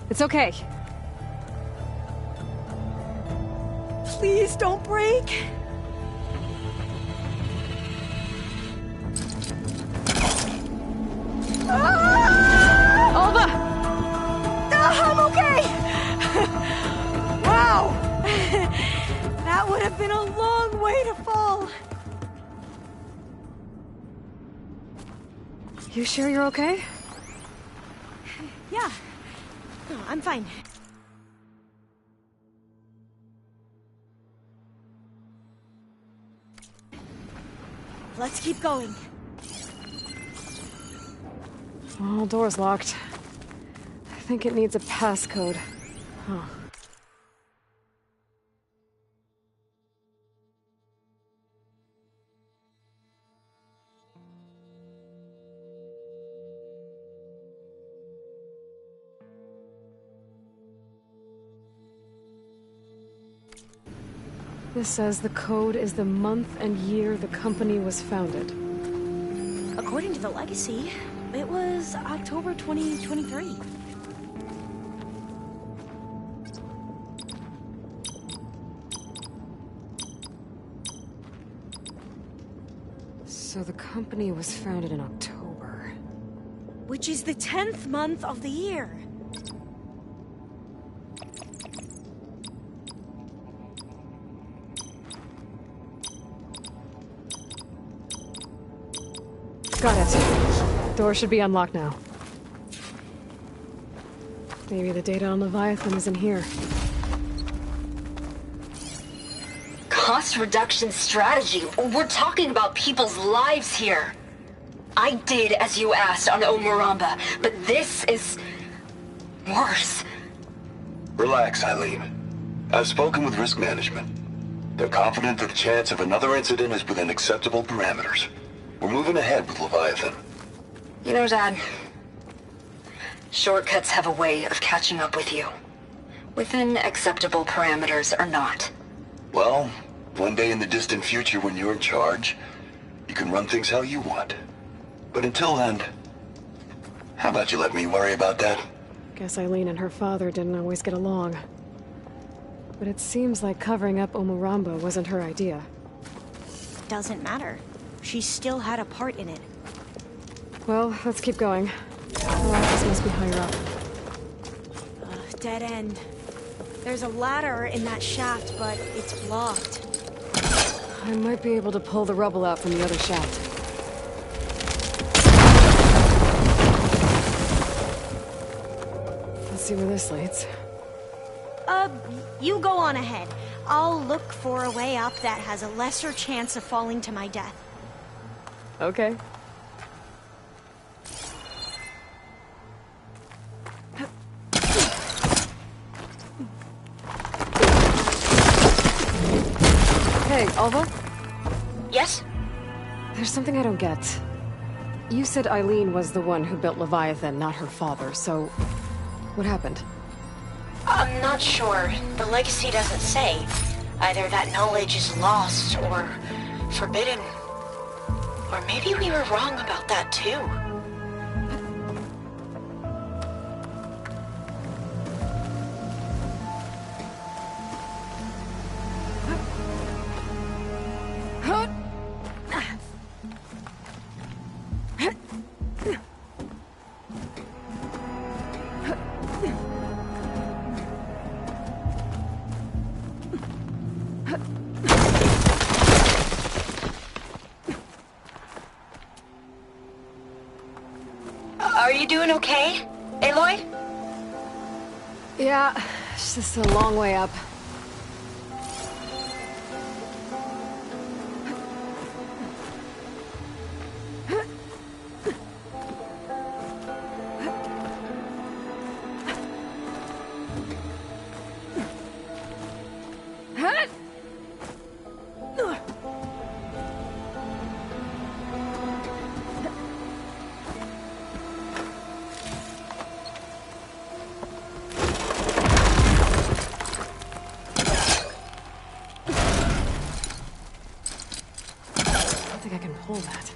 It's okay. Please don't break. Alva! I'm okay! Wow! That would have been a long way to fall. You sure you're okay? Yeah. No, I'm fine. Let's keep going. Oh, door's locked. I think it needs a passcode. Huh. This says the code is the month and year the company was founded. According to the legacy, it was October 2023. So the company was founded in October. Which is the 10th month of the year. Got it. Door should be unlocked now. Maybe the data on Leviathan is in here. Cost reduction strategy. We're talking about people's lives here. I did as you asked on Omuramba, but this is worse. Relax, Eileen. I've spoken with risk management. They're confident that the chance of another incident is within acceptable parameters. We're moving ahead with Leviathan. You know, Dad, shortcuts have a way of catching up with you. Within acceptable parameters or not. Well, one day in the distant future when you're in charge, you can run things how you want. But until then, how about you let me worry about that? Guess Eileen and her father didn't always get along. But it seems like covering up Omuramba wasn't her idea. Doesn't matter. She still had a part in it. Well, let's keep going. The office must be higher up. Dead end. There's a ladder in that shaft, but it's blocked. I might be able to pull the rubble out from the other shaft. Let's see where this leads. You go on ahead. I'll look for a way up that has a lesser chance of falling to my death. Okay. Hey, Alva? Yes? There's something I don't get. You said Eileen was the one who built Leviathan, not her father, so... what happened? I'm not sure. The legacy doesn't say. Either that knowledge is lost or forbidden. Or maybe we were wrong about that too. Are you doing okay, Aloy? Yeah, it's just a long way up. I think I can pull that.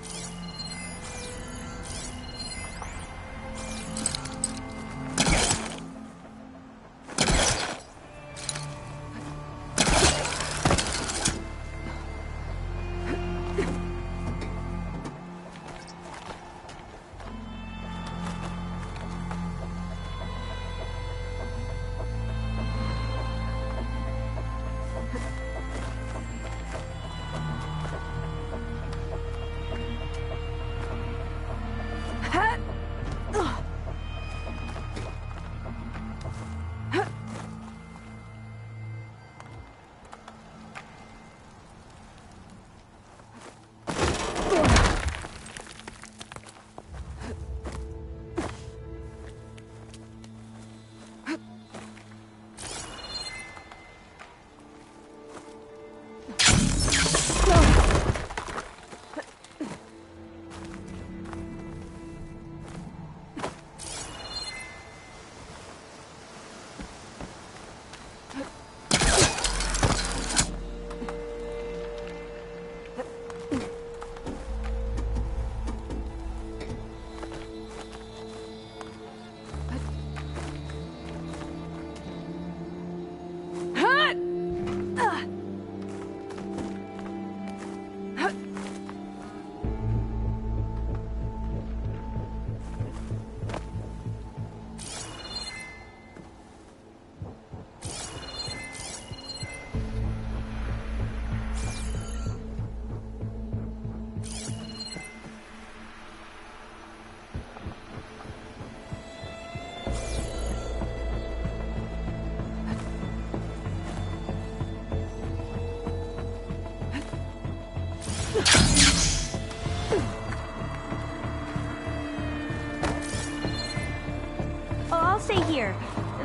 Oh, I'll stay here.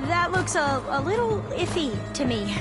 That looks a little iffy to me.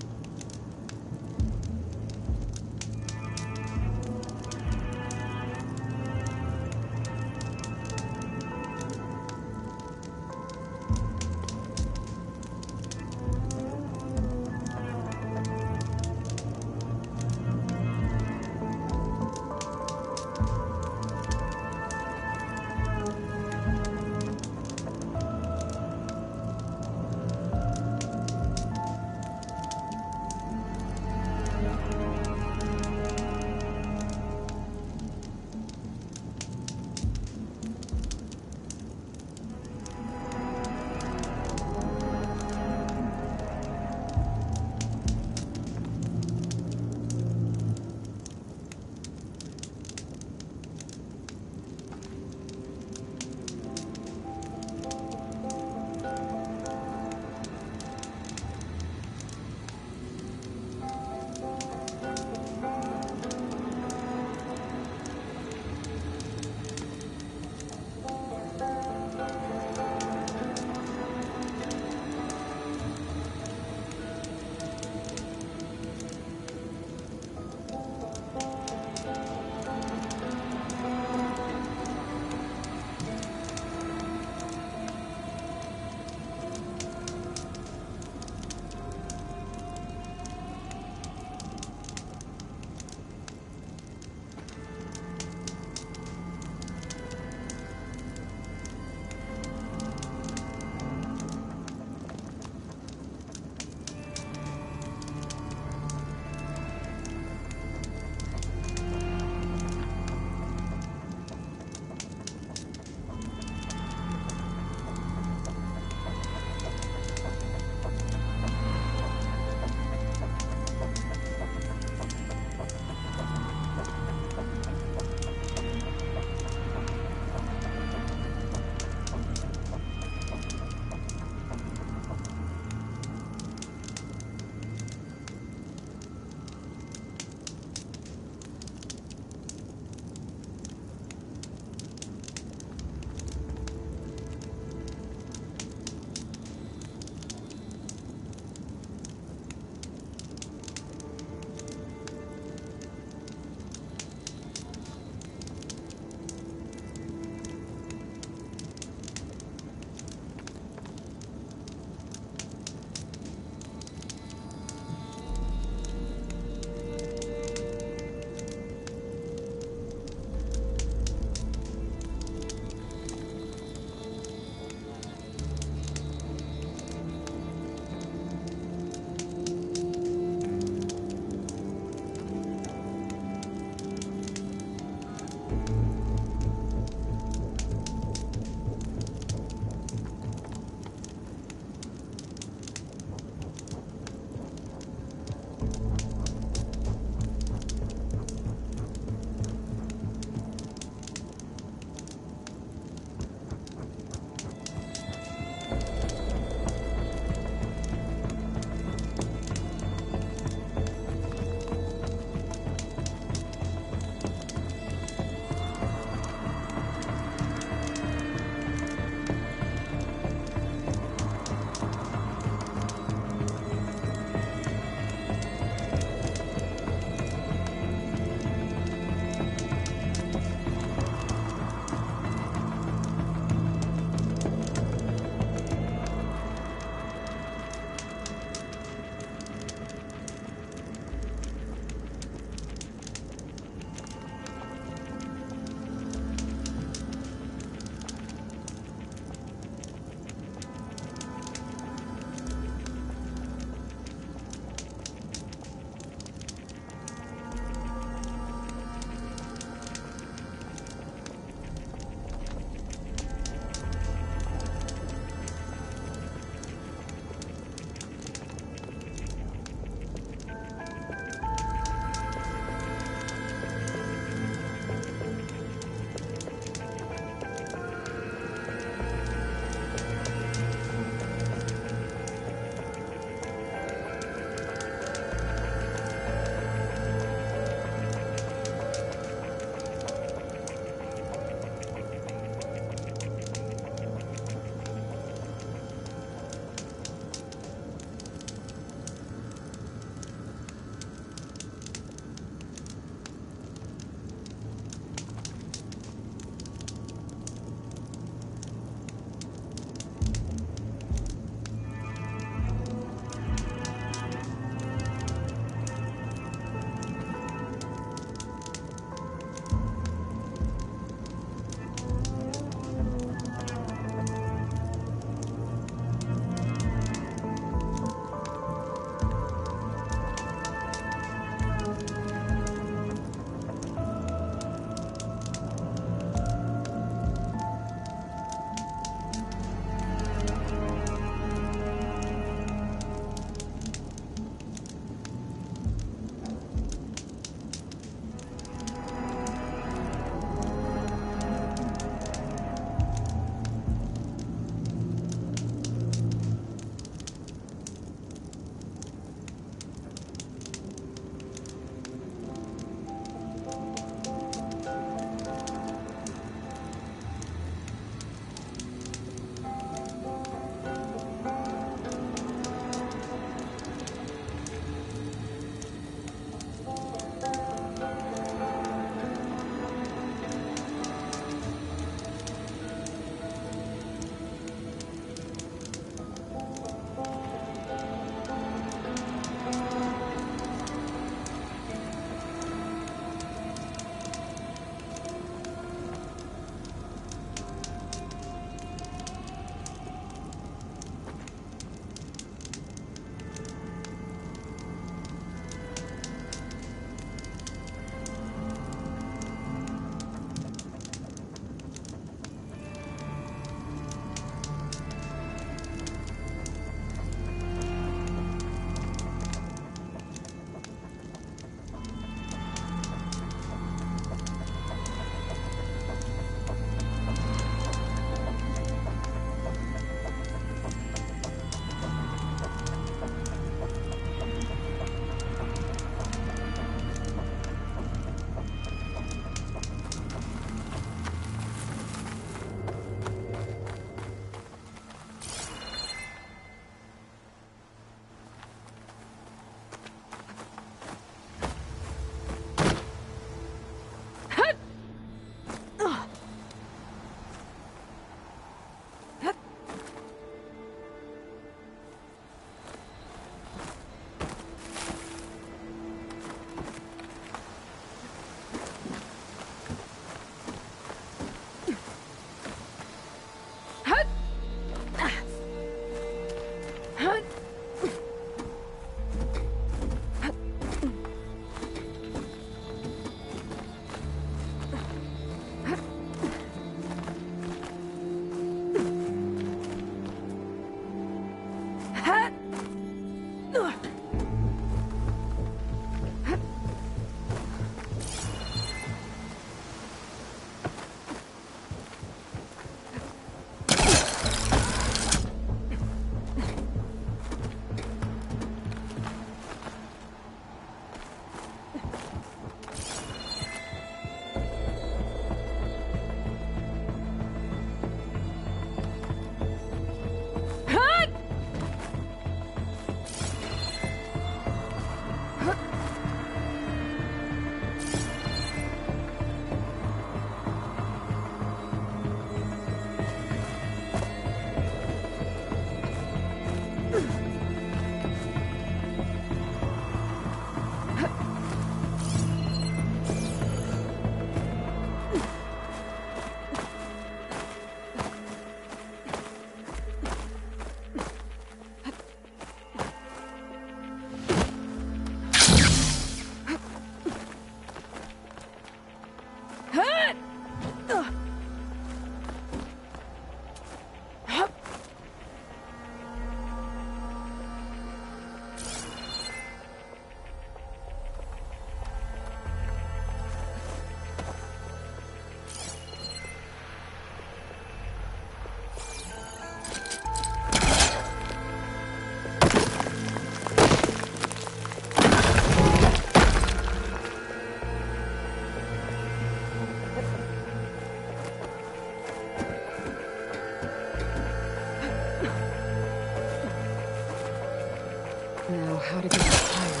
Now, how to get higher?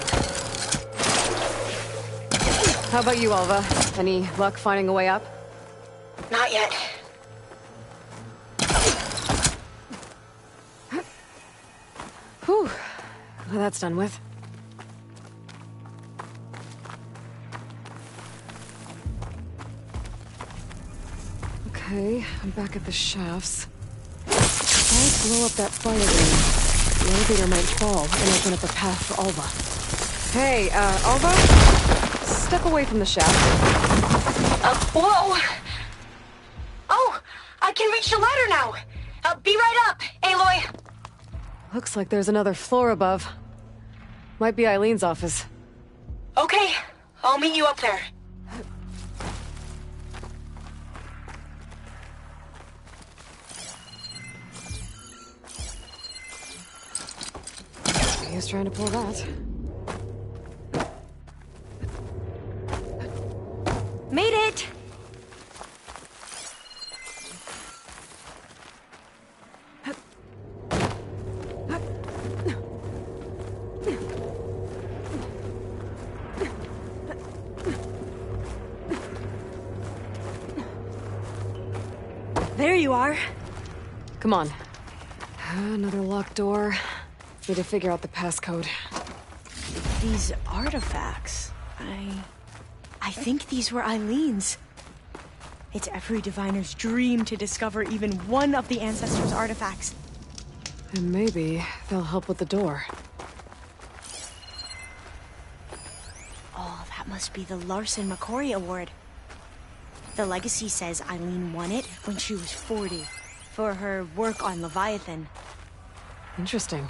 How about you, Alva? Any luck finding a way up? Not yet. Whew. Well, that's done with. Okay, I'm back at the shafts. If I blow up that fire ring, the elevator might fall and open up a path for Alva. Hey, Alva? Step away from the shaft. Whoa! Oh, I can reach the ladder now. Be right up, Aloy. Looks like there's another floor above. Might be Eileen's office. Okay, I'll meet you up there. He was trying to pull that. Made it! There you are. Come on. Another locked door. Need to figure out the passcode. These artifacts, I think these were Eileen's. It's every diviner's dream to discover even one of the Ancestors' artifacts. And maybe they'll help with the door. Oh, that must be the Larson McCory Award. The legacy says Eileen won it when she was 40, for her work on Leviathan. Interesting.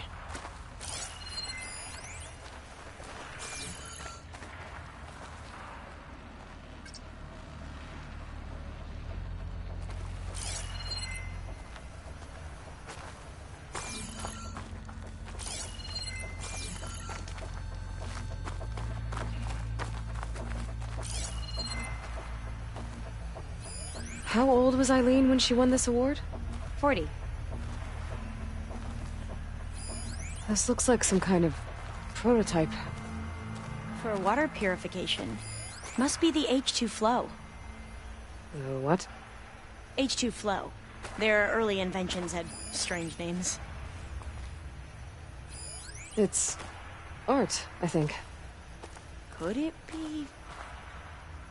How old was Eileen when she won this award? 40. This looks like some kind of prototype. For water purification. Must be the H2 flow. What? H2 flow. Their early inventions had strange names. It's art, I think. Could it be?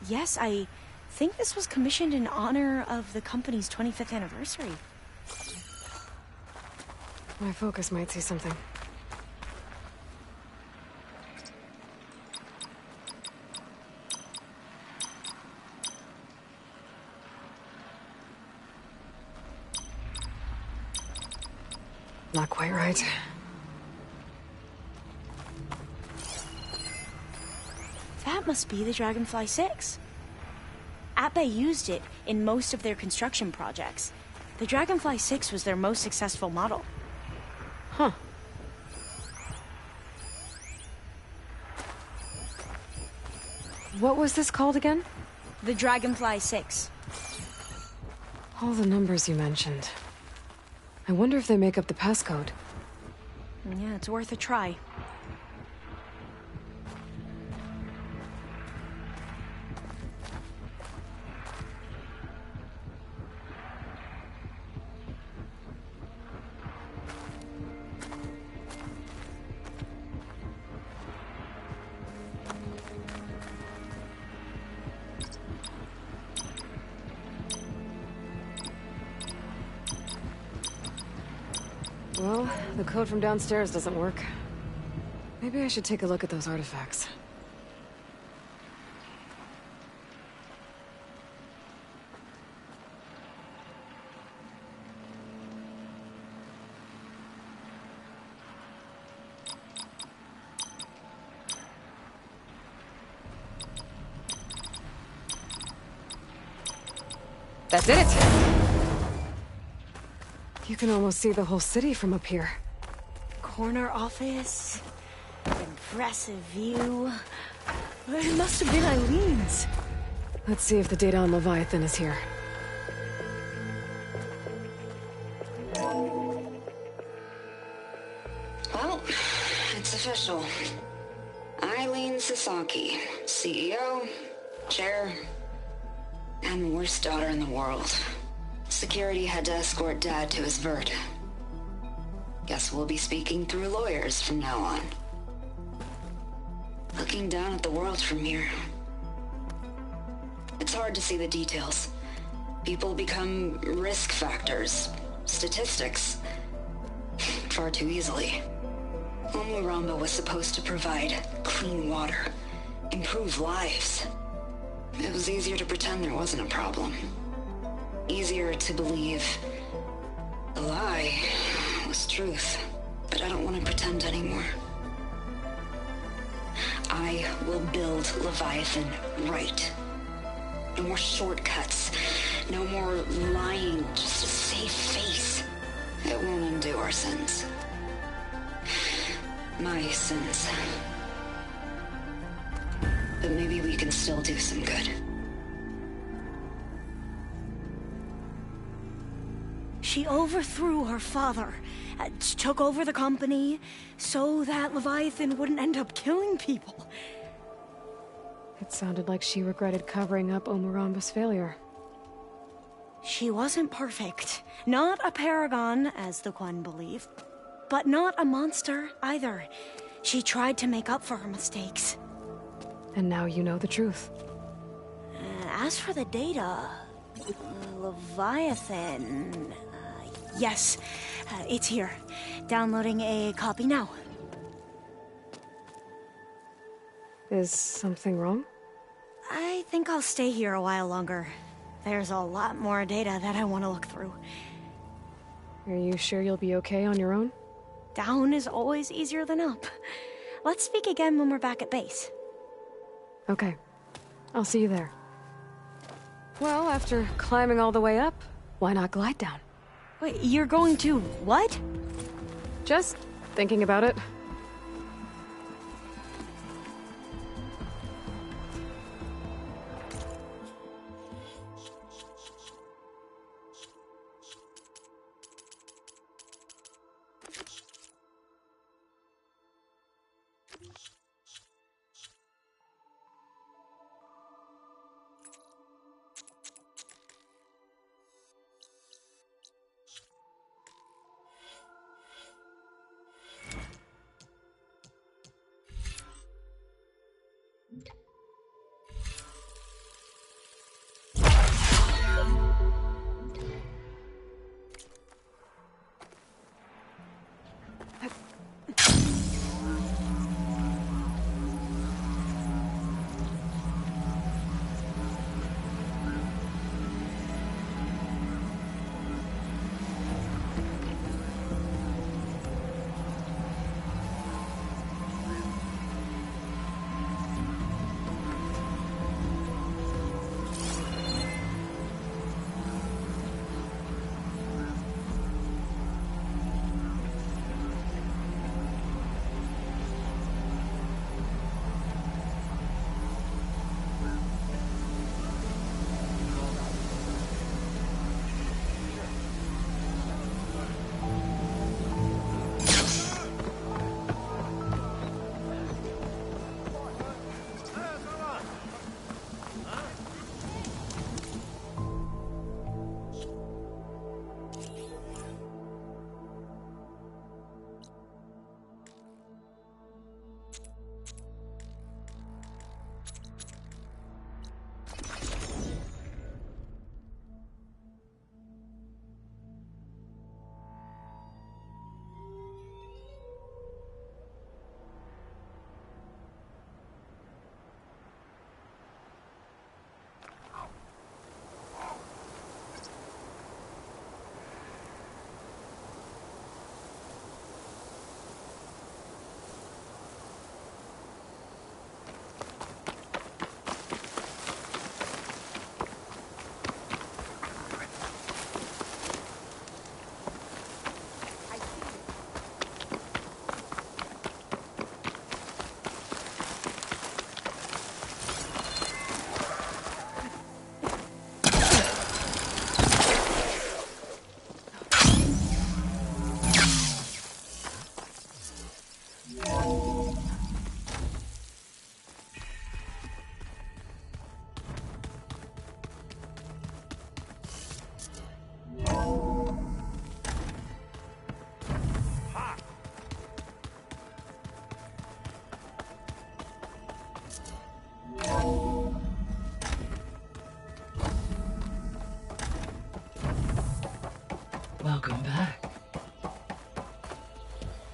Yes, I think this was commissioned in honor of the company's 25th anniversary. My focus might see something. Not quite right. That must be the Dragonfly 6. Atbay used it in most of their construction projects. The Dragonfly 6 was their most successful model. Huh. What was this called again? The Dragonfly 6. All the numbers you mentioned. I wonder if they make up the passcode. Yeah, it's worth a try. Well, the code from downstairs doesn't work. Maybe I should take a look at those artifacts. That did it! You can almost see the whole city from up here. Corner office. Impressive view. It must have been Eileen's. Let's see if the data on Leviathan is here. Well, it's It's official. Eileen Sasaki, CEO, chair, and the worst daughter in the world. Security had to escort Dad to his vert. Guess we'll be speaking through lawyers from now on. Looking down at the world from here. It's hard to see the details. People become risk factors, statistics, far too easily. Omuramba was supposed to provide clean water, improve lives. It was easier to pretend there wasn't a problem. Easier to believe the lie was truth. But I don't want to pretend anymore. I will build Leviathan right. No more shortcuts. No more lying just to save face. It won't undo our sins. My sins. But maybe we can still do some good. She overthrew her father, took over the company, so that Leviathan wouldn't end up killing people. It sounded like she regretted covering up Omuramba's failure. She wasn't perfect. Not a paragon, as the Quan believe. But not a monster, either. She tried to make up for her mistakes. And now you know the truth. As for the data... Leviathan... yes, it's here. Downloading a copy now. Is something wrong? I think I'll stay here a while longer. There's a lot more data that I want to look through. Are you sure you'll be okay on your own? Down is always easier than up. Let's speak again when we're back at base. Okay. I'll see you there. Well, after climbing all the way up, why not glide down? Wait, you're going to what? Just thinking about it.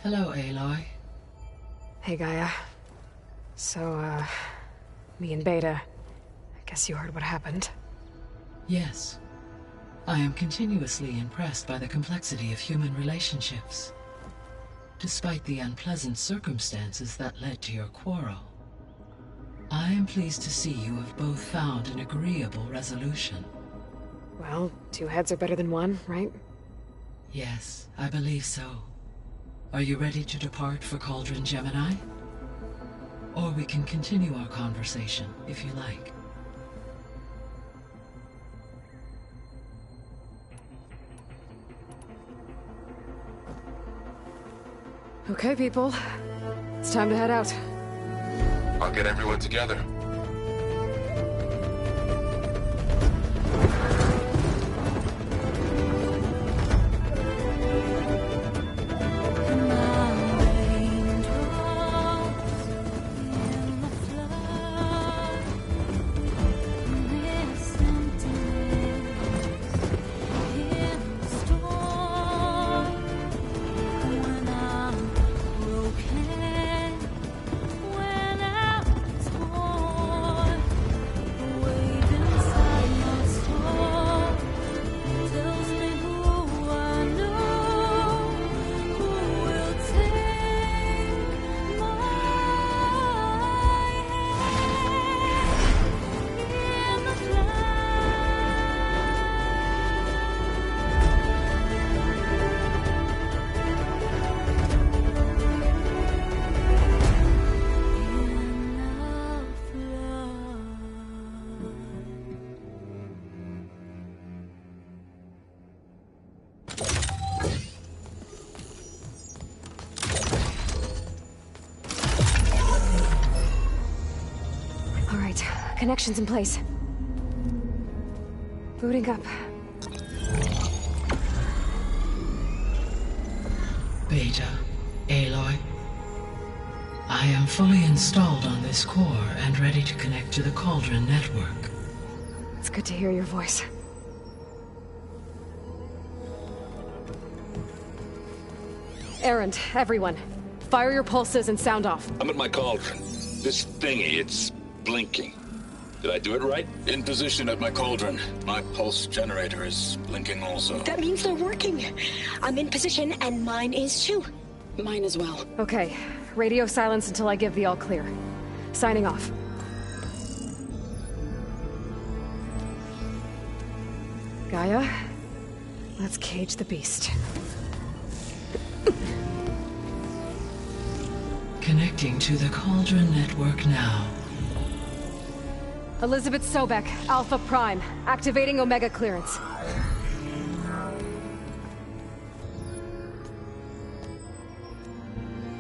Hello, Aloy. Hey, Gaia. So, me and Beta, I guess you heard what happened. Yes. I am continuously impressed by the complexity of human relationships. Despite the unpleasant circumstances that led to your quarrel, I am pleased to see you have both found an agreeable resolution. Well, 2 heads are better than 1, right? Yes, I believe so. Are you ready to depart for Cauldron Gemini? Or we can continue our conversation, if you like. Okay, people. It's time to head out. I'll get everyone together. Connections in place. Booting up. Beta, Aloy. I am fully installed on this core and ready to connect to the Cauldron network. It's good to hear your voice. Erend, everyone. Fire your pulses and sound off. I'm at my cauldron. This thingy, it's blinking. Did I do it right? In position at my cauldron. My pulse generator is blinking also. That means they're working. I'm in position, and mine is too. Mine as well. Okay. Radio silence until I give the all clear. Signing off. Gaia, let's cage the beast. Connecting to the Cauldron network now. Elizabeth Sobek, Alpha Prime, activating Omega clearance.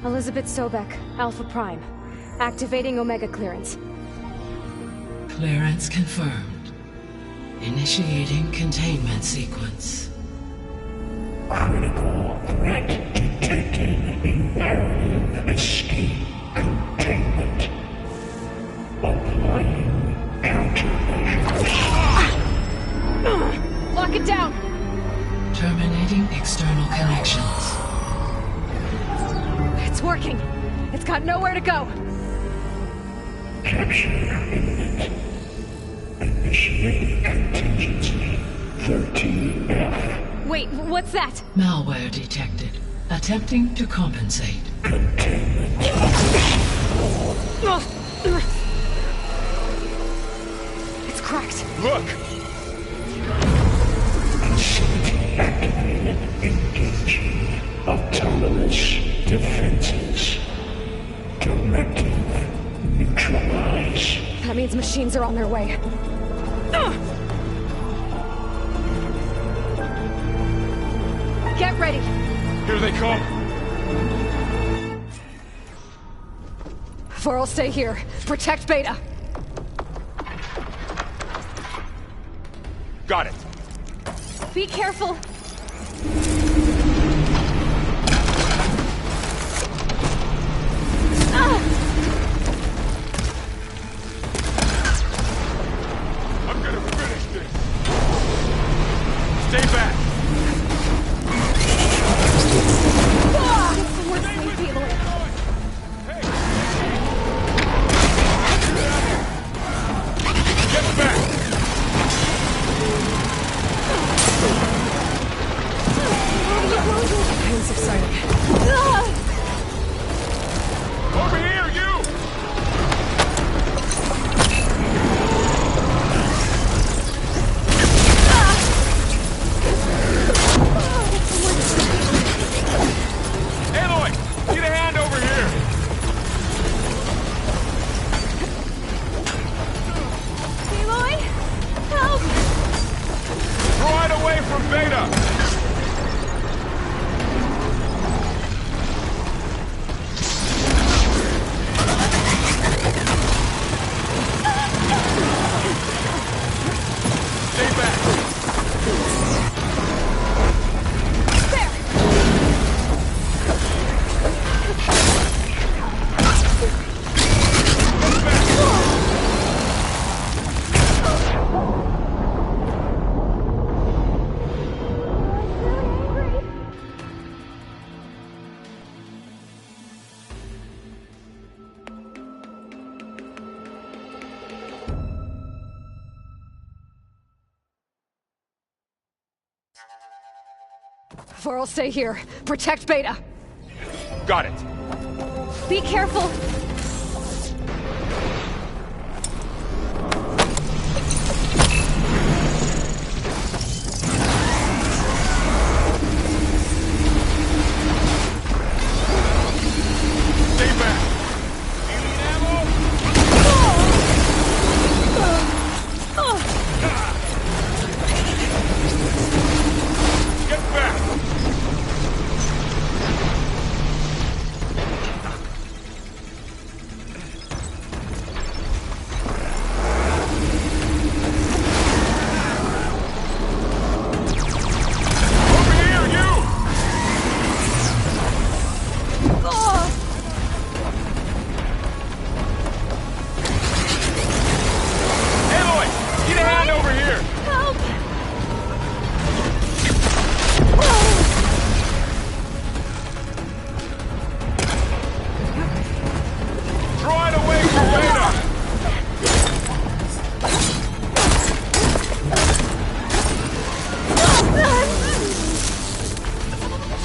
Elizabeth Sobek, Alpha Prime, activating Omega clearance. Clearance confirmed. Initiating containment sequence. Critical threat detected. Imperative escape containment. Applying countermeasures. Lock it down! Terminating external connections. It's working! It's got nowhere to go! Capture imminent. Initiating contingency 13F. Wait, what's that? Malware detected. Attempting to compensate. Containment. It's cracked. Look! Facility activated. Engaging autonomous defenses. Directive neutralize. That means machines are on their way. Get ready! Here they come! Varl, stay here. Protect Beta. Got it. Be careful. I'm gonna finish this. Stay back. We're Varl, stay here. Protect Beta. Got it. Be careful. Stay back. You need ammo? Get back.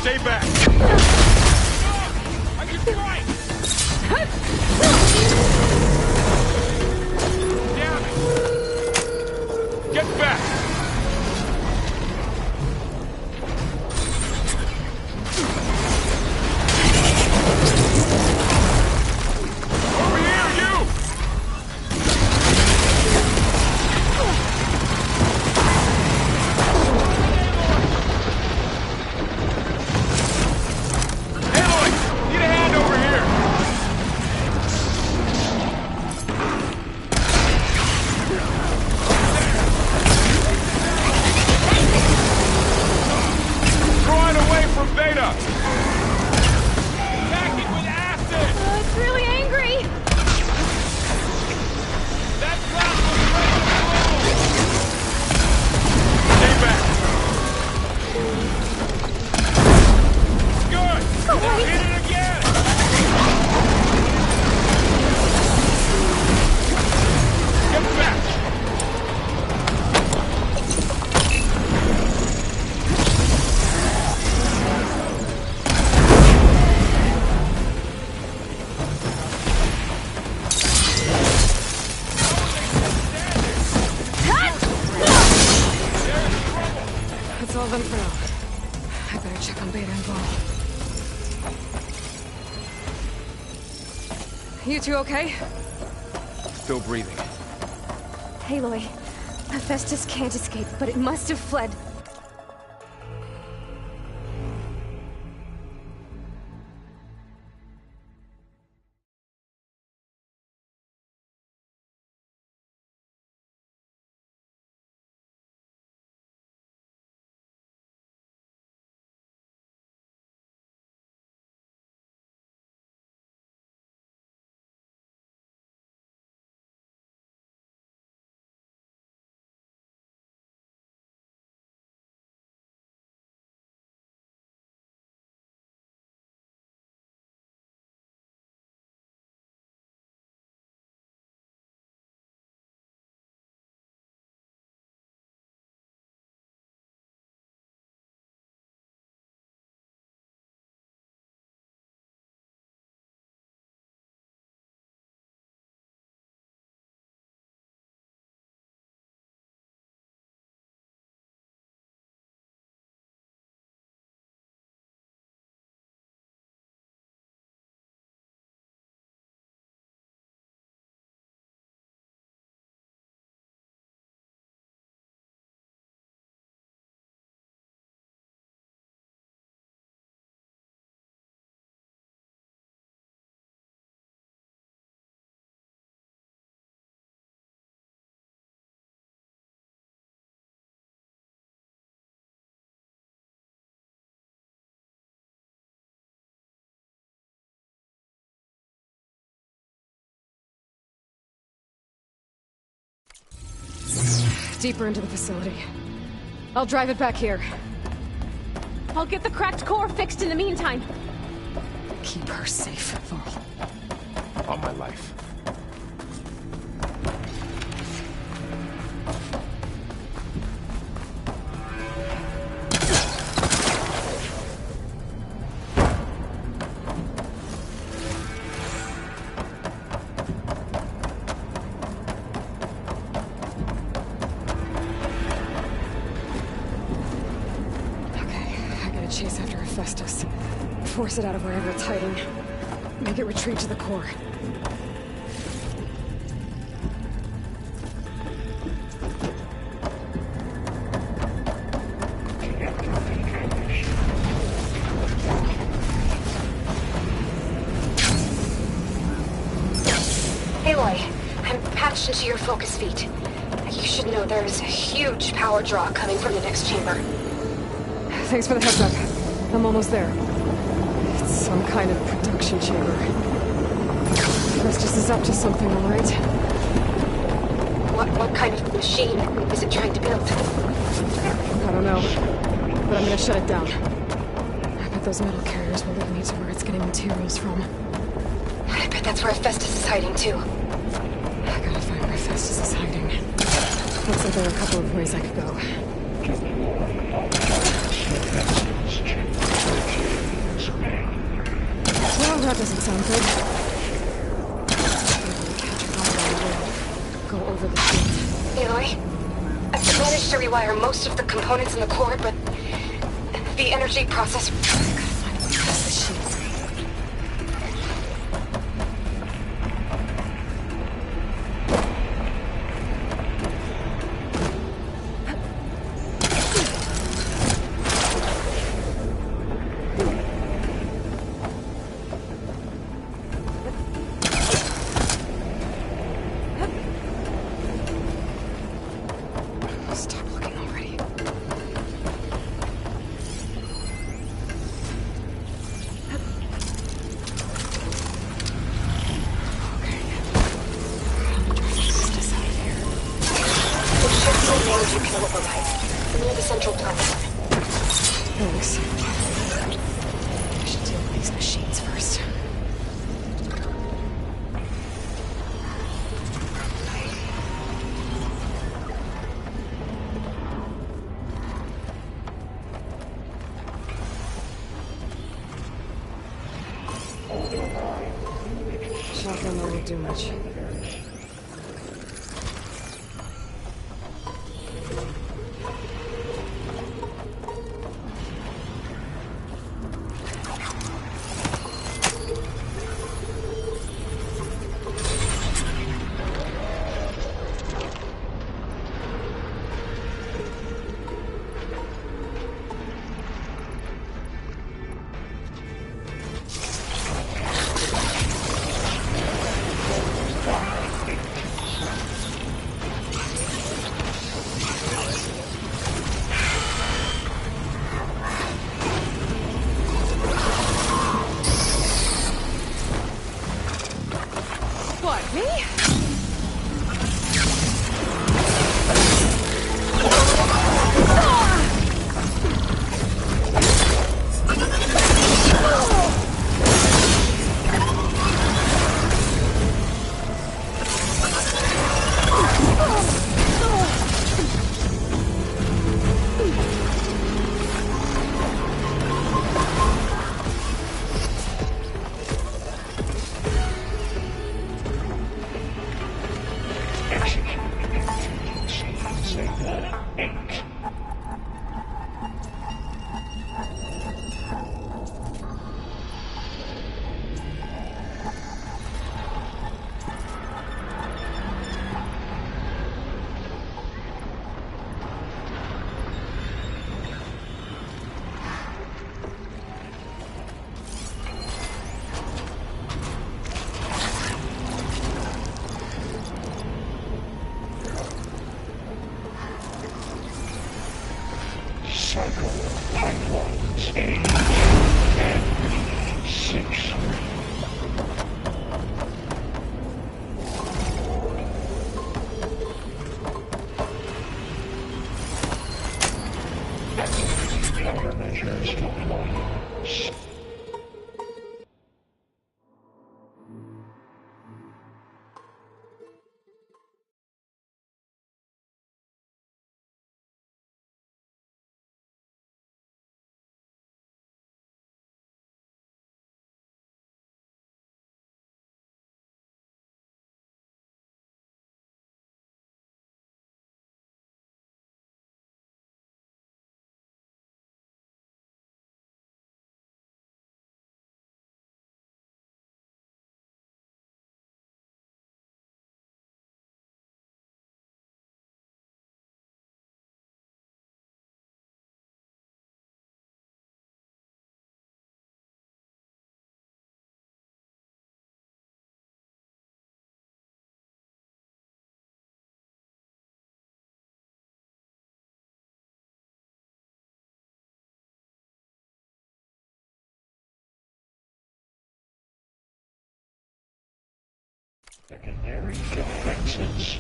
Stay back! I can strike! Damn it! Get back! Over here, you! That's all of them for now. I better check on Beta and Varl. You two okay? Still breathing. Aloy, Hephaestus can't escape, but it must have fled. Deeper into the facility. I'll drive it back here. I'll get the cracked core fixed in the meantime. Keep her safe, Varl. On my life. Force it out of wherever it's hiding. Make it retreat to the core. Aloy, I'm patched into your focus feet. You should know there's a huge power draw coming from the next chamber. Thanks for the heads up. I'm almost there. It's some kind of production chamber. Festus is up to something, all right? What kind of machine is it trying to build? I don't know, but I'm gonna shut it down. I bet those metal carriers will lead me to where it's getting materials from. I bet that's where Festus is hiding too. I gotta find where Festus is hiding. Looks like there are a couple of ways I could go. Well, that doesn't sound good. Catch fire on the way. Go over the shield. Aloy, I've managed to rewire most of the components in the core, but the energy processor... That's the shield. Stop looking already. Near the central platform. Thanks. I should deal with these machines first. Shotgun won't do much. What, me? Secondary defenses.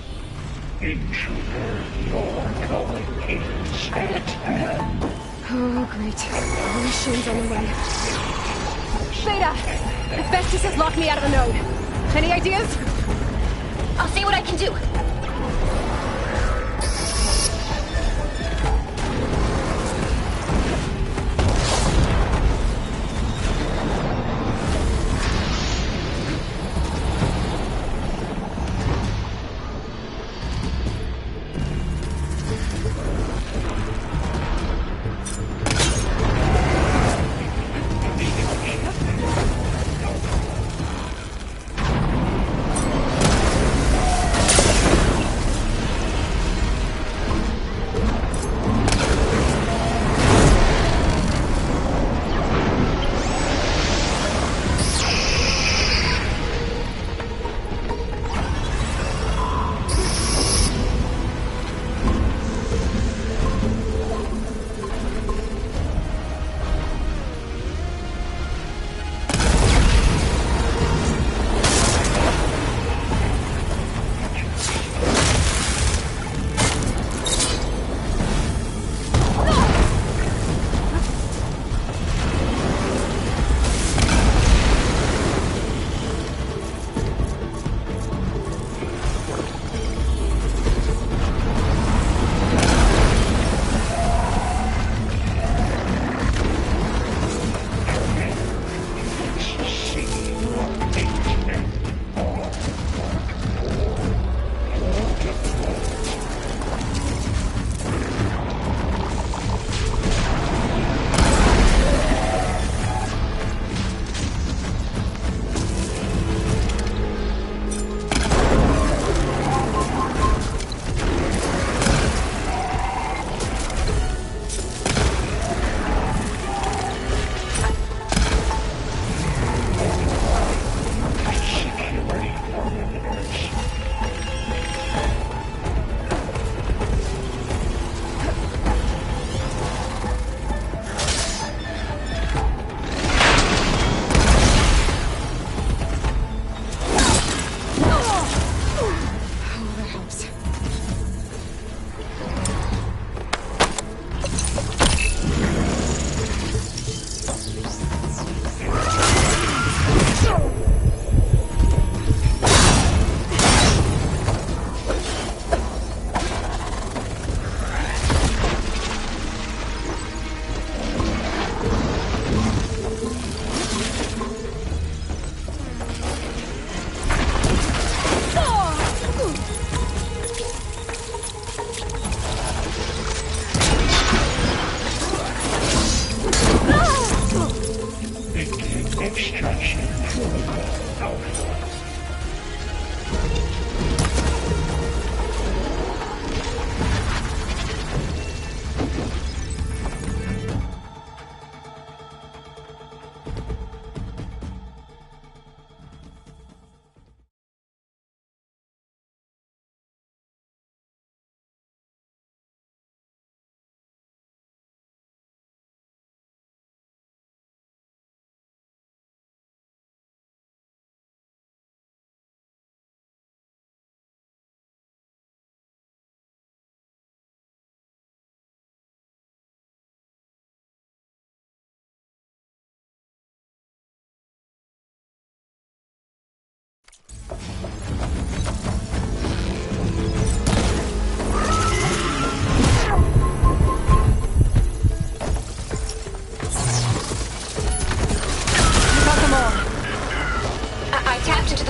Intruder, your going is at hand. Oh, great. All the machines on the way. Beta! Hephaestus has locked me out of the node. Any ideas? I'll see what I can do.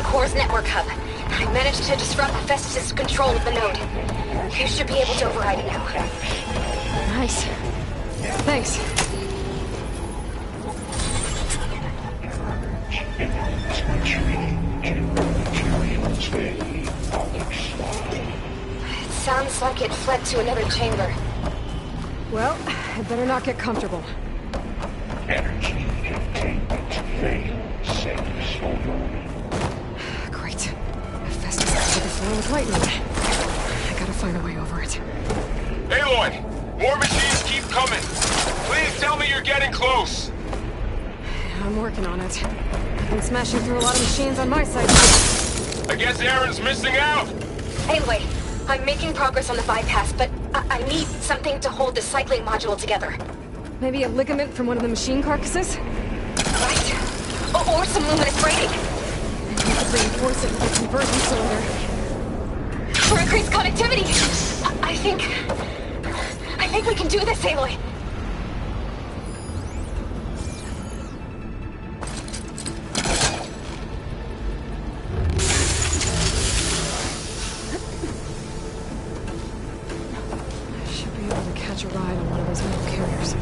Core's network hub. I managed to disrupt Hephaestus' control of the node. You should be able to override it now. Nice. Thanks. It sounds like it fled to another chamber. Well, I better not get comfortable. Energy containment failed. Great. Hephaestus covered the floor with lightning. I gotta find a way over it. Aloy! More machines keep coming! Please tell me you're getting close! I'm working on it. I've been smashing through a lot of machines on my side. I guess Aaron's missing out! Aloy, I'm making progress on the bypass, but I need something to hold the cycling module together. Maybe a ligament from one of the machine carcasses? Right. Or some luminous braiding. Maybe we could reinforce it with a conversion cylinder. For increased connectivity! I think we can do this, Aloy. I should be able to catch a ride on one of those metal carriers.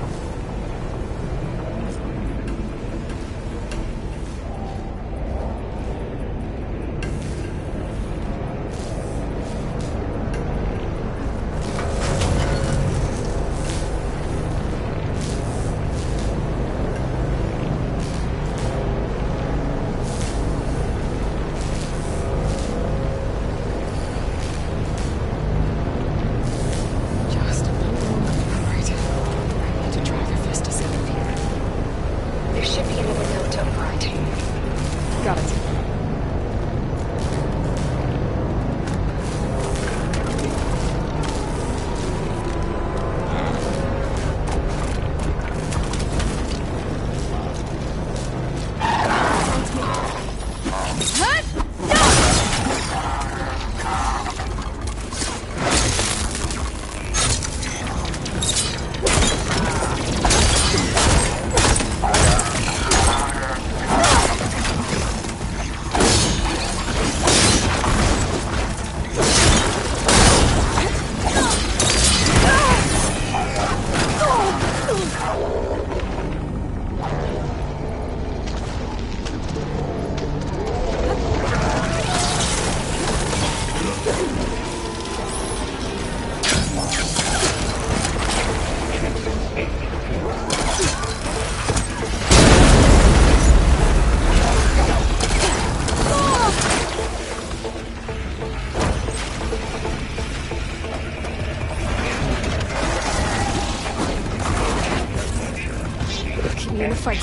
In the fight.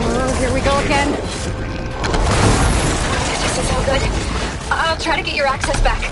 Oh, here we go again. This is so good. I'll try to get your access back.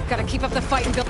Gotta keep up the fight and build.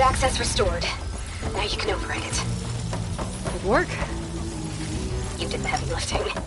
Access restored. Now you can override it. Good work. You did the heavy lifting.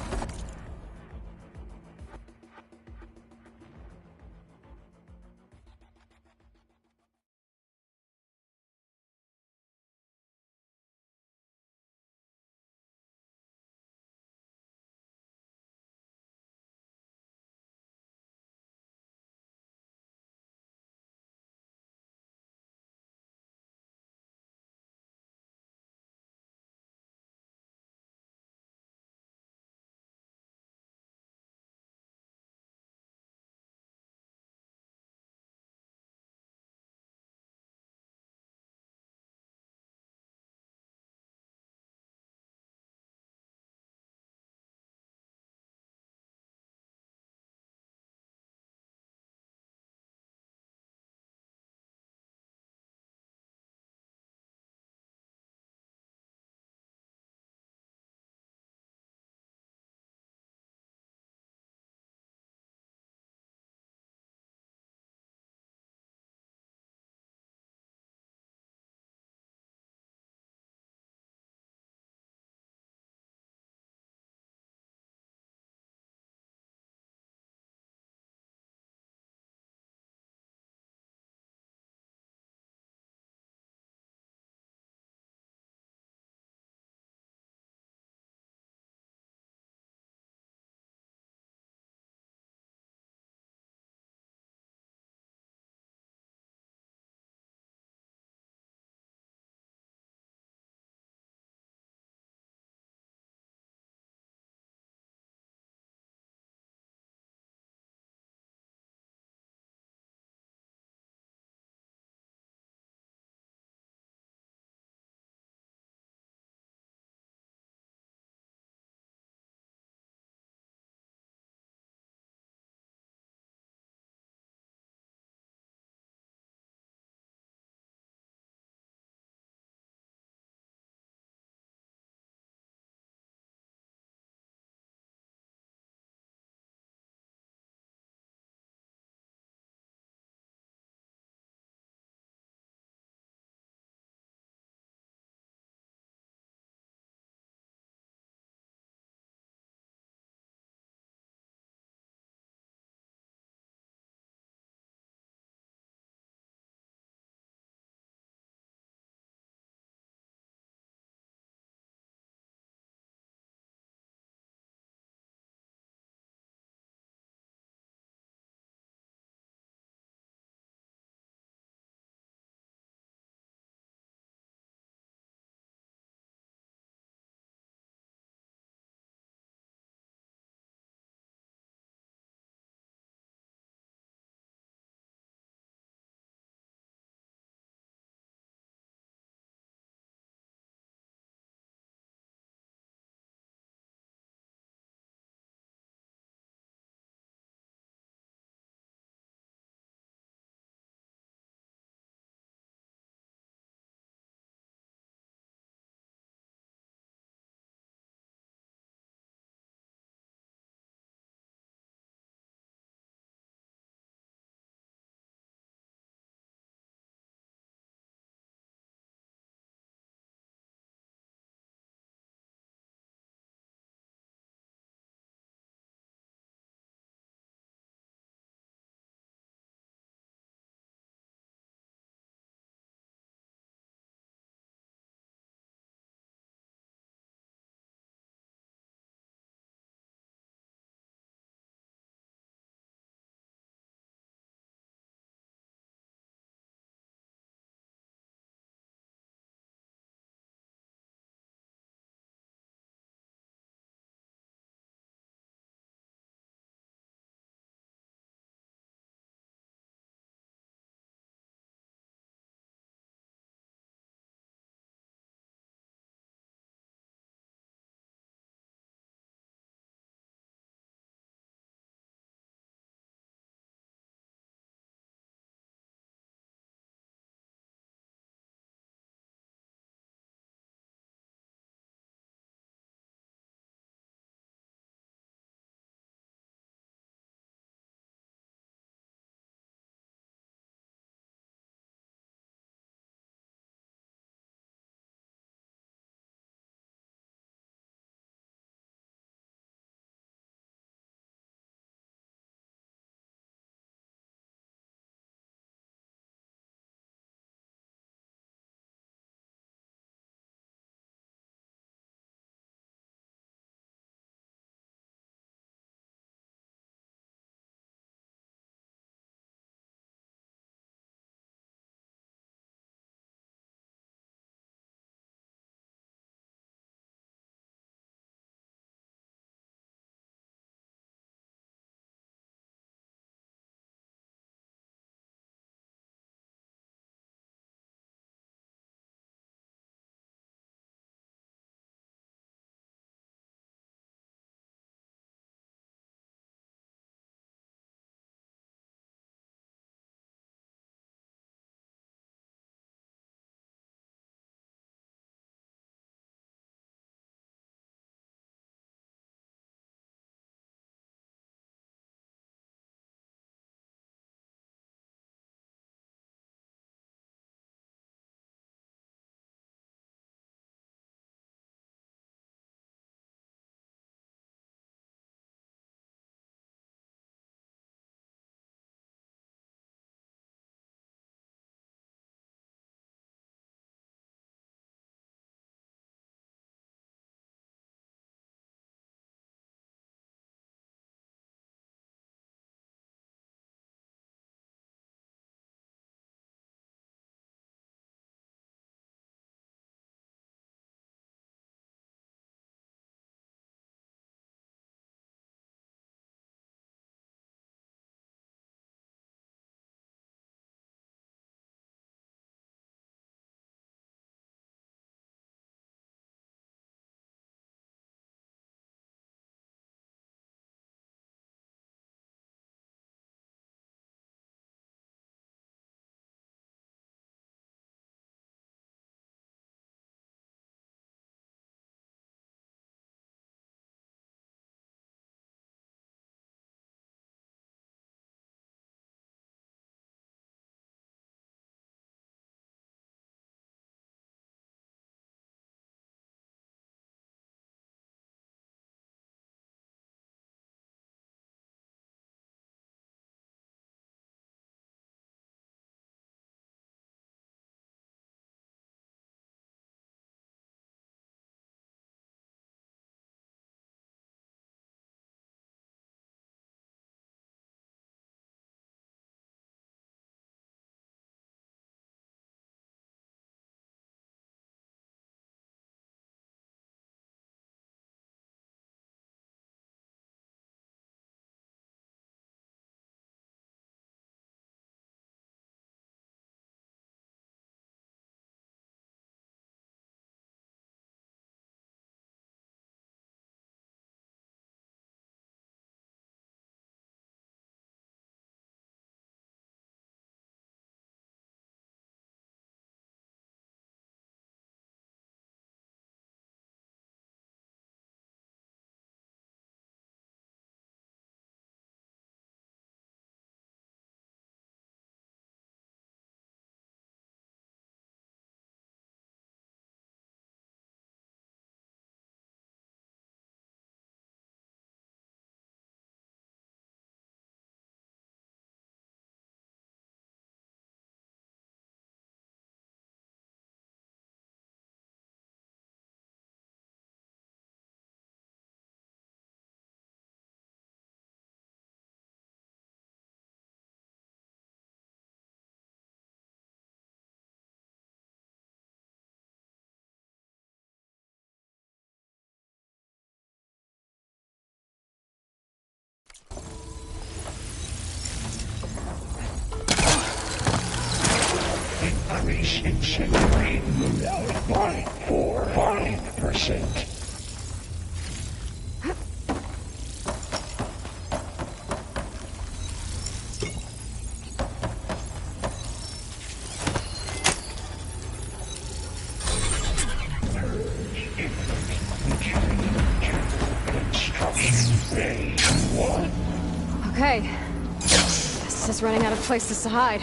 Incinerate by 5%. Okay. This is running out of places to hide.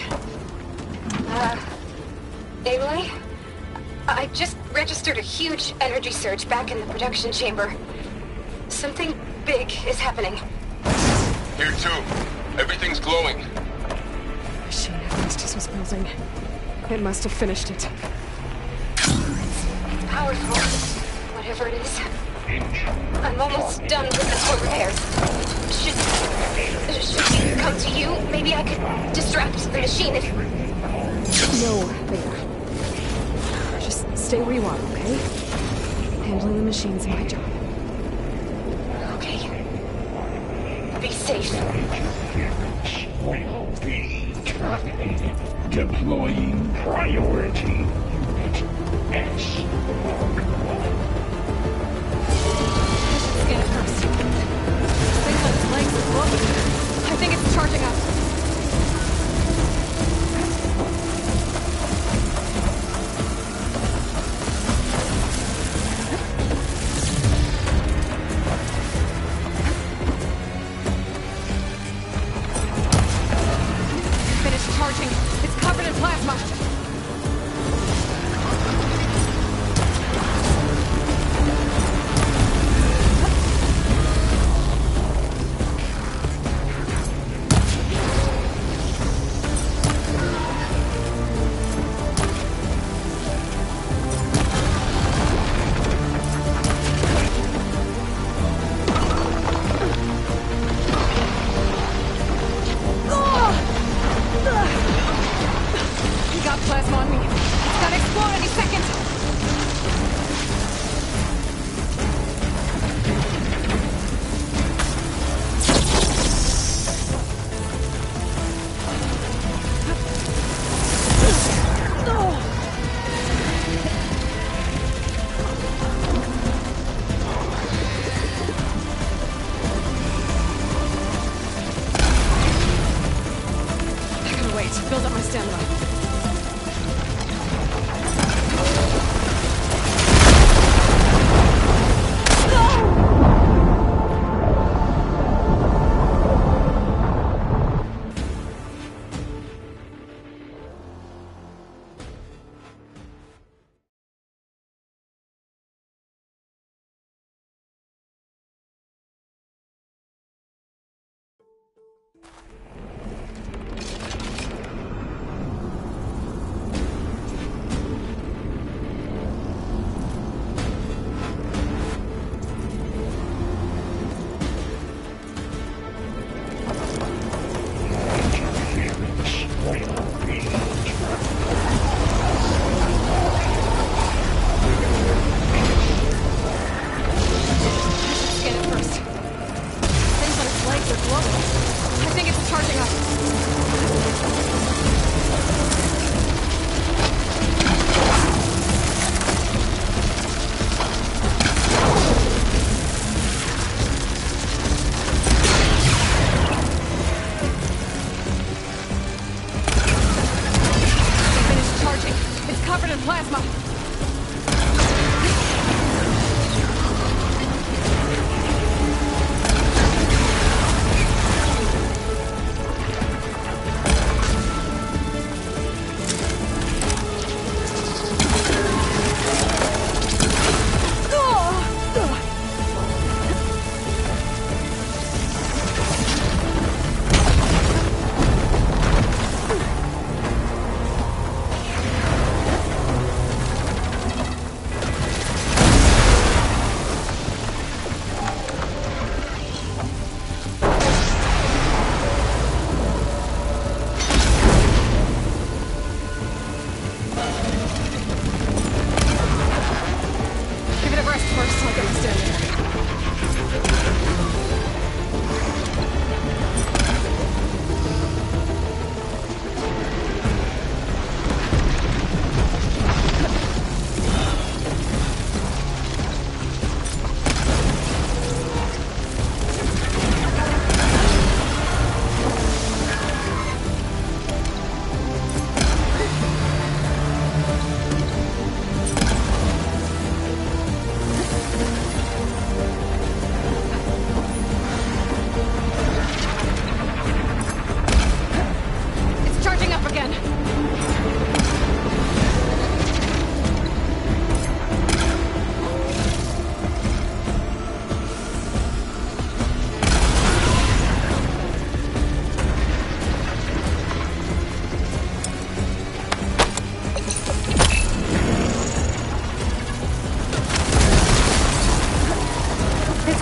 Aloy? I just registered a huge energy surge back in the production chamber. Something big is happening. Here too. Everything's glowing. The machine Hephaestus was building. It must have finished it. Powerful. Whatever it is. I'm almost done with the core repairs. Should we come to you? Maybe I could distract the machine if... No, Beta. Just stay where you are, okay? Handling the machine's my job. Okay. Be safe. Will be tried. Deploying priority unit S. Scan it first. Things on its legs are glowing. I think it's charging up. Finished charging. It's covered in plasma. He got plasma on me. It's gonna explode any second. I gotta wait. Build up my stamina. Scan it first. Things on its legs are glowing. I think it's charging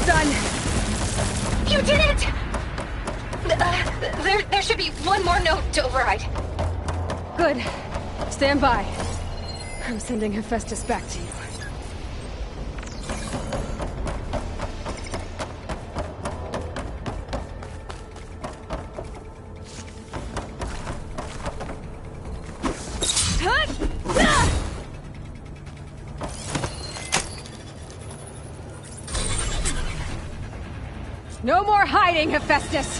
done! You did it! There should be one more note to override. Good. Stand by. I'm sending Hephaestus back to you. No more hiding, Hephaestus!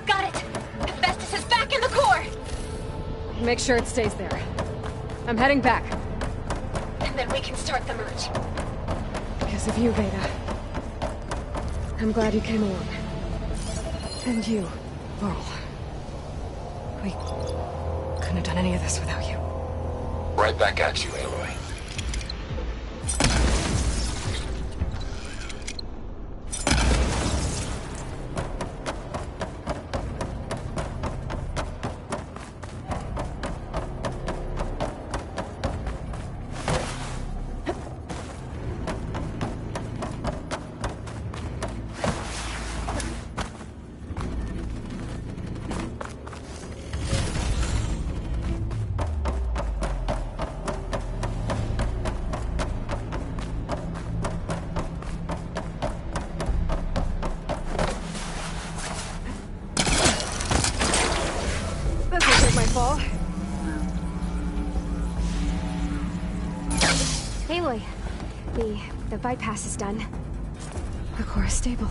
Got it! Hephaestus is back in the core! Make sure it stays there. I'm heading back. And then we can start the merge. Because of you, Beta. I'm glad you came along. And you, Varl. We couldn't have done any of this without you. Right back at you, Aloy. Aloy, the bypass is done. The core is stable.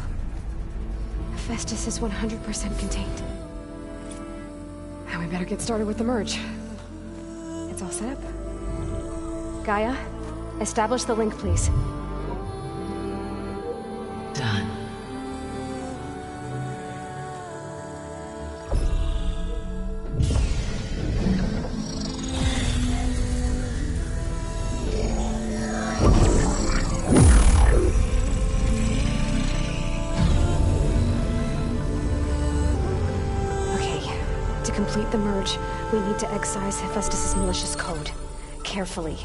Hephaestus is 100% contained. Now we better get started with the merge. It's all set up. Gaia, establish the link, please. Done. To complete the merge, we need to excise Hephaestus' malicious code. Carefully.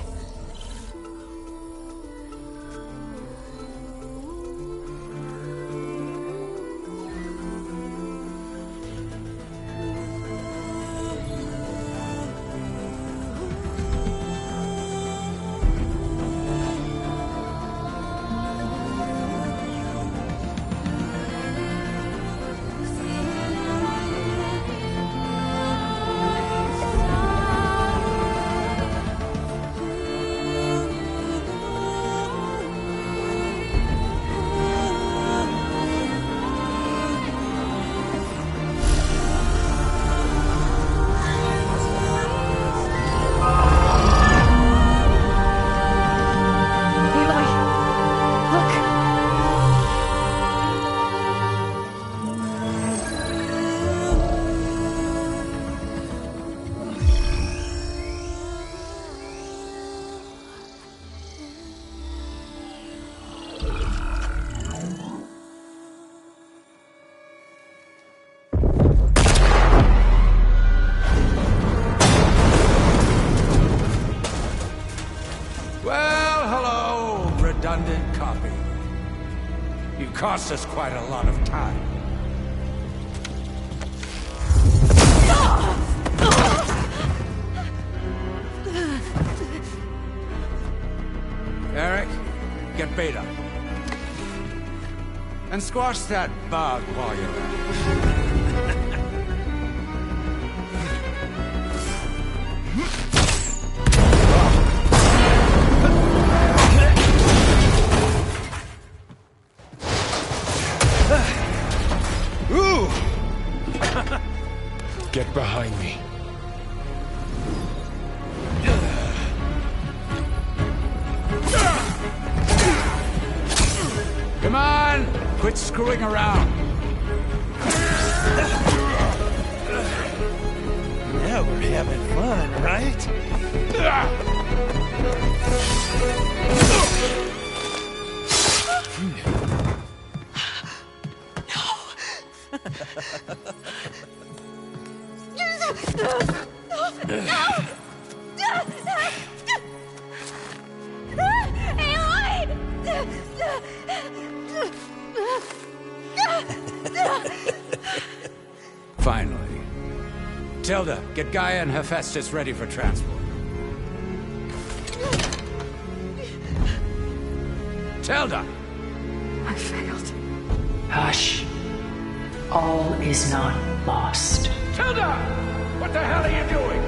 Redundant copy. You cost us quite a lot of time. Eric, get Beta. And squash that bug while you're at it. Get behind me. Come on! Quit screwing around. Now we're having fun, right? Tilda, get Gaia and Hephaestus ready for transport. Tilda! I failed. Hush. All is not lost. Tilda! What the hell are you doing?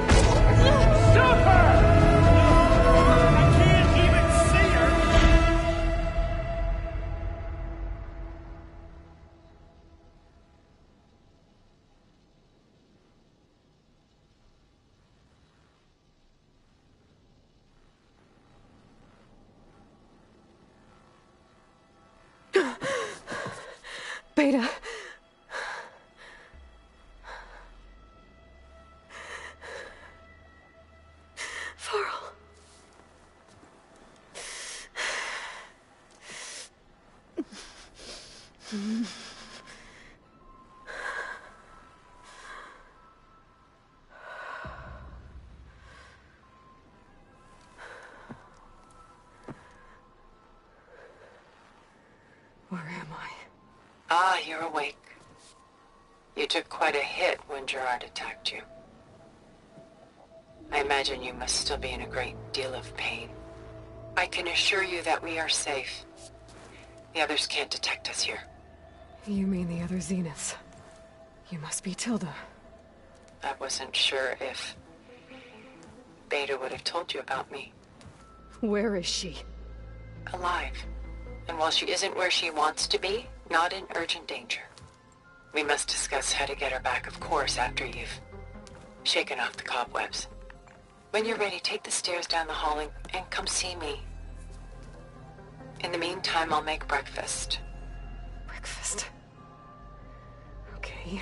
Stop her! I can't even see her! Beta. Varl. Where am I? Ah, you're awake. You took quite a hit when Gerard attacked you. I imagine you must still be in a great deal of pain. I can assure you that we are safe. The others can't detect us here. You mean the other Zeniths? You must be Tilda. I wasn't sure if Beta would have told you about me. Where is she? Alive. And while she isn't where she wants to be, not in urgent danger. We must discuss how to get her back, of course, after you've shaken off the cobwebs. When you're ready, take the stairs down the hall and come see me. In the meantime, I'll make breakfast. Breakfast? Okay.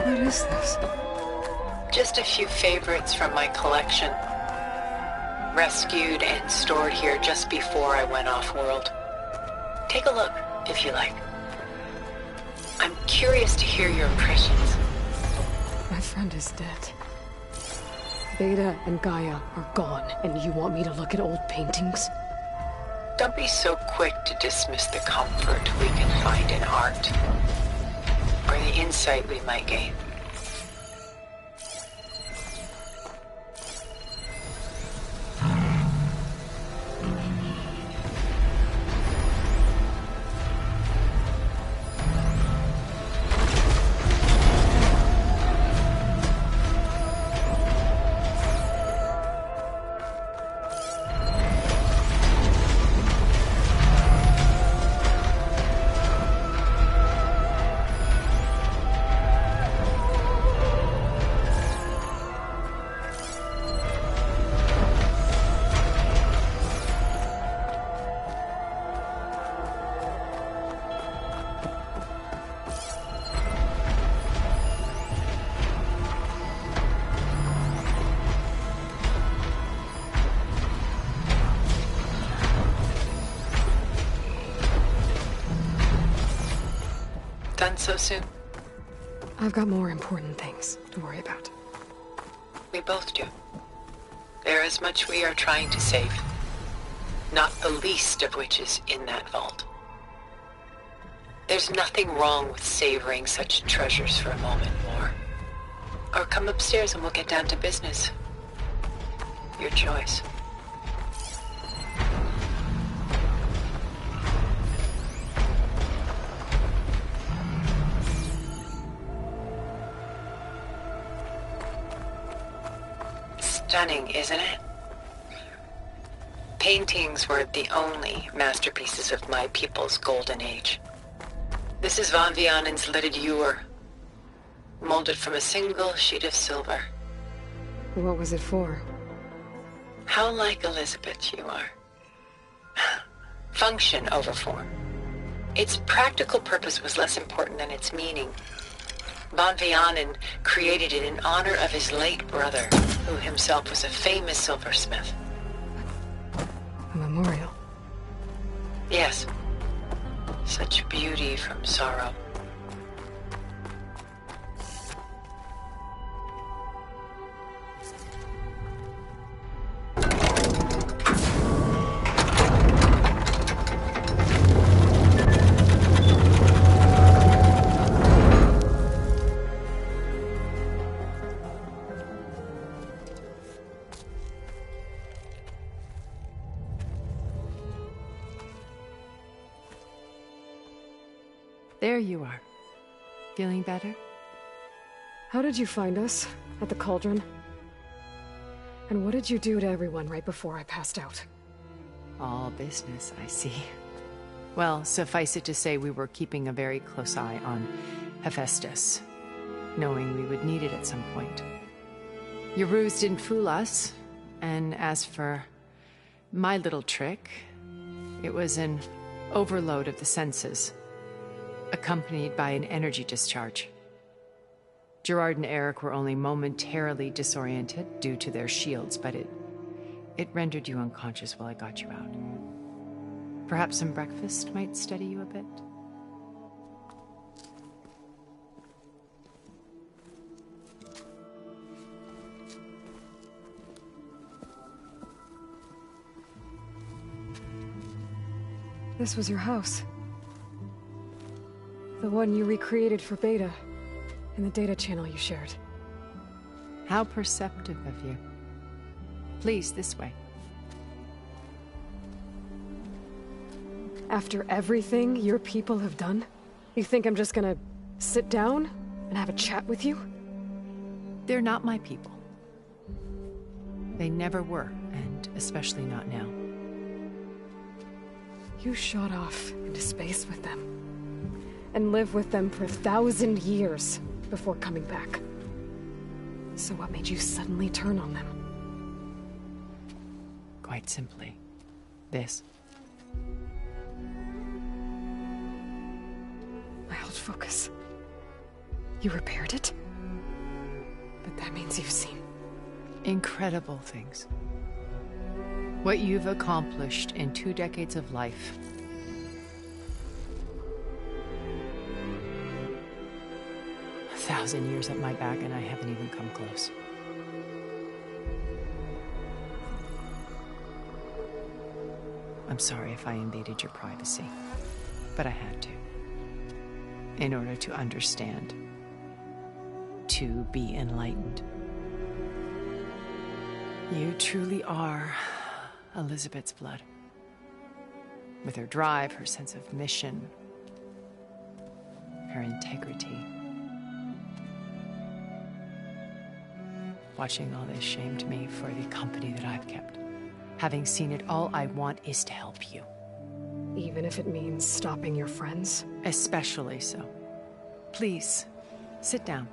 What is this? Just a few favorites from my collection. Rescued and stored here just before I went off-world. Take a look, if you like. I'm curious to hear your impressions. My friend is dead. Beta and Gaia are gone, and you want me to look at old paintings? Don't be so quick to dismiss the comfort we can find in art, or the insight we might gain. Done so soon? I've got more important things to worry about. We both do. There is much we are trying to save. Not the least of which is in that vault. There's nothing wrong with savoring such treasures for a moment more. Or come upstairs and we'll get down to business. Your choice. Stunning, isn't it? Paintings were the only masterpieces of my people's golden age. This is Von Vianen's lidded ewer, molded from a single sheet of silver. What was it for? How like Elizabeth you are. Function over form. Its practical purpose was less important than its meaning. Von Vianen created it in honor of his late brother, who himself was a famous silversmith. A memorial? Yes. Such beauty from sorrow. There you are. Feeling better? How did you find us? At the Cauldron? And what did you do to everyone right before I passed out? All business, I see. Well, suffice it to say we were keeping a very close eye on Hephaestus, knowing we would need it at some point. Your ruse didn't fool us, and as for my little trick, it was an overload of the senses, accompanied by an energy discharge. Gerard and Eric were only momentarily disoriented due to their shields, but it rendered you unconscious while I got you out. Perhaps some breakfast might steady you a bit? This was your house. The one you recreated for Beta, in the data channel you shared. How perceptive of you. Please, this way. After everything your people have done, you think I'm just gonna sit down and have a chat with you? They're not my people. They never were, and especially not now. You shot off into space with them, and lived with them for 1,000 years before coming back. So what made you suddenly turn on them? Quite simply, this. My old focus. You repaired it? But that means you've seen... incredible things. What you've accomplished in 2 decades of life. A 1,000 years at my back, and I haven't even come close. I'm sorry if I invaded your privacy, but I had to. In order to understand. To be enlightened. You truly are Elizabeth's blood. With her drive, her sense of mission, her integrity. Watching all this shamed me for the company that I've kept. Having seen it, all I want is to help you. Even if it means stopping your friends? Especially so. Please, sit down.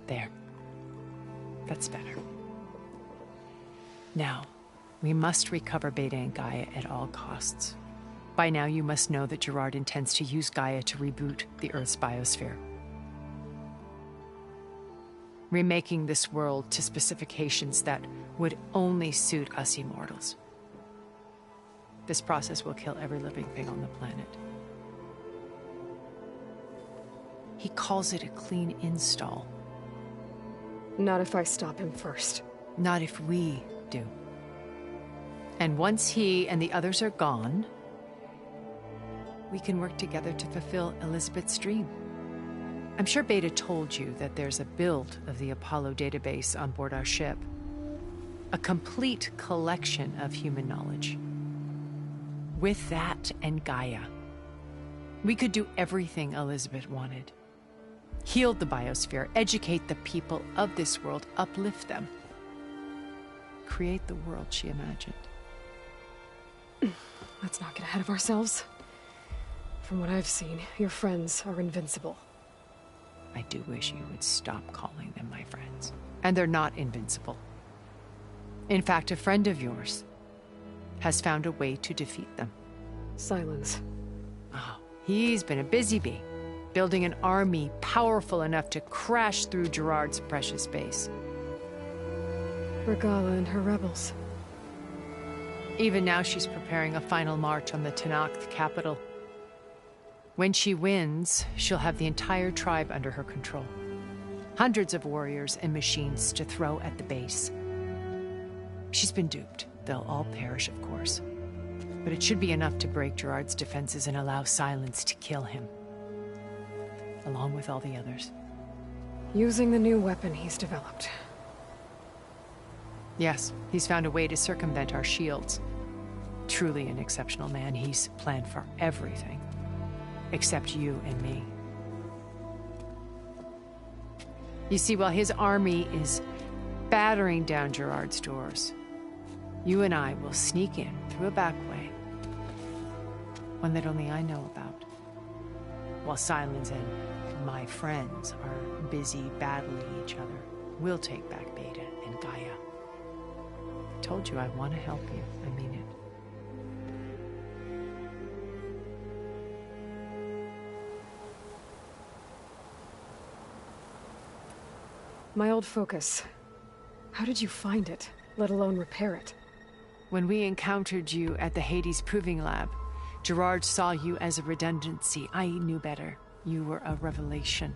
There. That's better. Now, we must recover Beta and Gaia at all costs. By now, you must know that Gerard intends to use Gaia to reboot the Earth's biosphere. Remaking this world to specifications that would only suit us immortals. This process will kill every living thing on the planet. He calls it a clean install. Not if I stop him first. Not if we do. And once he and the others are gone, we can work together to fulfill Elizabeth's dream. I'm sure Beta told you that there's a build of the Apollo database on board our ship. A complete collection of human knowledge. With that and Gaia, we could do everything Elizabeth wanted. Heal the biosphere, educate the people of this world, uplift them. Create the world she imagined. Let's not get ahead of ourselves. From what I've seen, your friends are invincible. I do wish you would stop calling them my friends. And they're not invincible. In fact, a friend of yours has found a way to defeat them. Silence. Oh, he's been a busy bee, building an army powerful enough to crash through Gerard's precious base. Regala and her rebels. Even now she's preparing a final march on the Tenakth capital. When she wins, she'll have the entire tribe under her control. Hundreds of warriors and machines to throw at the base. She's been duped. They'll all perish, of course. But it should be enough to break Gerard's defenses and allow Silence to kill him. Along with all the others. Using the new weapon he's developed. Yes, he's found a way to circumvent our shields. Truly an exceptional man. He's planned for everything. Except you and me. You see, while his army is battering down Gerard's doors, you and I will sneak in through a back way. One that only I know about. While Silence and my friends are busy battling each other, we'll take back Beta and Gaia. I told you I want to help you. I mean it. My old focus. How did you find it, let alone repair it? When we encountered you at the Hades Proving Lab, Gerard saw you as a redundancy. I knew better. You were a revelation.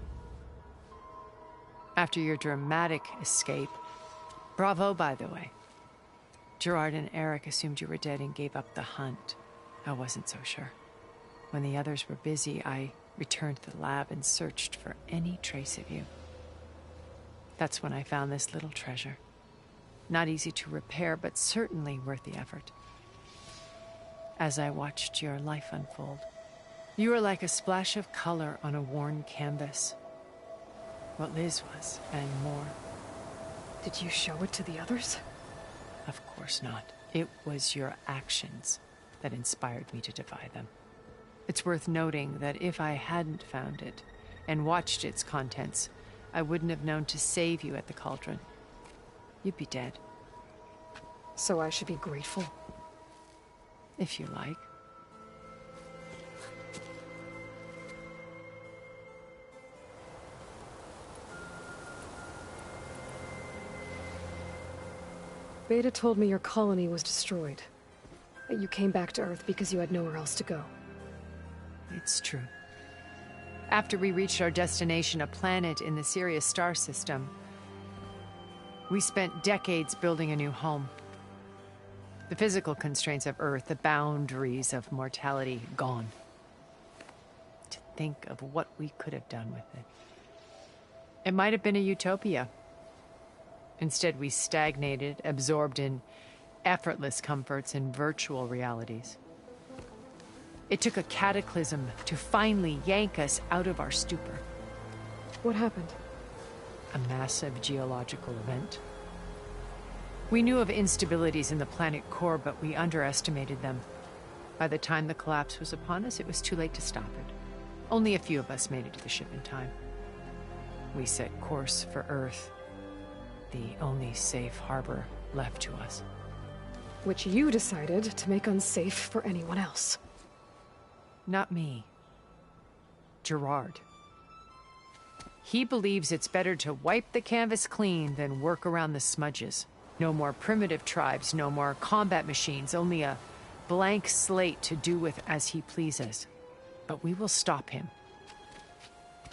After your dramatic escape, bravo, by the way. Gerard and Eric assumed you were dead and gave up the hunt. I wasn't so sure. When the others were busy, I returned to the lab and searched for any trace of you. That's when I found this little treasure. Not easy to repair, but certainly worth the effort. As I watched your life unfold, you were like a splash of color on a worn canvas. What Liz was, and more. Did you show it to the others? Of course not. It was your actions that inspired me to defy them. It's worth noting that if I hadn't found it and watched its contents, I wouldn't have known to save you at the cauldron. You'd be dead. So I should be grateful? If you like. Beta told me your colony was destroyed. That you came back to Earth because you had nowhere else to go. It's true. After we reached our destination, a planet in the Sirius star system, we spent decades building a new home. The physical constraints of Earth, the boundaries of mortality, gone. To think of what we could have done with it. It might have been a utopia. Instead, we stagnated, absorbed in effortless comforts and virtual realities. It took a cataclysm to finally yank us out of our stupor. What happened? A massive geological event. We knew of instabilities in the planet core, but we underestimated them. By the time the collapse was upon us, it was too late to stop it. Only a few of us made it to the ship in time. We set course for Earth, the only safe harbor left to us. Which you decided to make unsafe for anyone else. Not me. Gerard. He believes it's better to wipe the canvas clean than work around the smudges. No more primitive tribes, no more combat machines, only a blank slate to do with as he pleases. But we will stop him.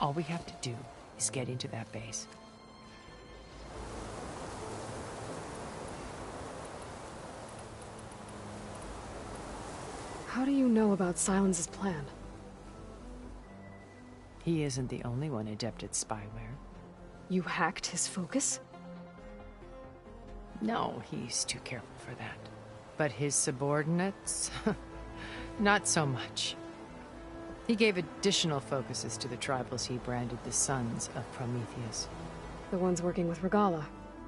All we have to do is get into that base. How do you know about Silence's plan? He isn't the only one adept at spyware. You hacked his focus? No, he's too careful for that. But his subordinates? Not so much. He gave additional focuses to the tribals he branded the Sons of Prometheus. The ones working with Regalla.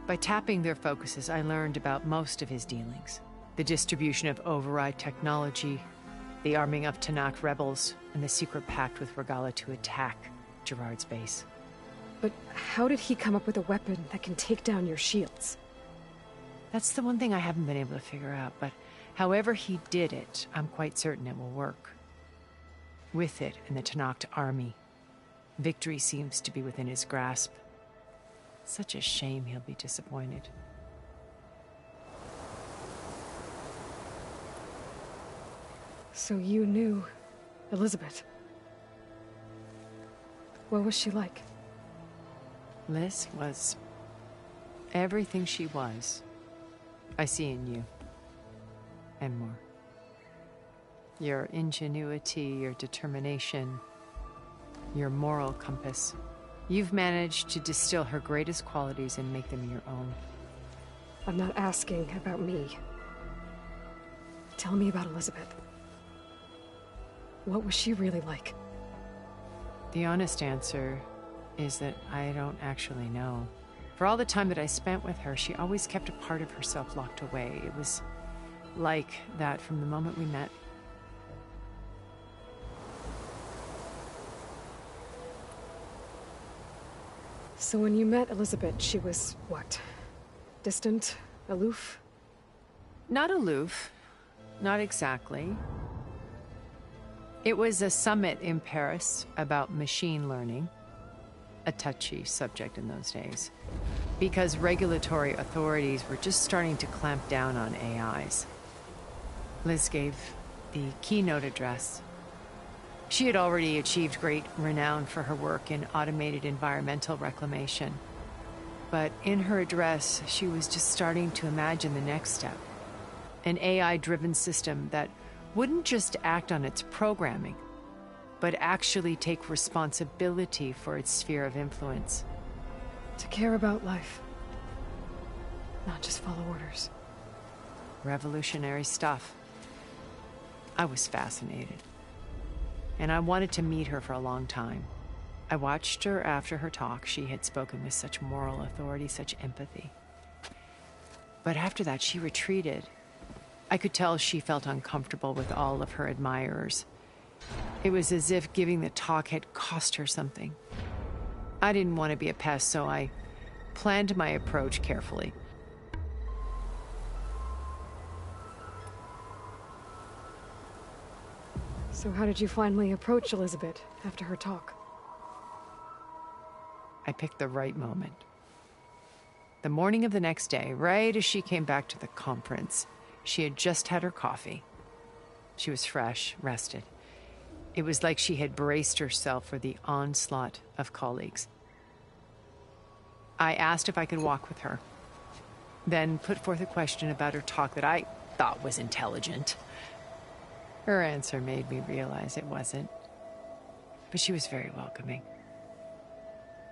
By tapping their focuses, I learned about most of his dealings. The distribution of override technology, the arming of Tanakh rebels, and the secret pact with Regalla to attack Gerard's base. But how did he come up with a weapon that can take down your shields? That's the one thing I haven't been able to figure out, but however he did it, I'm quite certain it will work. With it and the Tanakh army, victory seems to be within his grasp. Such a shame he'll be disappointed. So you knew Elizabeth. What was she like? Liz was everything she was. I see in you. And more. Your ingenuity, your determination, your moral compass. You've managed to distill her greatest qualities and make them your own. I'm not asking about me. Tell me about Elizabeth. What was she really like? The honest answer is that I don't actually know. For all the time that I spent with her, she always kept a part of herself locked away. It was like that from the moment we met. So when you met Elizabeth, she was what? Distant? Aloof? Not aloof. Not exactly. It was a summit in Paris about machine learning. A touchy subject in those days. Because regulatory authorities were just starting to clamp down on AIs. Liz gave the keynote address. She had already achieved great renown for her work in automated environmental reclamation. But in her address, she was just starting to imagine the next step. An AI-driven system that wouldn't just act on its programming, but actually take responsibility for its sphere of influence. To care about life. Not just follow orders. Revolutionary stuff. I was fascinated. And I wanted to meet her for a long time. I watched her after her talk. She had spoken with such moral authority, such empathy. But after that, she retreated. I could tell she felt uncomfortable with all of her admirers. It was as if giving the talk had cost her something. I didn't want to be a pest, so I planned my approach carefully. So how did you finally approach Elizabeth after her talk? I picked the right moment. The morning of the next day, right as she came back to the conference, she had just had her coffee. She was fresh, rested. It was like she had braced herself for the onslaught of colleagues. I asked if I could walk with her, then put forth a question about her talk that I thought was intelligent. Her answer made me realize it wasn't, but she was very welcoming.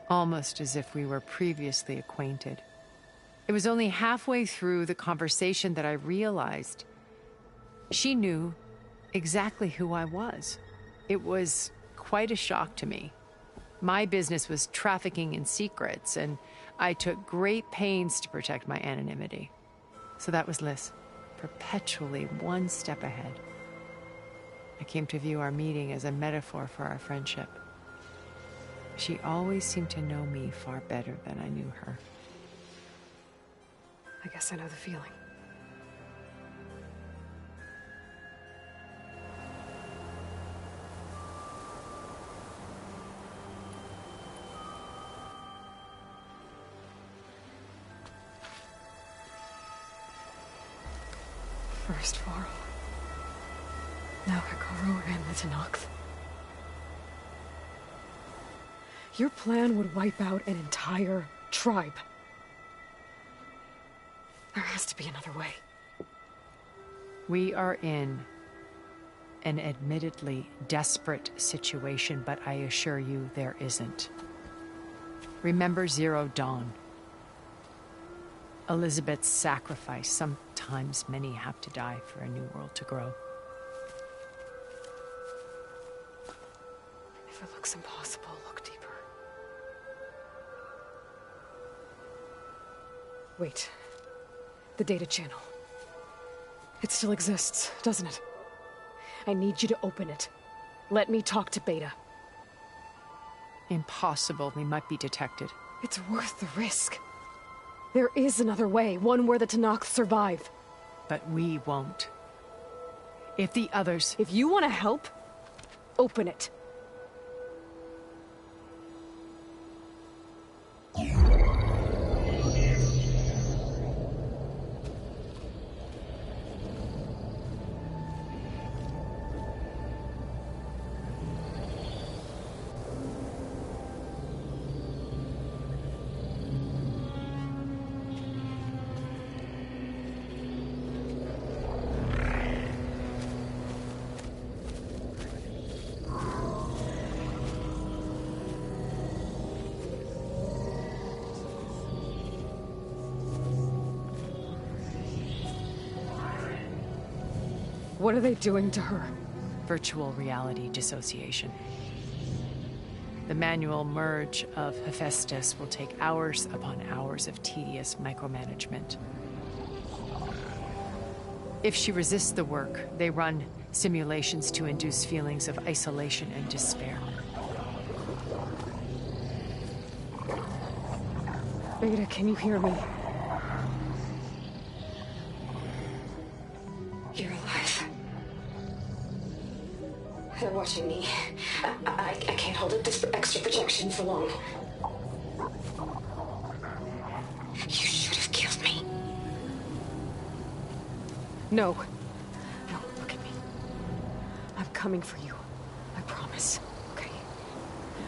Almost as if we were previously acquainted. It was only halfway through the conversation that I realized she knew exactly who I was. It was quite a shock to me. My business was trafficking in secrets, and I took great pains to protect my anonymity. So that was Liz, perpetually one step ahead. I came to view our meeting as a metaphor for our friendship. She always seemed to know me far better than I knew her. I guess I know the feeling. First Varl. Now Hekarro and the Tanakh. Your plan would wipe out an entire tribe. There has to be another way. We are in an admittedly desperate situation, but I assure you there isn't. Remember Zero Dawn. Elizabeth's sacrifice. Sometimes many have to die for a new world to grow. If it looks impossible, look deeper. Wait. The data channel. It still exists, doesn't it? I need you to open it. Let me talk to Beta. Impossible. We might be detected. It's worth the risk. There is another way, one where the Tenakth survive. But we won't. If the others... If you want to help, open it. What are they doing to her? Virtual reality dissociation. The manual merge of Hephaestus will take hours upon hours of tedious micromanagement. If she resists the work, they run simulations to induce feelings of isolation and despair. Beta, can you hear me? You're alive. They're watching me. I can't hold up this extra projection for long. You should have killed me. No. No, look at me. I'm coming for you. I promise. Okay?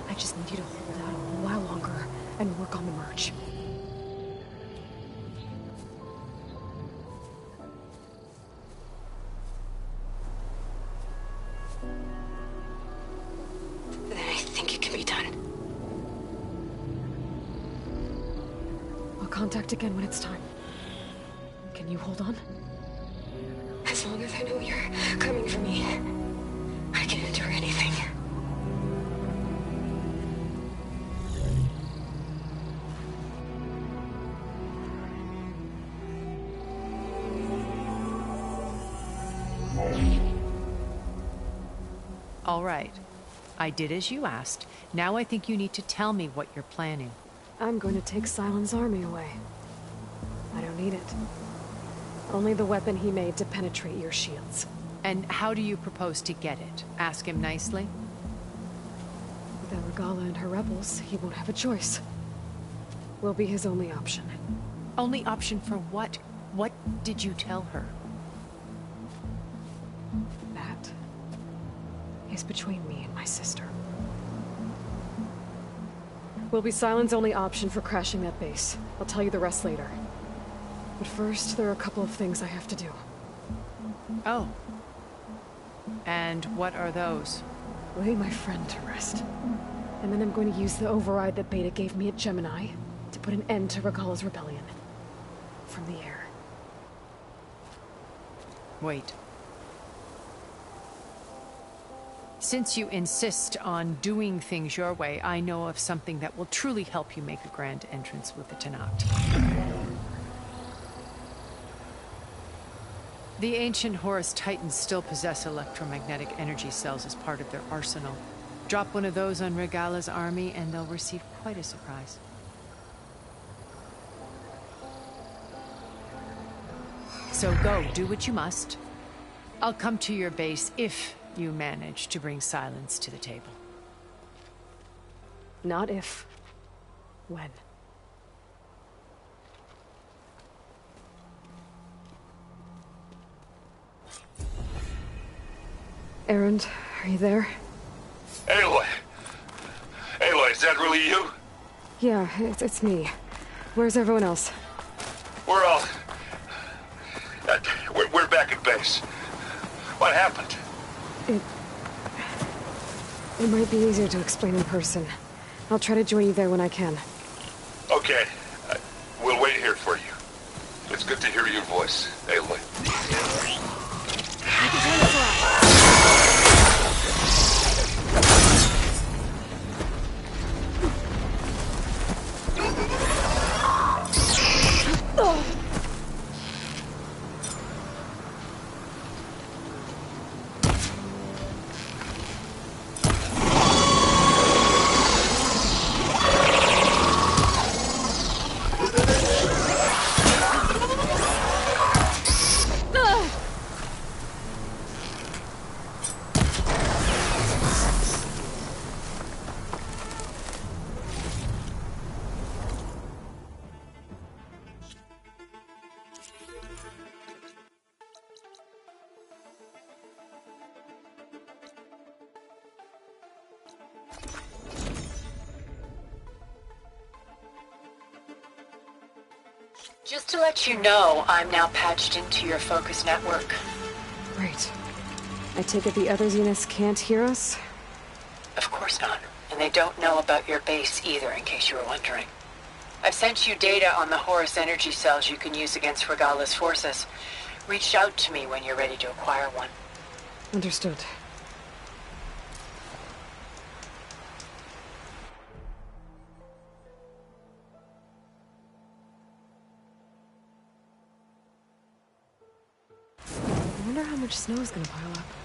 I just need you to hold out a little while longer and work on the merge. Then I think it can be done. I'll contact again when it's time. Can you hold on? As long as I know you're coming for me, I can endure anything. All right. I did as you asked. Now I think you need to tell me what you're planning. I'm going to take Sylens' army away. I don't need it. Only the weapon he made to penetrate your shields. And how do you propose to get it? Ask him nicely? Without Regalla and her rebels, he won't have a choice. We'll be his only option. Only option for what? What did you tell her? That is between me and my sister. Will be Sylens' only option for crashing that base. I'll tell you the rest later. But first, there are a couple of things I have to do. Oh. And what are those? Lay my friend to rest. And then I'm going to use the override that Beta gave me at Gemini to put an end to Regalla's rebellion. From the air. Wait. Since you insist on doing things your way, I know of something that will truly help you make a grand entrance with the Tenakth. The ancient Horus Titans still possess electromagnetic energy cells as part of their arsenal. Drop one of those on Regalla's army and they'll receive quite a surprise. So go, do what you must. I'll come to your base if you manage to bring Sylens to the table. Not if. When. Erend, are you there? Aloy! Aloy, is that really you? Yeah, it's me. Where's everyone else? We're all... we're back at base. What happened? It might be easier to explain in person. I'll try to join you there when I can. Okay. We'll wait here for you. It's good to hear your voice, Aloy. Just to let you know, I'm now patched into your focus network. Great. I take it the other Zeniths can't hear us? Of course not. And they don't know about your base either, in case you were wondering. I've sent you data on the Horus energy cells you can use against Regala's forces. Reach out to me when you're ready to acquire one. Understood. I wonder how much snow is gonna pile up.